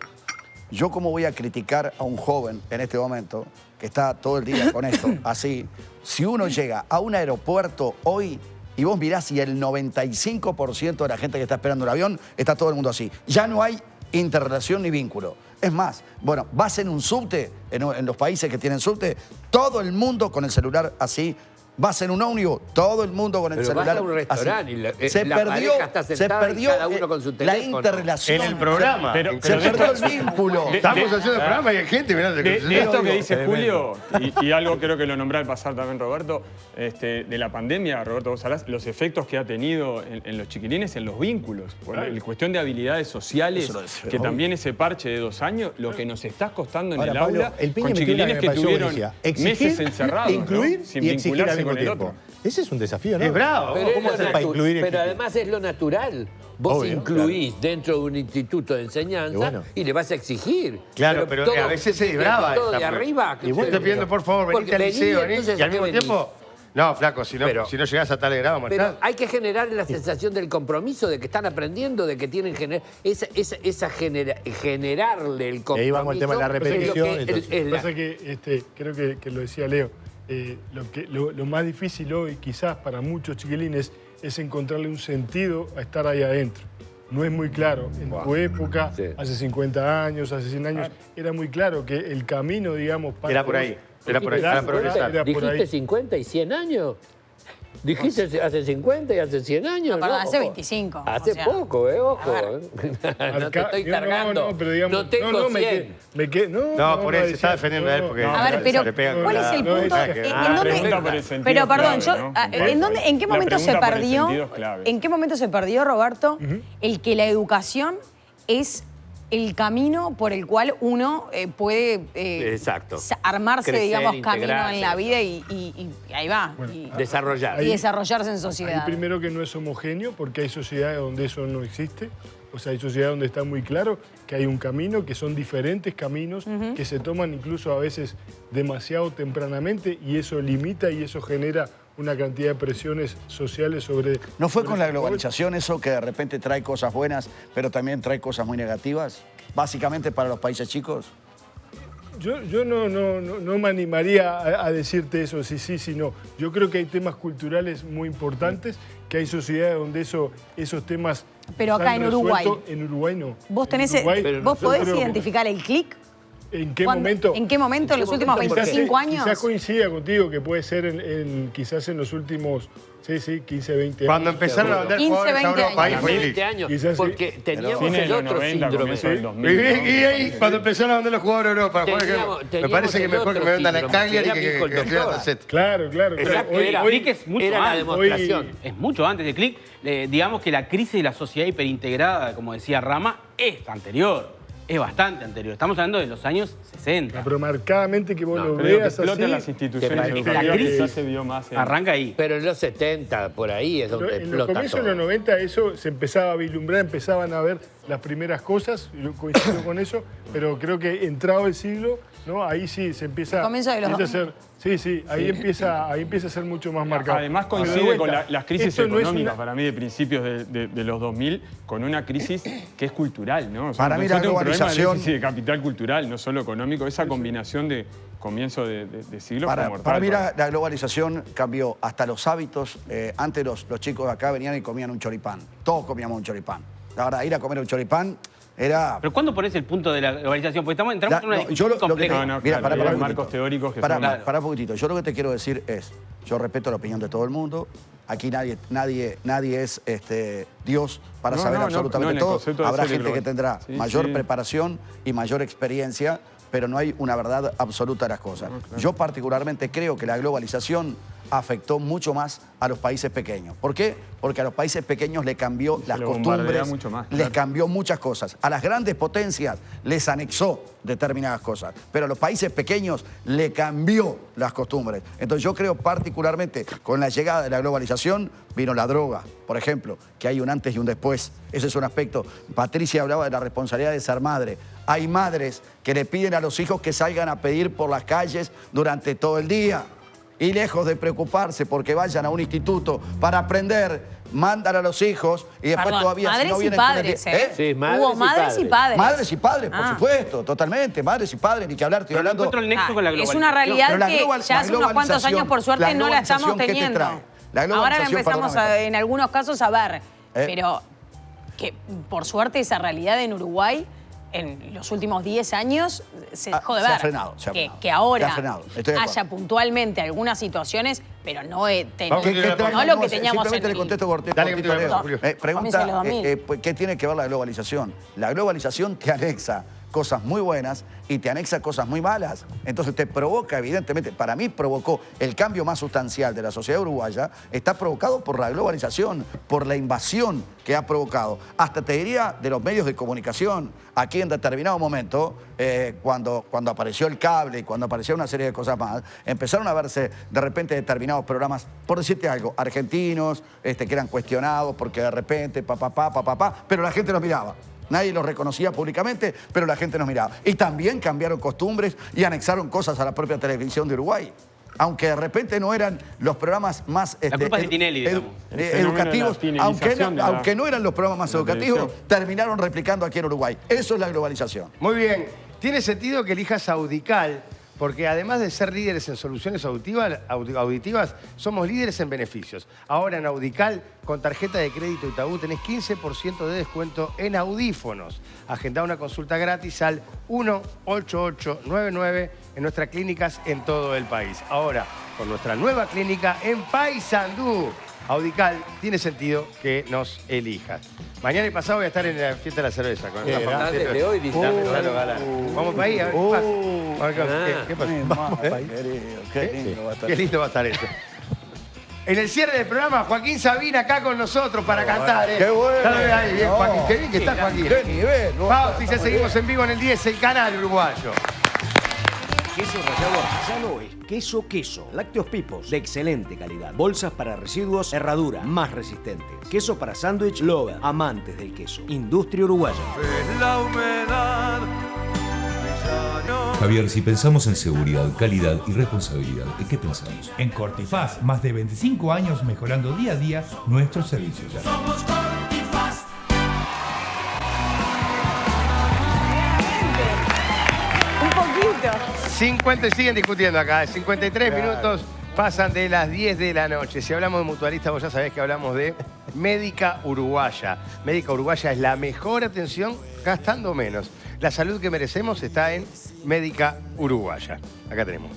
yo cómo voy a criticar a un joven en este momento que está todo el día con esto, así, si uno llega a un aeropuerto hoy y vos mirás y el 95% de la gente que está esperando el avión está todo el mundo así. Ya no hay interrelación ni vínculo. Es más, bueno, vas en un subte, en los países que tienen subte, todo el mundo con el celular así. Vas en un ómnibus, todo el mundo con el Pero celular. vas a un restaurante así. y la se pareja está sentada y cada uno con su la teléfono. interrelación. En el programa. Pero- Se perdió el vínculo. Estamos haciendo el programa y hay gente mirando. De esto que dice Julio, y algo creo que lo nombré al pasar también Roberto, de la pandemia, Roberto, vos hablás, los efectos que ha tenido en los chiquilines, en los vínculos, por la cuestión de habilidades sociales, Eso lo decía, que obvio. también ese parche de 2 años, lo que nos está costando en Ahora, el Pablo, aula, el Piña con metió una chiquilines me que pareció tuvieron buenísima. meses encerrados, incluir ¿no? Sin y exigir al vincularse mismo con el tiempo. otro. Ese es un desafío, ¿no? Es bravo. Pero, ¿Cómo es hacer lo para natu- incluir y pero exigir? además es lo natural. Vos Obvio, incluís dentro de un instituto de enseñanza Y bueno. y le vas a exigir. Claro, pero a veces se brava. Todo de esa- arriba. Y vos estás pidiendo, por favor, venite Porque al liceo, vení, venís, entonces, y al ¿a qué mismo venís? tiempo... No, flaco, si no llegás a tal grado, Pero Martín. hay que generar la sensación del compromiso, de que están aprendiendo, de que tienen generarle el compromiso. ahí vamos al tema de la es lo que repetición, es entonces. la- Pasa que creo que lo decía Leo. Lo más difícil hoy, quizás para muchos chiquilines, es encontrarle un sentido a estar ahí adentro. No es muy claro. En tu época, Sí. hace 50 años, hace 100 años, era muy claro que el camino, digamos, para... Era por ahí. Era por ahí, Era para por ahí, progresar. era por ¿Dijiste ahí. 50 y 100 años? ¿Dijiste hace 50 y hace 100 años? No, perdón, hace ojo. 25, Hace o sea, poco, ojo. a No te Acá- estoy cargando. No, pero digamos, no tengo no, 100. No, por eso se está defendiendo a él porque... A ver, pero le pega con ¿cuál la- es el no, punto? esa- ¿En pregunta dónde? por el sentido Pero perdón, clave, yo, ¿no? ¿en qué La momento se pregunta por el perdió? sentido es clave. ¿En qué momento se perdió, Roberto, el que la educación es el camino por el cual uno puede Exacto. armarse, Crecer, digamos, camino integrarse. en la vida y ahí va? y Desarrollar. desarrollarse en Hay sociedad. primero que no es homogéneo, porque hay sociedades donde eso no existe. O sea, hay sociedades donde está muy claro que hay un camino, que son diferentes caminos, que se toman incluso a veces demasiado tempranamente y eso limita y eso genera una cantidad de presiones sociales sobre... ¿No fue sobre con la ese joven? globalización eso que de repente trae cosas buenas, pero también trae cosas muy negativas? Básicamente para los países chicos. Yo no me animaría a decirte eso, sí, no. Yo creo que hay temas culturales muy importantes, que hay sociedades donde esos temas... Pero se acá han en Uruguay. resuelto. En Uruguay no. ¿Vos, En Uruguay, ¿vos podés creo que- identificar el clic? ¿En qué ¿Cuándo? momento? ¿En qué momento? ¿En los últimos Quizás 25 años? Quizás coincida contigo que puede ser quizás en los últimos 15, 20 años. Cuando empezaron a vender 15, jugadores a 20 Europa, ahí años. fue 20 Illich. años, Quizás porque sí. teníamos Fines de el los otro 90, síndrome. comienzo del Y, 2000. y ahí, cuando empezaron a vender los jugadores a Europa, me parece que el mejor que otro me vendan a síndrome, Cagliari que era que Michael escriban Doctor. a Set. Claro, claro. Exacto, Hoy- era- hoy- Click es mucho era la antes. demostración. Es mucho antes de Click. Digamos que la crisis de la sociedad hiperintegrada, como decía Rama, es anterior. Es bastante anterior. Estamos hablando de los años 60. pero marcadamente que vos lo Creo que veas explotan así. las instituciones la educativas, crisis ya se vio más en... Arranca ahí. Pero en los 70, por ahí es donde En los explota comienzos todo. de los 90 eso se empezaba a vislumbrar, empezaban a ver las primeras cosas, yo coincido con eso, pero creo que entrado el siglo, ¿no? Ahí sí se empieza, Comienzo de los empieza a ser, ahí empieza a ser mucho más marcado. Además Pero de coincide con vuelta, las crisis esto no es económicas, una- para mí, de principios de los 2000, con una crisis que es cultural, ¿no? O sea, Para mí la nosotros tenemos un problema de globalización- déficit de capital cultural, no solo económico. Esa combinación de comienzo de siglo fue mortal. Para mí la globalización cambió hasta los hábitos. Antes los chicos de acá venían y comían un choripán. Todos comíamos un choripán. Ahora, ir a comer un choripán era... Pero ¿cuándo pones el punto de la globalización? Porque entramos en una discusión lo que compleja. No, mira, claro, pará hay un marcos poquitito. teóricos que Pará, son... pará un poquitito. Yo lo que te quiero decir es, yo respeto la opinión de todo el mundo. Aquí nadie es Dios para No, saber no, absolutamente no, en el todo. concepto de Habrá ser gente global. que tendrá Sí, mayor sí. preparación y mayor experiencia, pero no hay una verdad absoluta de las cosas. Yo particularmente creo que la globalización afectó mucho más a los países pequeños. ¿Por qué? Porque a los países pequeños le cambió las lo bombardea costumbres, mucho más, les claro. cambió muchas cosas. A las grandes potencias les anexó determinadas cosas, pero a los países pequeños le cambió las costumbres. Entonces yo creo particularmente con la llegada de la globalización vino la droga, por ejemplo, que hay un antes y un después. Ese es un aspecto. Patricia hablaba de la responsabilidad de ser madre. Hay madres que le piden a los hijos que salgan a pedir por las calles durante todo el día. Y lejos de preocuparse porque vayan a un instituto para aprender, mandan a los hijos y después Perdón, todavía madres si no y vienen padres, con el- ¿eh? Sí, madres Hubo y madres y padres. padres. Madres y padres, por Ah. supuesto, totalmente. Madres y padres, ni que hablar, estoy Pero no hablando. encuentro el nexo con la Es globalización. una realidad Pero la que global- ya la hace unos cuantos años, por suerte, la no la estamos globalización, ¿qué te teniendo. trae? La Ahora la globalización, empezamos perdóname. en algunos casos a ver, pero que por suerte esa realidad en Uruguay en los últimos 10 años se dejó de se ha ver. frenado, se ha que, frenado. que ahora Se ha frenado, estoy de acuerdo. haya puntualmente algunas situaciones, pero no, Vamos, ¿Qué trae? no lo que teníamos Simplemente en le contesto Dale, cortito, que te Leo. Julio. Comienzo de Pregunta, los 2000. pues, ¿qué tiene que ver la globalización? La globalización te anexa cosas muy buenas y te anexa cosas muy malas. Entonces te provoca, evidentemente, para mí provocó el cambio más sustancial de la sociedad uruguaya, está provocado por la globalización, por la invasión que ha provocado. Hasta te diría de los medios de comunicación. Aquí en determinado momento, cuando apareció el cable y cuando apareció una serie de cosas más, empezaron a verse de repente determinados programas, por decirte algo, argentinos, que eran cuestionados porque de repente, pero la gente los miraba. Nadie los reconocía públicamente, pero la gente nos miraba. Y también cambiaron costumbres y anexaron cosas a la propia televisión de Uruguay. Aunque de repente no eran los programas más La culpa es de Tinelli, digamos. El fenómeno educativos, de la tinelización de la- aunque no eran los programas más de la educativos, televisión. terminaron replicando aquí en Uruguay. Eso es la globalización. Muy bien. Tiene sentido que elijas Audical, porque además de ser líderes en soluciones auditivas, somos líderes en beneficios. Ahora en Audical, con tarjeta de crédito Itaú, tenés 15% de descuento en audífonos. Agendá una consulta gratis al 18899 en nuestras clínicas en todo el país. Ahora, con nuestra nueva clínica en Paysandú. Audical, tiene sentido que nos elijas. Mañana y pasado voy a estar en la fiesta de la cerveza. Con la ¿verdad? familia. Desde hoy dice. Gonzalo Galán. Vamos para ahí, a ver qué pasa. A ver qué pasa. Qué lindo va a estar. Qué lindo va a estar eso. En el cierre del programa, Joaquín Sabina acá con nosotros para cantar. Qué bueno. Ya lo veo ahí, bien, No. Joaquín. Qué bien que está Joaquín. Qué nivel. ¿no? Pausa y ya seguimos en vivo en el 10, el canal uruguayo. Queso rallado artesano es queso. Lácteos Pipos, de excelente calidad. Bolsas para residuos, herradura, más resistentes. Queso para sándwich, Lover, amantes del queso. Industria uruguaya. En la humedad. Javier, si pensamos en seguridad, calidad y responsabilidad, ¿en qué pensamos? En Cortifaz, más de 25 años mejorando día a día nuestros servicios. Un poquito. 50 y siguen discutiendo acá. 53 minutos pasan de las 10 de la noche. Si hablamos de mutualista, vos ya sabés que hablamos de Médica Uruguaya. Médica Uruguaya es la mejor atención gastando menos. La salud que merecemos está en Médica Uruguaya. Acá tenemos.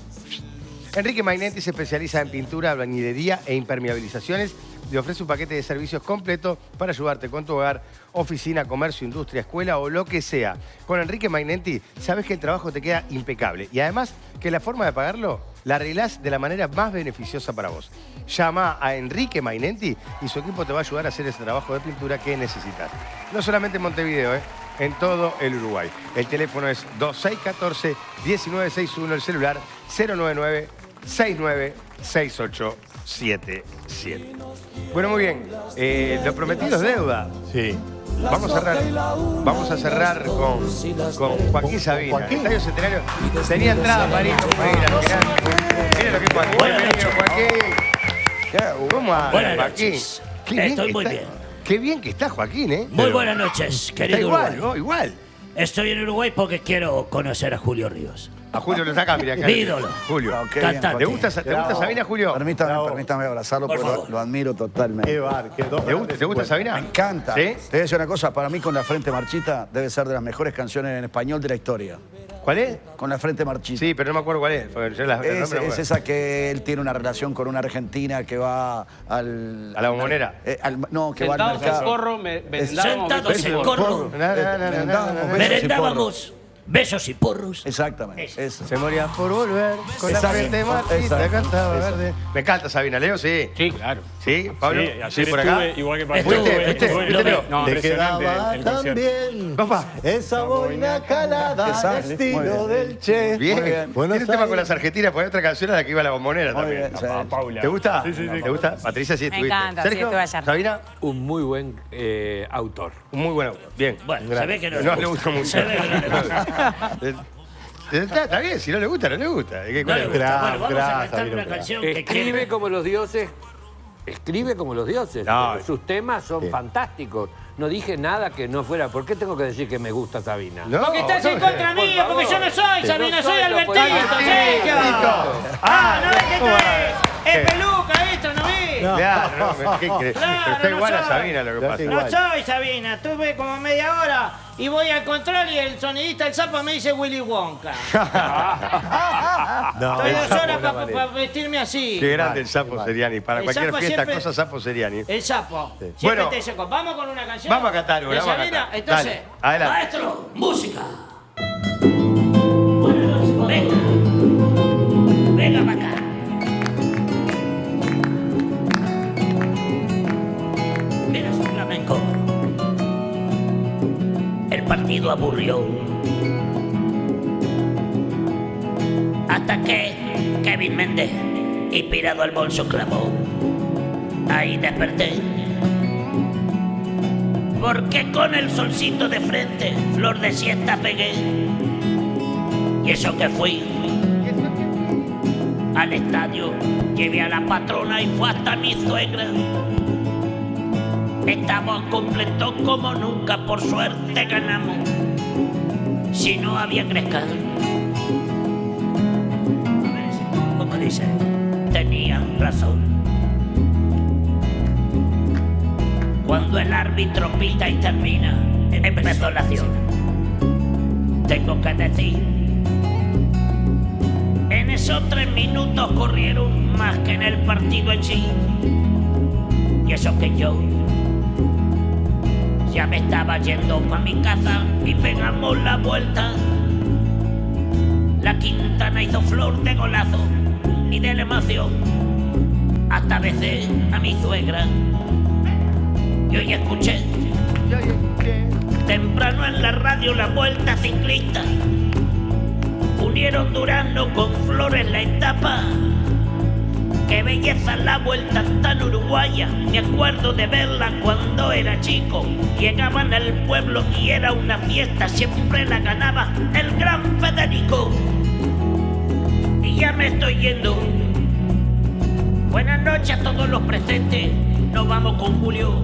Enrique Mainetti se especializa en pintura, albañilería e impermeabilizaciones. Le ofrece un paquete de servicios completo para ayudarte con tu hogar, oficina, comercio, industria, escuela o lo que sea. Con Enrique Mainetti sabes que el trabajo te queda impecable y además que la forma de pagarlo la arreglás de la manera más beneficiosa para vos. Llama a Enrique Mainetti y su equipo te va a ayudar a hacer ese trabajo de pintura que necesitas. No solamente en Montevideo, en todo el Uruguay. El teléfono es 2614-1961, el celular 099-696877. Bueno, muy bien. Lo prometido es deuda. Sí. Vamos a cerrar con Joaquín Sabina. ¿Joaquín? Estadio Centenario. Tenía entrada para ir. Mira lo que es Joaquín. Bienvenido, Joaquín. ¿Cómo anda, Buenas Joaquín? noches. Qué bien Estoy que muy está. bien. Qué bien que está Joaquín, ¿eh? Muy buenas noches, querido Está igual, Uruguay. ¿no? Igual. Estoy en Uruguay porque quiero conocer a Julio Ríos. A Julio lo saca, mira acá. Mi ídolo. Julio. Cantante. ¿Te gusta Sabina, Julio? Permítame abrazarlo Por porque favor. lo admiro totalmente. Qué bar, qué dos. ¿Te gusta Sabina? Me encanta. ¿Sí? Te voy a decir una cosa, para mí Con la frente marchita debe ser de las mejores canciones en español de la historia. ¿Cuál es? Con la frente marchita. Sí, pero no me acuerdo cuál es. Porque yo el nombre no me Es acuerdo. esa que él tiene una relación con una argentina que va al... ¿A la bombonera? No, que va al Sentados en mercado. corro, vendábamos Sentados en corro. Merendábamos besos y porros. Exactamente. Eso. Se moría por volver con la Exacto. frente marchita, Exacto. cantaba Eso. verde. Me encanta Sabina, Leo, sí. Sí, claro. ¿Sí, Pablo? Sí, ayer por acá. estuve, igual que Pablo. ¿Fuiste, Leo? No, Le impresionante quedaba el concierto. también Papá. esa boina calada, Exacto. Muy estilo bien. del Che. Bien. Muy bien. Buenos Tiene un tema con Aires. las argentinas, porque hay otra canción a la que iba a la bombonera Muy también. bien, sí. Paula. ¿Te gusta? Sí, sí, sí. ¿Te gusta? Patricia, sí Me estuviste. encanta, sí, Sergio, estuve ayer. Sabina, Un muy buen autor. un muy bueno. Bien. Bueno, se ve que no, No le gusta mucho. Se ve que no le gusta. Está bien, si no le gusta, no le gusta. ¿Qué- No cuál le es? gusta. Bueno, vamos a Gracias, cantar Sabino, una gracias. canción que Escribe quiere. como los dioses. Escribe como los dioses. No. Pero sus temas son Sí. fantásticos. No dije nada que no fuera. ¿Por qué tengo que decir que me gusta Sabina? No, Porque estás en contra por mía, porque favor. yo no soy Sabina, No soy soy Albertito, Albertito. Sergio. Ah, no es que esto es peluca, esto no es. Claro, no, ¿qué crees? Claro, Pero está no igual a soy. Sabina lo que pasa. igual. No soy Sabina, estuve como media hora y voy al control y el sonidista, el sapo, me dice Willy Wonka. No, Estoy el 2 sapo horas una para manera. vestirme así. Qué grande el Sapo Seriani. Para El cualquier Sapo fiesta, siempre- cosa Sapo Seriani. El sapo. Sí. Siempre Bueno. te dice, vamos con una canción. Vamos a cantar, ¿De vamos a Sabina? cantar. Entonces, Dale, adelante. Maestro, música. Venga. Venga para acá. Mira su flamenco. El partido aburrió. Hasta que Kevin Méndez, inspirado al bolso, clamó. Ahí desperté. Porque con el solcito de frente, flor de siesta pegué. Y eso que fui al estadio, llevé a la patrona y fue hasta mi suegra. Estamos completos como nunca, por suerte ganamos. Si no había Gresca, como dice, tenían razón. Cuando el árbitro pita y termina, empezó la acción. Tengo que decir, en esos 3 minutos corrieron más que en el partido en sí. Y eso que yo ya me estaba yendo pa' mi casa y pegamos la vuelta. La Quintana hizo flor de golazo y de la emoción. Hasta besé a mi suegra. Y hoy escuché temprano en la radio la vuelta ciclista. Unieron Durano con Flores la etapa. Qué belleza la vuelta tan uruguaya. Me acuerdo de verla cuando era chico. Llegaban al pueblo y era una fiesta. Siempre la ganaba el gran Federico. Y ya me estoy yendo. Buenas noches a todos los presentes. Nos vamos con Julio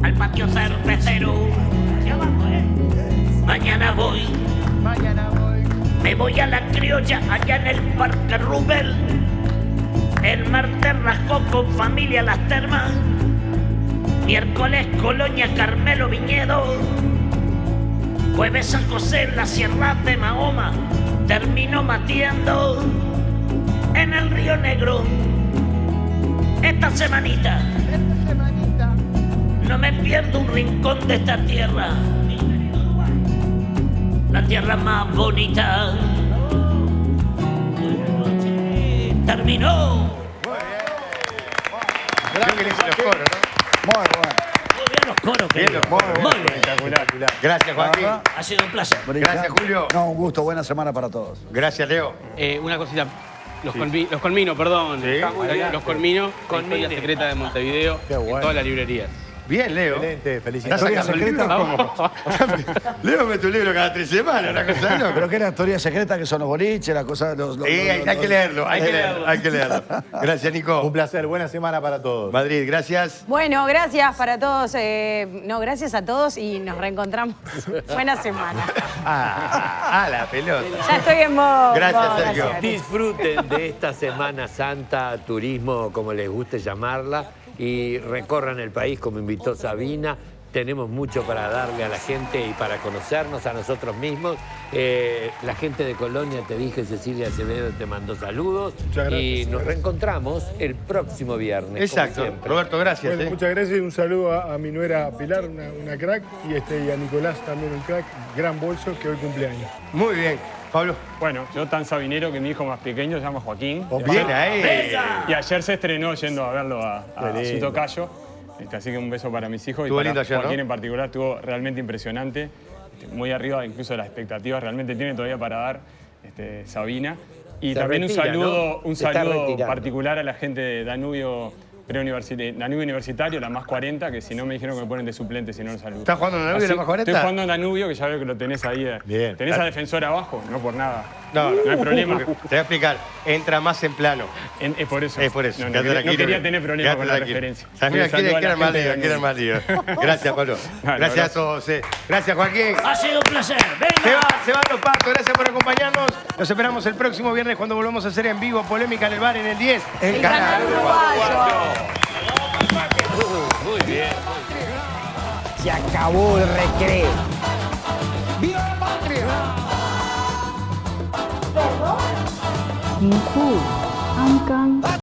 al patio cervecero. Ya vamos, Mañana voy. Me voy a la criolla allá en el Parque Rubel. El martes rascó con familia Las Termas. Miércoles Colonia Carmelo Viñedo. Jueves San José en la Sierra de Mahoma, termino matiendo en el Río Negro. Esta semanita no me pierdo un rincón de esta tierra, la tierra más bonita. Terminó. Creo que le hice los coros, ¿no? Muy bueno. Muy bien los coros, Bien, querido. muy bien. Espectacular. Gracias, Joaquín. Ha sido un placer. Gracias, Julio. No, un gusto. Buena semana para todos. Gracias, Leo. Una cosita. Los Colmino, perdón. Sí. Los Colmino, con Historia Secreta de Montevideo, en todas las librerías. Bien, Leo. Excelente, ¿Estás felicidades. sacando el libro? ¿Cómo? Leo mete un libro cada 3 semanas, una cosa de loco. Pero que la historia secreta que son los boliches, las cosas... Hay que leerlo, hay que leerlo. Gracias, Nico. Un placer, buena semana para todos. Madrid, gracias. Bueno, gracias para todos. Gracias a todos y nos reencontramos. Buena semana. La pelota. Ya estoy en modo. Gracias, Sergio. Disfruten de esta Semana Santa, turismo, como les guste llamarla, y recorran el país como invitó Sabina. Tenemos mucho para darle a la gente y para conocernos a nosotros mismos. La gente de Colonia, te dije, Cecilia Acevedo te mandó saludos. Muchas gracias. Y nos reencontramos el próximo viernes. Exacto. como siempre. Roberto, gracias. Bueno, muchas gracias y un saludo a mi nuera Pilar, una crack, y a Nicolás también un crack, gran bolso, que hoy cumpleaños. Muy bien. Pablo. Bueno, yo tan sabinero que mi hijo más pequeño se llama Joaquín. Bien ahí. Y ayer se estrenó yendo a verlo a su tocayo. Así que un beso para mis hijos. Estuvo y para lindo ayer, Joaquín ¿no? en particular estuvo realmente impresionante. Muy arriba incluso de las expectativas. Realmente tiene todavía para dar Sabina. Y Se también retira, un ¿no? Se está saludo retirando. particular a la gente de Danubio Danubio Universitario, la más 40, que si no me dijeron que me poenen de suplente si no lo saludo. ¿Estás jugando en Danubio, la más 40? Estoy jugando en Danubio, que ya veo que lo tenés ahí. Bien. Tenés a Defensor abajo, no por nada. No hay problema. Te voy a explicar. Entra más en plano. Es por eso. Es por eso. No, Quédate no tranquilo. quería tener problemas Quédate con la tranquilo. referencia. Mira, Saludo a la quieren más gente de lío, quieren más lío. Gracias, Pablo. Gracias a todos. Gracias, Joaquín. Ha sido un placer. Venga. Se van los patos. Gracias por acompañarnos. Los esperamos el próximo viernes cuando volvamos a hacer en vivo Polémica en el Bar en el 10. El canal Muy bien. Se acabó el recreo. ¡Viva la patria! Minghu, Angkang.